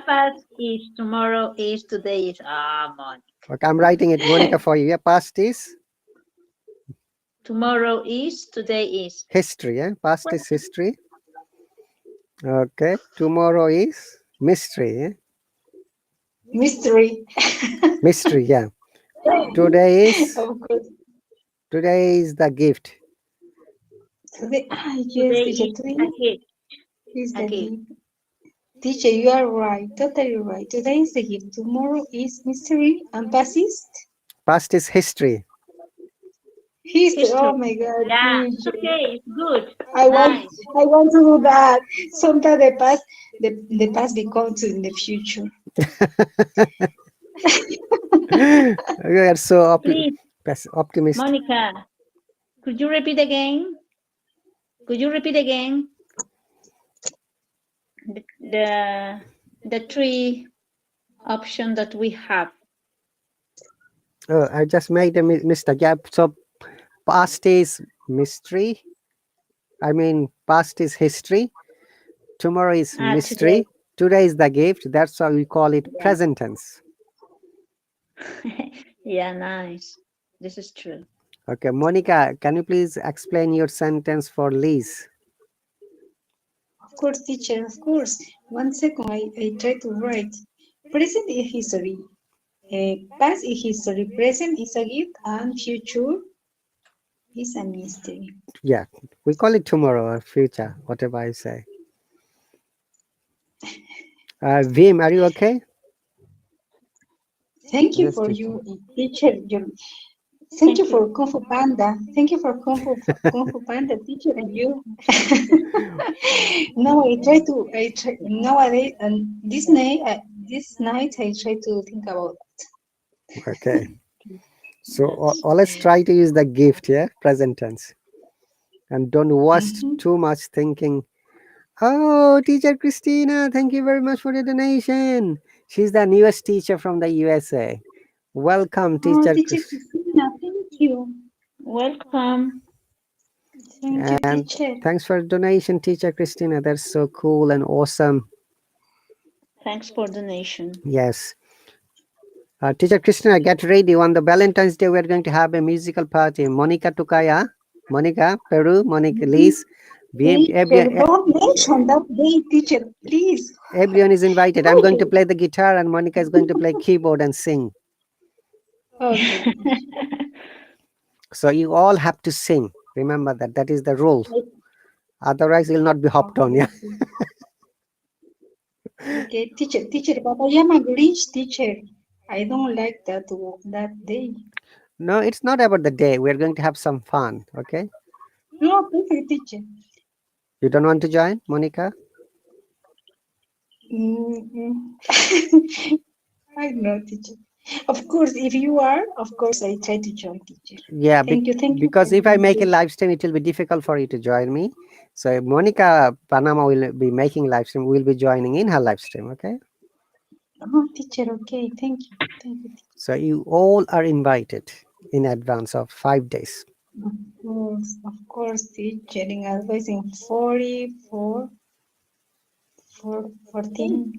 [SPEAKER 6] Past is tomorrow is today is man.
[SPEAKER 1] Okay, I'm writing it, Monica, for you. Yeah, past is
[SPEAKER 6] Tomorrow is today is.
[SPEAKER 1] history. Yeah, past is history. Okay, tomorrow is mystery. Yeah?
[SPEAKER 4] Mystery.
[SPEAKER 1] Mystery. Yeah, today is
[SPEAKER 4] Of course.
[SPEAKER 1] the gift.
[SPEAKER 4] Yes,
[SPEAKER 6] Today
[SPEAKER 4] teacher,
[SPEAKER 6] is
[SPEAKER 4] today
[SPEAKER 6] a gift.
[SPEAKER 4] is
[SPEAKER 6] A
[SPEAKER 4] the
[SPEAKER 6] gift.
[SPEAKER 4] gift. Teacher, you are right, totally right. Today is the gift. Tomorrow is mystery and past is
[SPEAKER 1] Past is history.
[SPEAKER 4] history.
[SPEAKER 6] History.
[SPEAKER 4] Oh my God,
[SPEAKER 6] Yeah. It's
[SPEAKER 4] teacher.
[SPEAKER 6] okay. It's good.
[SPEAKER 4] I want,
[SPEAKER 6] Nice.
[SPEAKER 4] I want to do that. Sometimes the past becomes in the future.
[SPEAKER 1] We are so
[SPEAKER 6] Please,
[SPEAKER 1] optimistic.
[SPEAKER 6] Monica, could you repeat again? Could you repeat again the the, the three option that we have?
[SPEAKER 1] Oh, I just made a mistake. Yeah, so past is mystery. I mean, past is history. Tomorrow is
[SPEAKER 6] Today.
[SPEAKER 1] mystery. Today is the gift. That's why we call it
[SPEAKER 6] Yeah.
[SPEAKER 1] present tense.
[SPEAKER 6] Yeah, nice. This is true.
[SPEAKER 1] Okay, Monica, can you please explain your sentence for Liz?
[SPEAKER 4] Of course, teacher, of course. 1 second, I try to write. Present is history. Past is history. Present is a gift, and future is a mystery.
[SPEAKER 1] Yeah, we call it tomorrow or future, whatever I say. Vim, are you okay?
[SPEAKER 4] Thank you
[SPEAKER 5] Yes,
[SPEAKER 4] for
[SPEAKER 5] teacher.
[SPEAKER 4] you, teacher. Thank you
[SPEAKER 6] Thank you.
[SPEAKER 4] for Kung Fu Panda. Thank you for Kung Fu Panda, teacher, and you. Now nowadays and this night I try to think about.
[SPEAKER 1] Okay. So
[SPEAKER 6] That's
[SPEAKER 1] let's try to use the gift, yeah, present tense, and don't waste
[SPEAKER 4] Mhm.
[SPEAKER 1] too much thinking. Oh, teacher Christina, thank you very much for the donation. She's the newest teacher from the USA. Welcome,
[SPEAKER 4] Oh,
[SPEAKER 1] teacher
[SPEAKER 4] teacher
[SPEAKER 1] Chris.
[SPEAKER 4] Christina, thank you.
[SPEAKER 6] welcome.
[SPEAKER 4] Thank you,
[SPEAKER 1] And
[SPEAKER 4] teacher.
[SPEAKER 1] thanks for the donation, teacher Christina. That's so cool and awesome.
[SPEAKER 6] Thanks for donation.
[SPEAKER 1] Yes. Teacher Christina, get ready. On the Valentine's Day, we're going to have a musical party. Monica Tukaya. Monica, Peru, Monica, Liz.
[SPEAKER 4] Teacher, don't mention that day, teacher, please.
[SPEAKER 1] Everyone is invited. I'm going to play the guitar and Monica is going to play keyboard and sing.
[SPEAKER 4] Okay.
[SPEAKER 1] So you all have to sing. Remember that. That is the rule. Otherwise, you'll not be hopped on. Yeah.
[SPEAKER 4] Okay, teacher, but I am a Grinch teacher. I don't like that day.
[SPEAKER 1] No, it's not about the day. We're going to have some fun. Okay.
[SPEAKER 4] No, perfect teacher.
[SPEAKER 1] You don't want to join, Monica?
[SPEAKER 4] I know, teacher. Of course, if you are, of course, I try to join, teacher.
[SPEAKER 1] Yeah.
[SPEAKER 4] Thank you
[SPEAKER 1] Because
[SPEAKER 4] for
[SPEAKER 1] if I
[SPEAKER 4] the
[SPEAKER 1] make a
[SPEAKER 4] invitation.
[SPEAKER 1] live stream, it will be difficult for you to join me. So Monica Panama will be making live stream. We'll be joining in her live stream. Okay.
[SPEAKER 4] Oh, teacher, okay, thank you. Thank you, teacher.
[SPEAKER 1] So you all are invited in advance of 5 days.
[SPEAKER 4] Of course, teacher, in advising 44, 14.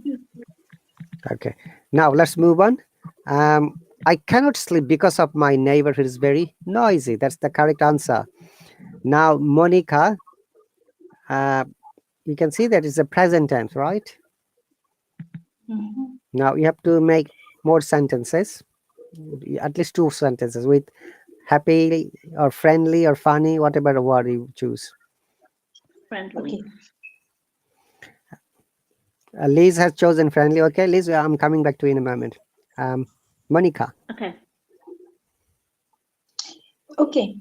[SPEAKER 1] Okay. Now let's move on. I cannot sleep because of my neighborhood is very noisy. That's the correct answer. Now, Monica, you can see that it's a present tense, right?
[SPEAKER 4] Mhm.
[SPEAKER 1] Now you have to make more sentences, at least 2 sentences with happy or friendly or funny, whatever word you choose.
[SPEAKER 6] Friendly.
[SPEAKER 4] Okay.
[SPEAKER 1] Liz has chosen friendly. Okay, Liz, I'm coming back to you in a moment. Monica.
[SPEAKER 6] Okay.
[SPEAKER 4] Okay.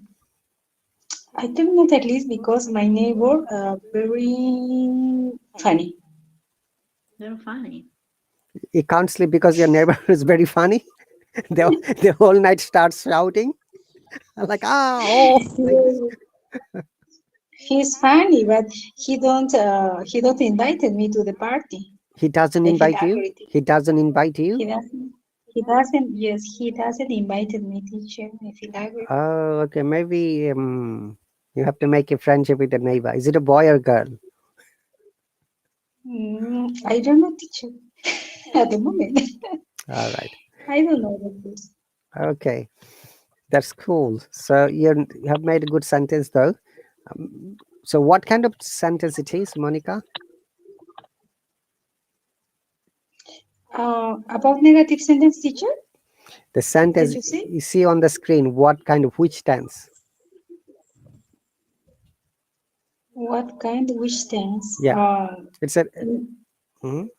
[SPEAKER 4] I think not at least because my neighbor very funny.
[SPEAKER 6] They're funny.
[SPEAKER 1] You can't sleep because your neighbor is very funny. The whole night starts shouting. Like, oh, like this.
[SPEAKER 4] He's funny, but he don't invited me to the party.
[SPEAKER 1] He doesn't
[SPEAKER 4] I feel
[SPEAKER 1] invite you.
[SPEAKER 4] angry.
[SPEAKER 1] He doesn't invite you.
[SPEAKER 4] He doesn't. He doesn't. Yes, he doesn't invited me, teacher. I feel angry.
[SPEAKER 1] Oh, okay. Maybe you have to make a friendship with the neighbor. Is it a boy or girl?
[SPEAKER 4] I don't know, teacher. At the moment,
[SPEAKER 1] All right.
[SPEAKER 4] I don't know what this.
[SPEAKER 1] Okay, that's cool. So you have made a good sentence though. So what kind of sentence it is, Monica?
[SPEAKER 4] About negative sentence, teacher.
[SPEAKER 1] The
[SPEAKER 4] Did
[SPEAKER 1] sentence
[SPEAKER 4] you say
[SPEAKER 1] you see on the screen. What kind of which tense?
[SPEAKER 4] what kind? Which tense?
[SPEAKER 1] Yeah, it's a mhm.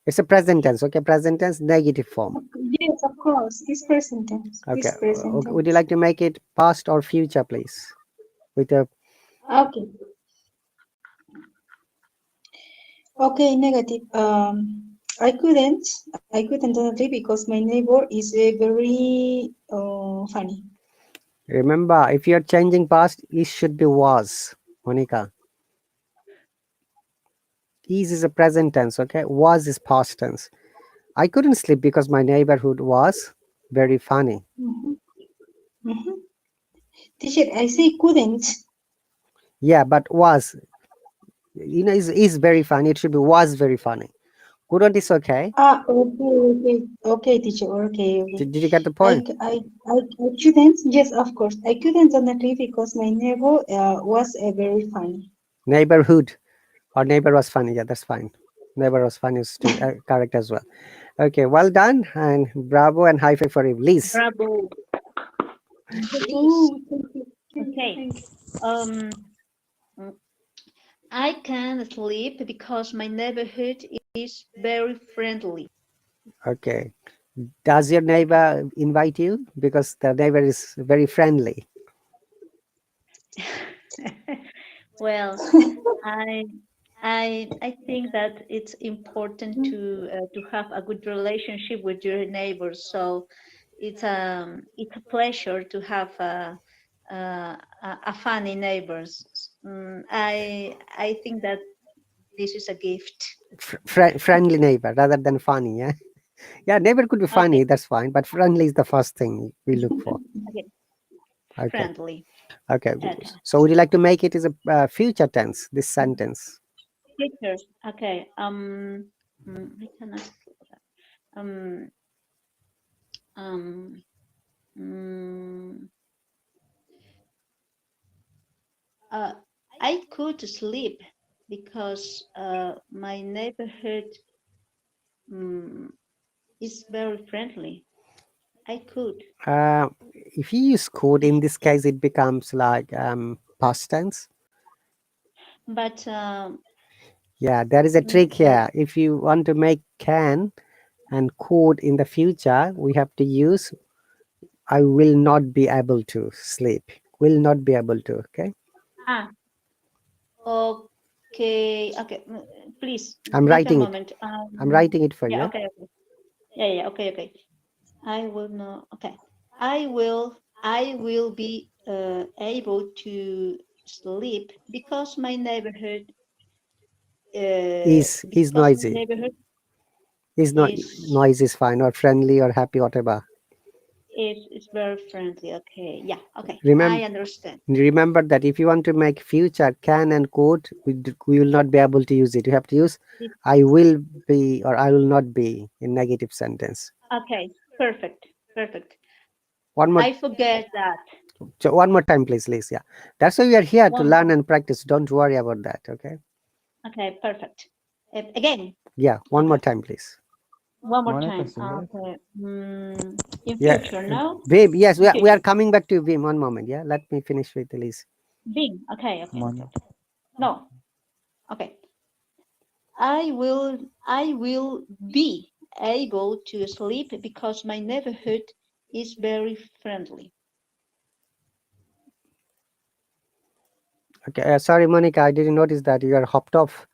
[SPEAKER 1] It's a present tense. Okay, present tense, negative form.
[SPEAKER 4] Yes, of course. This present tense.
[SPEAKER 1] Okay.
[SPEAKER 4] This present
[SPEAKER 1] Okay. Would you
[SPEAKER 4] tense.
[SPEAKER 1] like to make it past or future, please? With a
[SPEAKER 4] Okay. Okay, negative. I couldn't honestly because my neighbor is very funny.
[SPEAKER 1] remember, if you're changing past, it should be was, Monica. Is a present tense, okay? Was is past tense. I couldn't sleep because my neighborhood was very funny.
[SPEAKER 4] Mm-hmm. Mm-hmm. Teacher, I say couldn't.
[SPEAKER 1] Yeah, but was, is very funny. It should be was very funny. Couldn't is okay.
[SPEAKER 4] Okay, teacher. Okay.
[SPEAKER 1] Did you get the
[SPEAKER 4] I,
[SPEAKER 1] point?
[SPEAKER 4] c- I couldn't. Yes, of course. I couldn't honestly because my neighbor was very funny.
[SPEAKER 1] Neighborhood or neighbor was funny. Yeah, that's fine. Neighbor was funny is still correct as well. Okay, well done and bravo and high five for you. Liz.
[SPEAKER 6] Bravo. Please.
[SPEAKER 4] Oh, thank you.
[SPEAKER 6] Okay.
[SPEAKER 4] Thank you.
[SPEAKER 6] Um, mm, I can sleep because my neighborhood is very friendly.
[SPEAKER 1] Okay. Does your neighbor invite you? Because the neighbor is very friendly.
[SPEAKER 6] Well, I I think that it's important to have a good relationship with your neighbors. So it's a pleasure to have a funny neighbors. I think that this is a gift.
[SPEAKER 1] Friendly neighbor rather than funny. Yeah. Yeah, neighbor could be
[SPEAKER 6] Okay,
[SPEAKER 1] funny. That's fine. But friendly is the first thing we look for.
[SPEAKER 6] okay,
[SPEAKER 1] Okay.
[SPEAKER 6] friendly.
[SPEAKER 1] Okay.
[SPEAKER 6] Okay.
[SPEAKER 1] So would you like to make it as a future tense, this sentence?
[SPEAKER 6] Picture. Okay. I cannot. Um, um, mm, uh, I could sleep because my neighborhood um, is very friendly. I could,
[SPEAKER 1] If you use could, in this case, it becomes like past tense.
[SPEAKER 6] but
[SPEAKER 1] Yeah, there is a trick
[SPEAKER 6] the,
[SPEAKER 1] here. If you want to make can and could in the future, we have to use I will not be able to sleep. Will not be able to. Okay.
[SPEAKER 6] ah okay, okay. Please
[SPEAKER 1] I'm
[SPEAKER 6] give a
[SPEAKER 1] writing it.
[SPEAKER 6] moment.
[SPEAKER 1] I'm writing it for
[SPEAKER 6] Yeah,
[SPEAKER 1] you.
[SPEAKER 6] okay, okay. Yeah, yeah, okay, okay. I will know. Okay, I will be able to sleep
[SPEAKER 1] Is
[SPEAKER 6] because my
[SPEAKER 1] noisy.
[SPEAKER 6] neighborhood
[SPEAKER 1] Is not
[SPEAKER 6] is
[SPEAKER 1] noise is fine or friendly or happy, whatever.
[SPEAKER 6] is very friendly. Okay, yeah, okay. I
[SPEAKER 1] Remember
[SPEAKER 6] understand.
[SPEAKER 1] remember that if you want to make future can and could, we will not be able to use it. You have to use
[SPEAKER 6] This-
[SPEAKER 1] I will be or I will not be in negative sentence.
[SPEAKER 6] Okay, perfect, perfect.
[SPEAKER 1] One more
[SPEAKER 6] I forget that.
[SPEAKER 1] one more time, please, Liz. Yeah. That's why we are here to
[SPEAKER 6] One
[SPEAKER 1] learn
[SPEAKER 6] more.
[SPEAKER 1] and practice. Don't worry about that. Okay.
[SPEAKER 6] Okay, perfect. Again.
[SPEAKER 1] Yeah, one more
[SPEAKER 6] Okay,
[SPEAKER 1] time, please.
[SPEAKER 6] one more
[SPEAKER 5] Monica
[SPEAKER 6] time.
[SPEAKER 5] Singh.
[SPEAKER 6] Okay. In
[SPEAKER 1] Yeah.
[SPEAKER 6] future, no?
[SPEAKER 1] Vim, yes,
[SPEAKER 6] In
[SPEAKER 1] we are
[SPEAKER 6] future.
[SPEAKER 1] coming back to Vim. One moment. Yeah. Let me finish with Liz.
[SPEAKER 6] Being. Okay, okay, okay,
[SPEAKER 5] Mon-
[SPEAKER 6] okay. No. Okay. I will be able to sleep because my neighborhood is very friendly.
[SPEAKER 1] Okay. Sorry, Monica. I didn't notice that you are hopped off.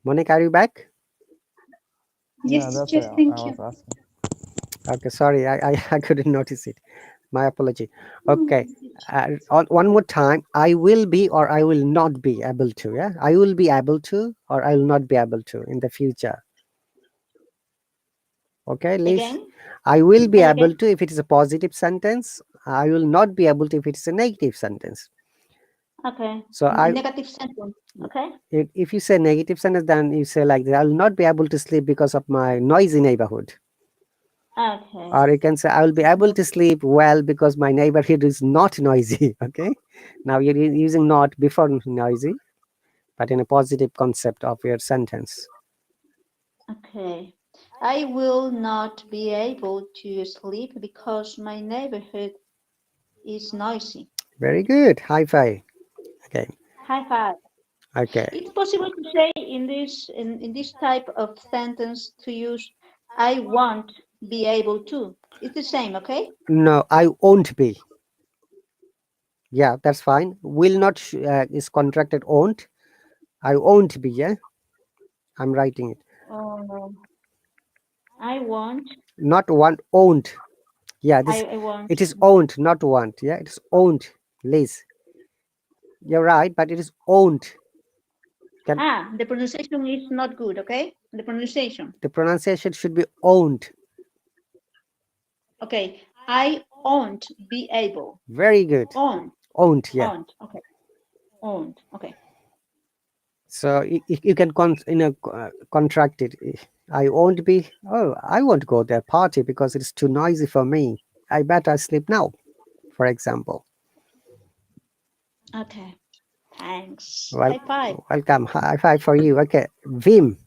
[SPEAKER 1] Monica, are you back?
[SPEAKER 5] yeah,
[SPEAKER 4] Yes,
[SPEAKER 5] that's
[SPEAKER 4] teacher,
[SPEAKER 5] why I
[SPEAKER 4] thank you.
[SPEAKER 5] was asking.
[SPEAKER 1] Okay. Sorry. I couldn't notice it. My apology. Okay.
[SPEAKER 4] Mm.
[SPEAKER 1] One more time. I will be or I will not be able to. Yeah. I will be able to or I will not be able to in the future. Okay, Liz.
[SPEAKER 6] Again?
[SPEAKER 1] I will be able
[SPEAKER 6] Again?
[SPEAKER 1] to if it is a positive sentence. I will not be able to if it is a negative sentence.
[SPEAKER 6] Okay.
[SPEAKER 1] So
[SPEAKER 6] Negative sentence. Okay.
[SPEAKER 1] if you say negative sentence, then you say like I will not be able to sleep because of my noisy neighborhood.
[SPEAKER 6] Okay.
[SPEAKER 1] Or you can say I will be able to sleep well because my neighborhood is not noisy. Okay. Now you're using not before noisy, but in a positive concept of your sentence.
[SPEAKER 6] Okay. I will not be able to sleep because my neighborhood is noisy.
[SPEAKER 1] Very good. High five. Okay.
[SPEAKER 6] High five.
[SPEAKER 1] Okay.
[SPEAKER 6] It's possible to say in this type of sentence to use I won't be able to. It's the same, okay?
[SPEAKER 1] No, I won't be. Yeah, that's fine. Will not is contracted won't. I won't be. Yeah, I'm writing it.
[SPEAKER 6] Oh, I won't.
[SPEAKER 1] Not want won't. Yeah, this
[SPEAKER 6] I won't.
[SPEAKER 1] it is owned, not want. Yeah, it is owned. Liz, you're right, but it is owned. Can
[SPEAKER 6] The pronunciation is not good, okay? The pronunciation.
[SPEAKER 1] the pronunciation should be owned?
[SPEAKER 6] Okay. I won't be able.
[SPEAKER 1] Very good.
[SPEAKER 6] Owned.
[SPEAKER 1] Owned. Yeah.
[SPEAKER 6] Owned. Okay. Owned. Okay.
[SPEAKER 1] So you can contract it. I won't be. Oh, I won't go there party because it's too noisy for me. I better sleep now. For example.
[SPEAKER 6] Okay. Thanks.
[SPEAKER 1] Well,
[SPEAKER 6] High five.
[SPEAKER 1] welcome. High five for you. Okay, Vim.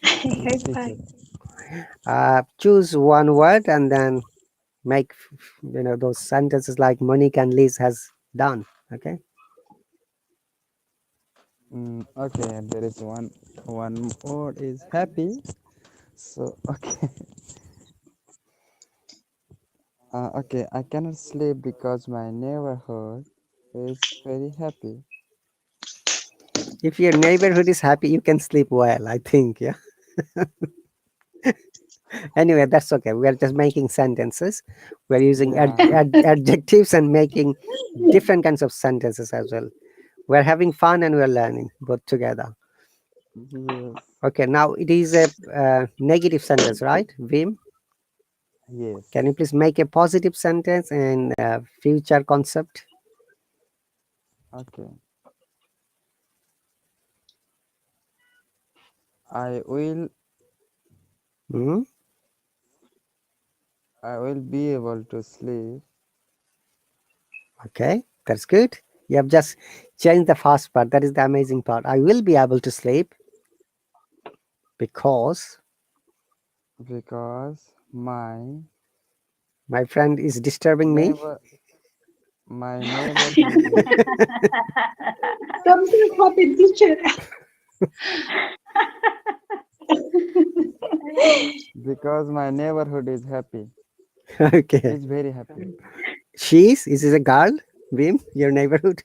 [SPEAKER 4] High
[SPEAKER 5] Yes, teacher.
[SPEAKER 4] five.
[SPEAKER 1] Choose one word and then make those sentences like Monique and Liz has done. Okay.
[SPEAKER 5] Okay, there is one word is happy. So okay, okay, I cannot sleep because my neighborhood is very happy.
[SPEAKER 1] If your neighborhood is happy, you can sleep well. I think. Yeah. Anyway, that's okay. We are just making sentences. We're using
[SPEAKER 5] Yeah.
[SPEAKER 1] adjectives and making different kinds of sentences as well. We're having fun and we're learning both together.
[SPEAKER 5] Yes.
[SPEAKER 1] Okay. Now it is a negative sentence, right, Vim? Can you
[SPEAKER 5] Yes.
[SPEAKER 1] please make a positive sentence and future concept?
[SPEAKER 5] Okay. I will
[SPEAKER 1] Mhm.
[SPEAKER 5] I will be able to sleep
[SPEAKER 1] Okay. That's good. You have just changed the first part. That is the amazing part. I will be able to sleep because
[SPEAKER 5] because
[SPEAKER 1] my friend is disturbing me.
[SPEAKER 5] neighbor my neighborhood is
[SPEAKER 4] Something happened, teacher.
[SPEAKER 5] because my neighborhood is happy.
[SPEAKER 1] Okay.
[SPEAKER 5] Is very happy.
[SPEAKER 1] She's is this a girl? Vim, your neighborhood?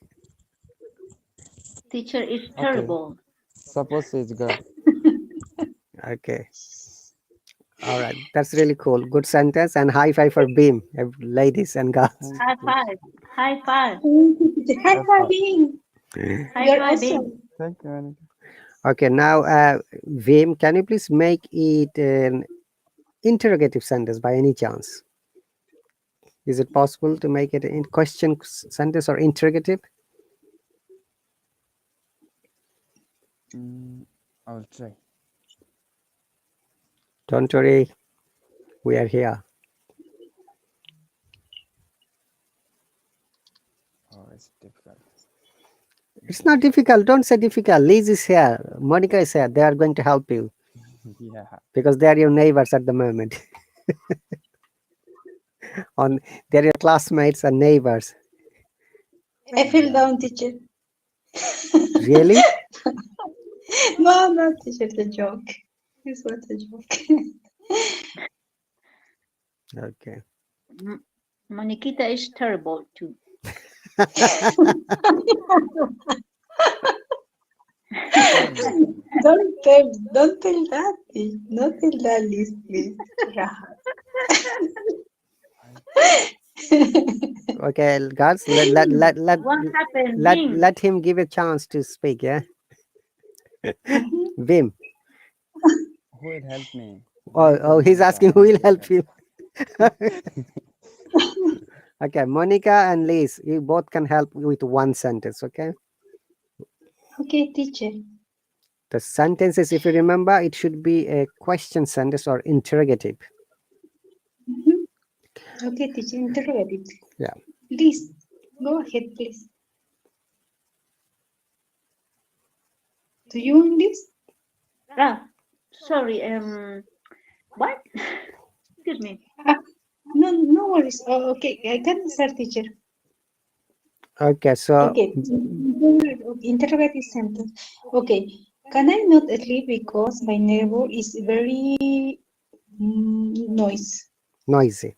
[SPEAKER 6] Teacher is
[SPEAKER 5] Okay.
[SPEAKER 6] terrible.
[SPEAKER 5] Suppose it's girl.
[SPEAKER 1] Okay. All right. That's really cool. Good sentence and high five for Beam, ladies and girls.
[SPEAKER 5] Thank
[SPEAKER 6] High
[SPEAKER 5] you.
[SPEAKER 6] five. High five.
[SPEAKER 4] Thank you, teacher. High
[SPEAKER 5] F R.
[SPEAKER 4] fiving.
[SPEAKER 6] High
[SPEAKER 4] You're
[SPEAKER 6] five, Bing.
[SPEAKER 4] awesome.
[SPEAKER 5] Thank you, Monica.
[SPEAKER 1] Okay. Now, Vim, can you please make it an interrogative sentence by any chance? Is it possible to make it a question sentence or interrogative?
[SPEAKER 5] Mm, I'll try.
[SPEAKER 1] Don't worry. We are here.
[SPEAKER 5] Oh, it's difficult.
[SPEAKER 1] It's not difficult. Don't say difficult. Liz is here. Monica is here. They are going to help you
[SPEAKER 5] Yeah.
[SPEAKER 1] because they are your neighbors at the moment. On they're your classmates and neighbors.
[SPEAKER 4] I fell
[SPEAKER 5] Yeah.
[SPEAKER 4] down, teacher.
[SPEAKER 1] Really?
[SPEAKER 4] No, no, teacher, it's a joke. This was a joke.
[SPEAKER 1] Okay.
[SPEAKER 6] M- Moniquita is terrible too.
[SPEAKER 5] Terrible.
[SPEAKER 4] Don't tell that. Don't tell that, Liz, please. Rahat.
[SPEAKER 1] Okay, guys. Let let
[SPEAKER 6] Bing,
[SPEAKER 1] let let
[SPEAKER 6] what happened,
[SPEAKER 1] let,
[SPEAKER 6] Bing?
[SPEAKER 1] let him give a chance to speak. Yeah,
[SPEAKER 4] Mhm.
[SPEAKER 1] Vim.
[SPEAKER 5] Who will help me?
[SPEAKER 1] Oh,
[SPEAKER 5] Liz or
[SPEAKER 1] oh, he's
[SPEAKER 5] Monica?
[SPEAKER 1] asking who
[SPEAKER 5] One
[SPEAKER 1] will
[SPEAKER 5] will
[SPEAKER 1] help
[SPEAKER 5] help.
[SPEAKER 1] him. Okay, Monica and Liz, you both can help with one sentence. Okay,
[SPEAKER 4] Okay, teacher.
[SPEAKER 1] the sentences, if you remember, it should be a question sentence or interrogative.
[SPEAKER 4] Mhm. Okay, teacher, interrogative.
[SPEAKER 1] Yeah.
[SPEAKER 4] Please, go ahead, please. Do you want this?
[SPEAKER 6] Ah, sorry. What? Excuse me.
[SPEAKER 4] Ah, no, no worries. Oh, okay, I can start, teacher.
[SPEAKER 1] Okay, so
[SPEAKER 4] Okay, interrogative sentence. Okay, can I not sleep because my neighbor is very noise?
[SPEAKER 1] noisy.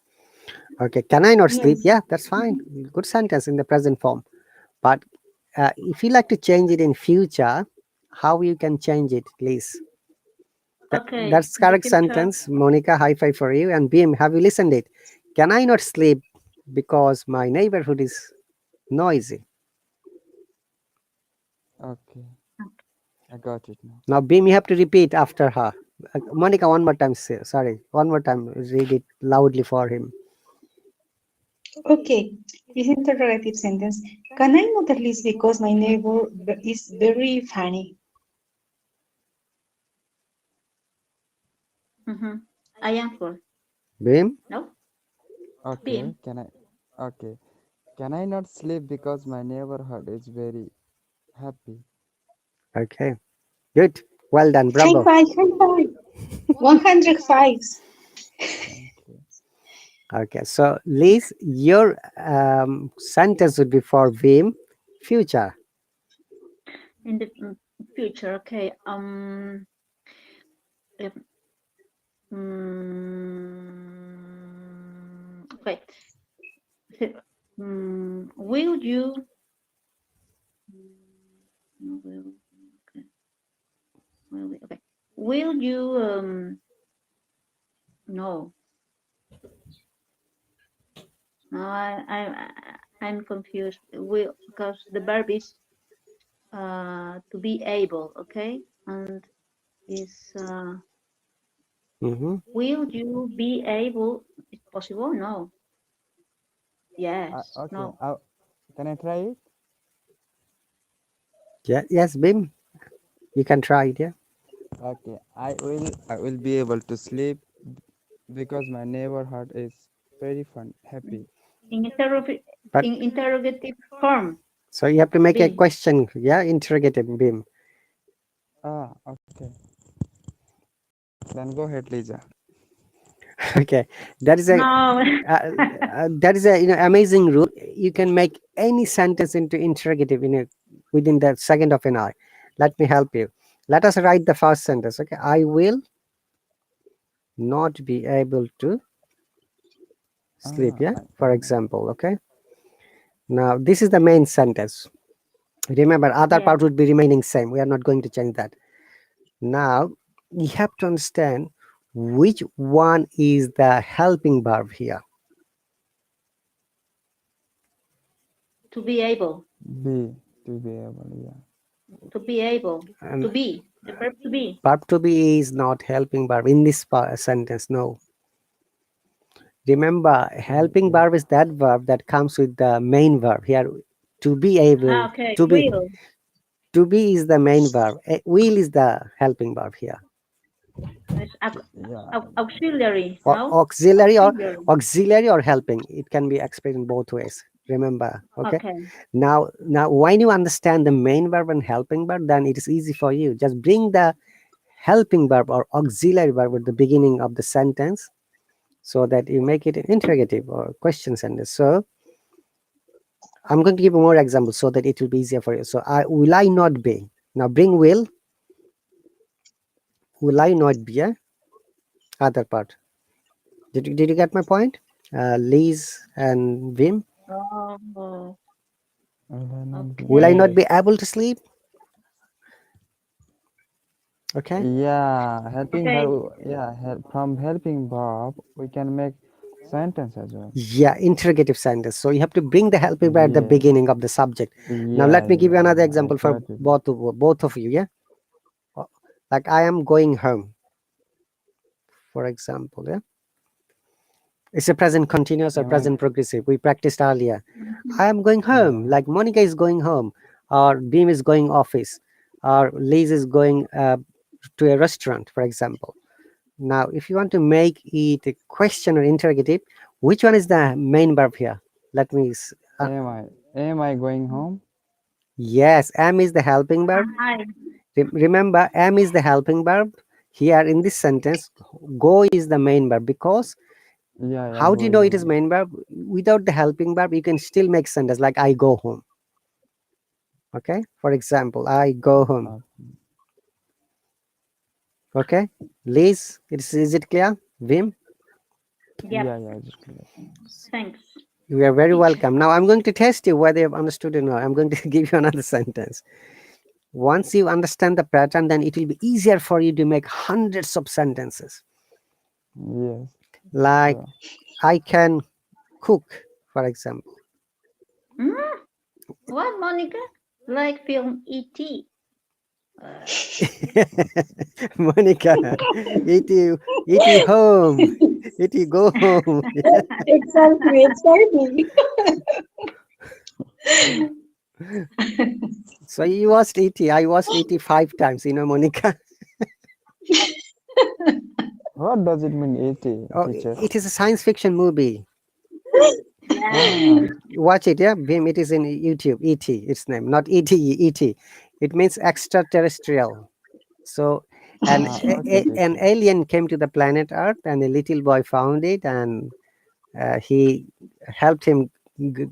[SPEAKER 1] Okay, can I not sleep?
[SPEAKER 4] Noise.
[SPEAKER 1] Yeah, that's fine. Good sentence in the present form. But if you like to change it in future, how you can change it, please?
[SPEAKER 6] Okay,
[SPEAKER 1] That's
[SPEAKER 6] in the
[SPEAKER 1] correct
[SPEAKER 6] future.
[SPEAKER 1] sentence. Monica, high five for you. And Beam, have you listened it? Can I not sleep because my neighborhood is noisy?
[SPEAKER 5] Okay. I got it now.
[SPEAKER 1] Now, Beam, you have to repeat after her. Monica, one more time. Sorry, one more time. Read it loudly for him.
[SPEAKER 4] Okay, this interrogative sentence. Can I not at least because my neighbor is very funny?
[SPEAKER 6] Mm-hmm. I answer.
[SPEAKER 1] Beam?
[SPEAKER 6] No?
[SPEAKER 5] Okay.
[SPEAKER 6] Bing.
[SPEAKER 5] Can I? Okay. Can I not sleep because my neighborhood is very happy?
[SPEAKER 1] Okay, good. Well done.
[SPEAKER 4] High
[SPEAKER 1] Bravo.
[SPEAKER 4] five, high five. 105.
[SPEAKER 5] Thank you.
[SPEAKER 1] Okay, so Liz, your sentence would be for Vim, future.
[SPEAKER 6] In the future, okay. If, okay. Will you? Will, okay. Okay. Will you? No. No, I'm confused. Will, because the verb is to be able, okay, and is
[SPEAKER 1] Mm-hmm.
[SPEAKER 6] will you be able? It's possible? No. Yes.
[SPEAKER 5] Okay.
[SPEAKER 6] No.
[SPEAKER 5] Can I try it?
[SPEAKER 1] Yeah, yes, Bim, you can try it. Yeah.
[SPEAKER 5] Okay. I will be able to sleep because my neighborhood is very fun, happy.
[SPEAKER 1] But
[SPEAKER 6] in interrogative form.
[SPEAKER 1] so you have to make a
[SPEAKER 6] B.
[SPEAKER 1] question, yeah, interrogative beam.
[SPEAKER 5] Ah, okay. Then go ahead, Lisa.
[SPEAKER 1] Okay, that is a
[SPEAKER 6] No.
[SPEAKER 1] that is a amazing rule. You can make any sentence into interrogative within the second of an hour. Let me help you. Let us write the first sentence. Okay, I will not be able to sleep.
[SPEAKER 5] Ah,
[SPEAKER 1] Yeah,
[SPEAKER 5] I
[SPEAKER 1] for
[SPEAKER 5] can.
[SPEAKER 1] example. Okay, now this is the main sentence. Remember, other
[SPEAKER 6] Yeah.
[SPEAKER 1] part would be remaining same. We are not going to change that. Now you have to understand which one is the helping verb here.
[SPEAKER 6] To be able.
[SPEAKER 5] Be to be able. Yeah.
[SPEAKER 6] To be able.
[SPEAKER 1] And
[SPEAKER 6] To be. The verb to be.
[SPEAKER 1] verb to be is not helping verb in this sentence. No. Remember, helping
[SPEAKER 5] Okay.
[SPEAKER 1] verb is that verb that comes with the main verb here. To be able,
[SPEAKER 6] Okay.
[SPEAKER 1] to be,
[SPEAKER 6] Will.
[SPEAKER 1] to be is the main verb. Will is the helping verb here.
[SPEAKER 6] It's
[SPEAKER 5] Yeah.
[SPEAKER 6] auxiliary.
[SPEAKER 1] Or
[SPEAKER 6] No.
[SPEAKER 1] auxiliary or
[SPEAKER 6] Auxiliary.
[SPEAKER 1] auxiliary or helping. It can be expressed in both ways. Remember, okay.
[SPEAKER 6] Okay.
[SPEAKER 1] Now, when you understand the main verb and helping verb, then it is easy for you. Just bring the helping verb or auxiliary verb at the beginning of the sentence, so that you make it an interrogative or question sentence. So I'm going to give more examples so that it will be easier for you. So will I not be? Now bring will I not be a other part. Did you get my point? Liz and Vim,
[SPEAKER 6] Oh.
[SPEAKER 5] Will I not be
[SPEAKER 1] will I
[SPEAKER 5] able?
[SPEAKER 1] not
[SPEAKER 6] Okay.
[SPEAKER 1] be able to sleep? Okay.
[SPEAKER 5] Yeah, helping
[SPEAKER 6] Okay.
[SPEAKER 5] verb. Yeah, from helping verb, we can make sentence as well.
[SPEAKER 1] Yeah, interrogative sentence. So you have to bring the helping verb at the
[SPEAKER 5] Yeah,
[SPEAKER 1] beginning of the subject. Now
[SPEAKER 5] yeah,
[SPEAKER 1] let me give you
[SPEAKER 5] yeah,
[SPEAKER 1] another
[SPEAKER 5] yeah. I
[SPEAKER 1] example for
[SPEAKER 5] got it.
[SPEAKER 1] both of you. Yeah, like I am going home, for example. Yeah, it's a present continuous or
[SPEAKER 5] Am I?
[SPEAKER 1] present progressive. We practiced earlier.
[SPEAKER 6] Mhm.
[SPEAKER 1] I am going home,
[SPEAKER 5] Yeah,
[SPEAKER 1] like Monica is going home, or Beam is going office, or Liz is going to a restaurant, for example. Now, if you want to make it a question or interrogative, which one is the main verb here? Let me.
[SPEAKER 5] am I? Am I going home?
[SPEAKER 1] Yes, am is the helping verb.
[SPEAKER 6] Hi.
[SPEAKER 1] Remember, am is the helping verb. Here in this sentence, go is the main verb, because
[SPEAKER 5] Yeah, yeah.
[SPEAKER 1] how do
[SPEAKER 5] Go
[SPEAKER 1] you
[SPEAKER 5] is
[SPEAKER 1] know
[SPEAKER 5] the
[SPEAKER 1] it is
[SPEAKER 5] main.
[SPEAKER 1] main verb? Without the helping verb, you can still make sentence like I go home. Okay, for example, I go home.
[SPEAKER 5] Uh,
[SPEAKER 1] Okay, Liz, is it clear? Vim,
[SPEAKER 6] Yep.
[SPEAKER 5] yeah, yeah. Just clear.
[SPEAKER 6] Thanks.
[SPEAKER 1] you are very
[SPEAKER 6] Teacher.
[SPEAKER 1] welcome. Now I'm going to test you whether you've understood or not. I'm going to give you another sentence. Once you understand the pattern, then it will be easier for you to make hundreds of sentences.
[SPEAKER 5] Yes,
[SPEAKER 1] Like
[SPEAKER 5] sure.
[SPEAKER 1] I can cook, for example.
[SPEAKER 6] Mm, what, Monica? Like film E.T.
[SPEAKER 1] Monica, it home, it go home.
[SPEAKER 4] Exactly, exactly.
[SPEAKER 1] So you watched ET. I watched ET 5 times. Monica.
[SPEAKER 5] What does it mean, 80,
[SPEAKER 1] Oh,
[SPEAKER 5] teacher?
[SPEAKER 1] it is a science fiction movie.
[SPEAKER 6] Yeah.
[SPEAKER 5] Ah,
[SPEAKER 1] Watch it, yeah. Bim, it is in YouTube. ET, its name, not ET. ET. It means extraterrestrial. So,
[SPEAKER 5] okay,
[SPEAKER 1] an
[SPEAKER 5] teacher.
[SPEAKER 1] alien came to the planet Earth, and a little boy found it, and he helped him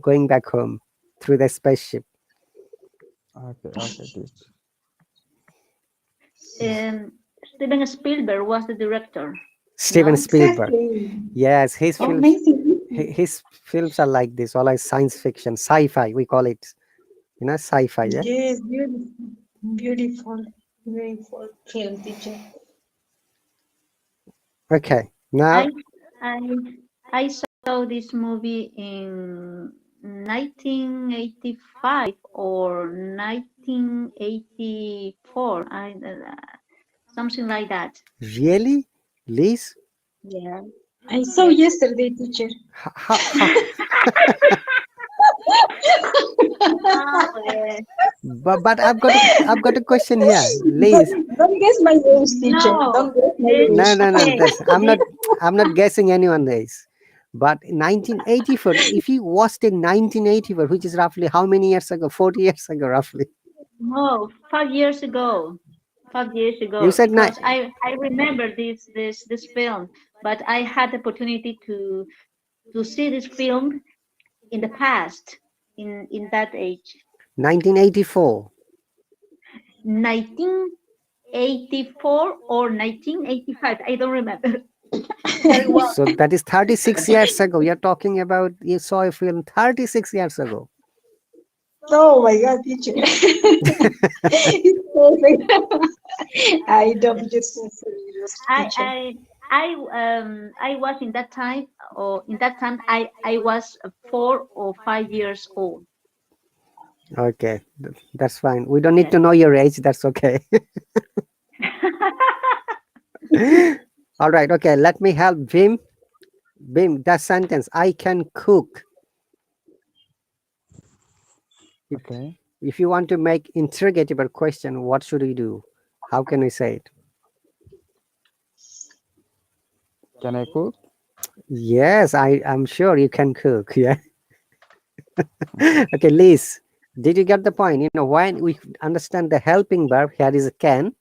[SPEAKER 1] going back home through the spaceship.
[SPEAKER 5] Okay, okay, teacher.
[SPEAKER 6] Um, Steven Spielberg was the director.
[SPEAKER 1] Steven
[SPEAKER 6] No?
[SPEAKER 1] Spielberg.
[SPEAKER 4] Exactly.
[SPEAKER 1] Yes,
[SPEAKER 4] Amazing.
[SPEAKER 1] his films are like this, all like science fiction, sci-fi. We call it, sci-fi. Yeah.
[SPEAKER 4] Yes, beautiful, beautiful, beautiful film, teacher.
[SPEAKER 1] Okay.
[SPEAKER 6] I
[SPEAKER 1] Now,
[SPEAKER 6] I I saw this movie in 1985 or 1984. Something like that.
[SPEAKER 1] really, Liz,
[SPEAKER 6] Yeah.
[SPEAKER 4] I saw
[SPEAKER 6] Yes.
[SPEAKER 4] yesterday, teacher.
[SPEAKER 1] how,
[SPEAKER 6] Ah, well.
[SPEAKER 1] but I've got a question here,
[SPEAKER 4] Don't,
[SPEAKER 1] Liz.
[SPEAKER 4] don't guess my age, teacher.
[SPEAKER 6] No,
[SPEAKER 4] Don't guess my
[SPEAKER 6] this
[SPEAKER 1] No,
[SPEAKER 4] age.
[SPEAKER 1] no, no.
[SPEAKER 6] okay.
[SPEAKER 1] I'm
[SPEAKER 6] This
[SPEAKER 1] not. I'm not guessing anyone else. But 1984, if you watched in 1984, which is roughly how many years ago? 40 years ago, roughly.
[SPEAKER 6] No, 5 years ago. 5 years
[SPEAKER 1] You
[SPEAKER 6] ago,
[SPEAKER 1] said
[SPEAKER 6] because I remember this film, but I had the opportunity to see this film in the past, in that age.
[SPEAKER 1] 1984.
[SPEAKER 6] 1984 or 1985. I don't remember very well.
[SPEAKER 1] So that is 36 years ago. You're talking about you saw a film 36 years ago.
[SPEAKER 4] Oh my God, teacher. It's perfect. I don't just serious, teacher.
[SPEAKER 6] I was in that time, or in that time I was 4 or 5 years old.
[SPEAKER 1] Okay, that's fine. We don't need
[SPEAKER 6] Yes.
[SPEAKER 1] to know your age. That's okay. All right. Okay. Let me help Vim. Vim, that sentence. I can cook.
[SPEAKER 5] Okay.
[SPEAKER 1] If you want to make interrogative or question, what should we do? How can we say it?
[SPEAKER 5] Can I cook?
[SPEAKER 1] Yes, I'm sure you can cook. Yeah. Okay, Liz, did you get the point? You know, when we understand the helping verb, here is a can,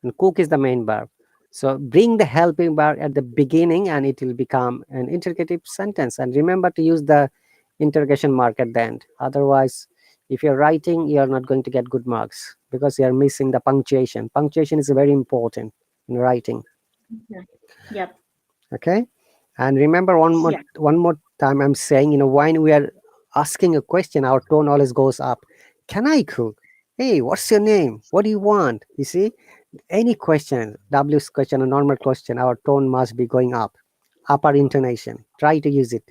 [SPEAKER 1] and cook is the main verb. So bring the helping verb at the beginning and it will become an interrogative sentence. And remember to use the interrogation mark at the end. Otherwise, if you're writing, you're not going to get good marks because you're missing the punctuation. Punctuation is very important in writing.
[SPEAKER 6] Yep.
[SPEAKER 1] Okay. And remember
[SPEAKER 6] Yeah.
[SPEAKER 1] one more time I'm saying, you know, when we are asking a question, our tone always goes up. Can I cook? Hey, what's your name? What do you want? You see, any question, W's question, a normal question, our tone must be going up, upper intonation. Try to use it.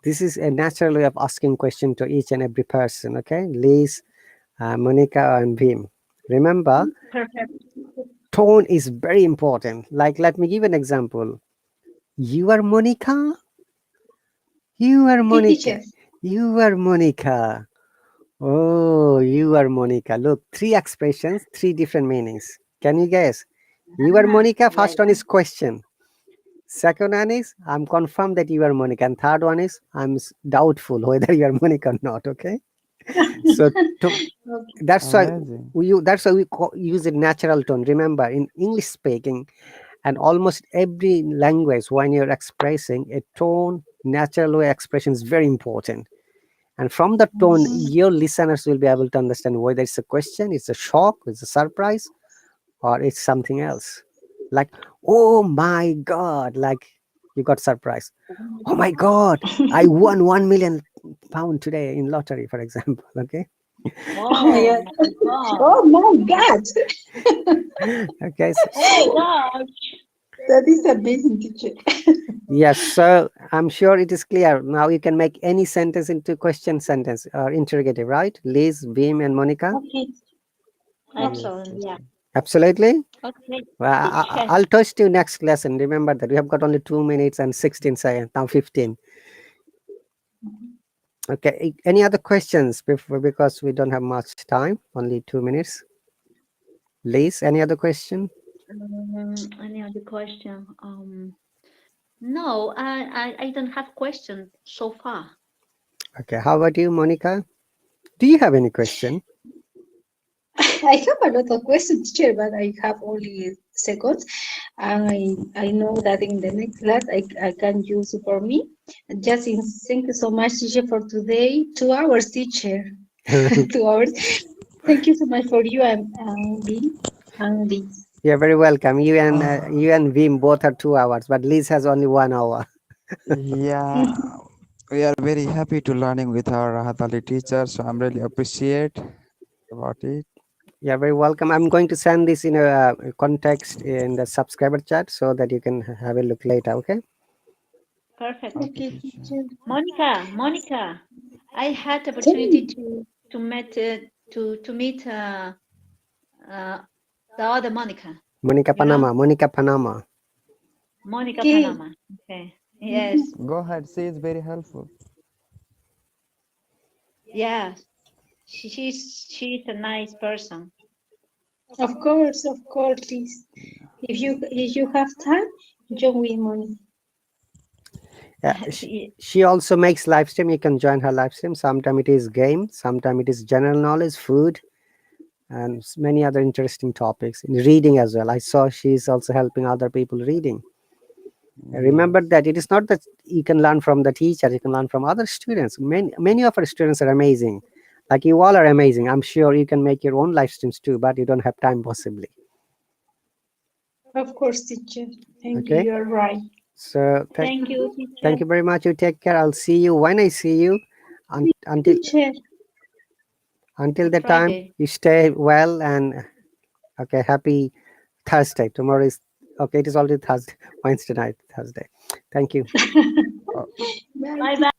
[SPEAKER 1] This is a natural way of asking question to each and every person. Okay, Liz, Monica, and Vim. Remember,
[SPEAKER 6] Perfect.
[SPEAKER 1] tone is very important. Like, let me give an example. You are Monica. You are
[SPEAKER 4] Okay,
[SPEAKER 1] Monica.
[SPEAKER 4] teacher.
[SPEAKER 1] You are Monica. Oh, you are Monica. Look, three expressions, three different meanings. Can you guess? You are Monica.
[SPEAKER 6] Yeah.
[SPEAKER 1] First one is question. Second one is I'm confirmed that you are Monica. And third one is I'm doubtful whether you are Monica or not. Okay. So to,
[SPEAKER 4] Okay.
[SPEAKER 1] that's why
[SPEAKER 5] Amazing.
[SPEAKER 1] use a natural tone. Remember, in English speaking and almost every language, when you're expressing a tone, natural way expression is very important. And from the tone, your listeners will be able to understand whether it's a question, it's a shock, it's a surprise, or it's something else. Like, oh my God, like you got surprised. Oh my God, I won 1 million pound today in lottery, for example. Okay.
[SPEAKER 4] Oh my
[SPEAKER 6] Oh
[SPEAKER 4] God.
[SPEAKER 6] my God.
[SPEAKER 4] Oh my God.
[SPEAKER 1] Okay.
[SPEAKER 6] Oh gosh.
[SPEAKER 4] That is amazing, teacher.
[SPEAKER 1] Yes. So I'm sure it is clear. Now you can make any sentence into question sentence or interrogative, right? Liz, Beam, and Monica.
[SPEAKER 4] Okay. Okay.
[SPEAKER 5] Yes,
[SPEAKER 6] Excellent. Yeah.
[SPEAKER 5] teacher.
[SPEAKER 1] Absolutely.
[SPEAKER 6] Okay.
[SPEAKER 1] Well,
[SPEAKER 6] Yes.
[SPEAKER 1] I'll touch to next lesson. Remember that we have got only 2 minutes and 16 seconds. Now 15. Okay. Any other questions before, because we don't have much time, only 2 minutes. Liz, any other question?
[SPEAKER 6] Any other question? No, I don't have question so far.
[SPEAKER 1] Okay. How about you, Monica? Do you have any question?
[SPEAKER 4] I have a lot of questions, teacher, but I have only seconds. I know that in the next class I can use it for me. Thank you so much, teacher, for today. 2 hours, teacher. 2 hours. Thank you so much for you and Lee and Lee.
[SPEAKER 1] You're very welcome. You and Vim both are 2 hours, but Liz has only 1 hour.
[SPEAKER 5] Yeah, we are very happy to learning with our RahatAli teacher, so I'm really appreciate about it.
[SPEAKER 1] You're very welcome. I'm going to send this in a context in the subscriber chat so that you can have a look later. Okay.
[SPEAKER 6] Perfect.
[SPEAKER 5] Okay,
[SPEAKER 4] Okay,
[SPEAKER 5] teacher.
[SPEAKER 4] teacher.
[SPEAKER 6] Monica, I had the
[SPEAKER 4] Tell
[SPEAKER 6] opportunity
[SPEAKER 4] me.
[SPEAKER 6] to meet the other Monica.
[SPEAKER 1] Monica
[SPEAKER 6] You know,
[SPEAKER 1] Panama. Monica Panama.
[SPEAKER 6] Monica
[SPEAKER 4] Okay.
[SPEAKER 6] Panama. Okay. Yes.
[SPEAKER 5] Go ahead. She is very helpful.
[SPEAKER 6] Yes. She's a nice person.
[SPEAKER 4] Of course, please. If you have time, join with money.
[SPEAKER 1] Yeah, she also makes live stream. You can join her live stream. Sometimes it is game, sometimes it is general knowledge, food, and many other interesting topics. In reading as well. I saw she's also helping other people reading. Remember
[SPEAKER 5] Yes.
[SPEAKER 1] that it is not that you can learn from the teacher, you can learn from other students. Many of our students are amazing. Like you all are amazing. I'm sure you can make your own live streams too, but you don't have time possibly.
[SPEAKER 4] Of course, teacher. Thank you.
[SPEAKER 1] Okay.
[SPEAKER 4] You're right.
[SPEAKER 1] So
[SPEAKER 6] Thank you,
[SPEAKER 1] thank
[SPEAKER 6] teacher.
[SPEAKER 1] you very much. You take care. I'll see you when I see you. Until
[SPEAKER 4] Teacher.
[SPEAKER 1] the time,
[SPEAKER 6] Friday.
[SPEAKER 1] you stay well and okay. Happy Thursday. Tomorrow is okay. It is already Thursday. Wednesday night. Thursday. Thank you.
[SPEAKER 5] Oh,
[SPEAKER 4] Bye,
[SPEAKER 6] Bye
[SPEAKER 4] teacher.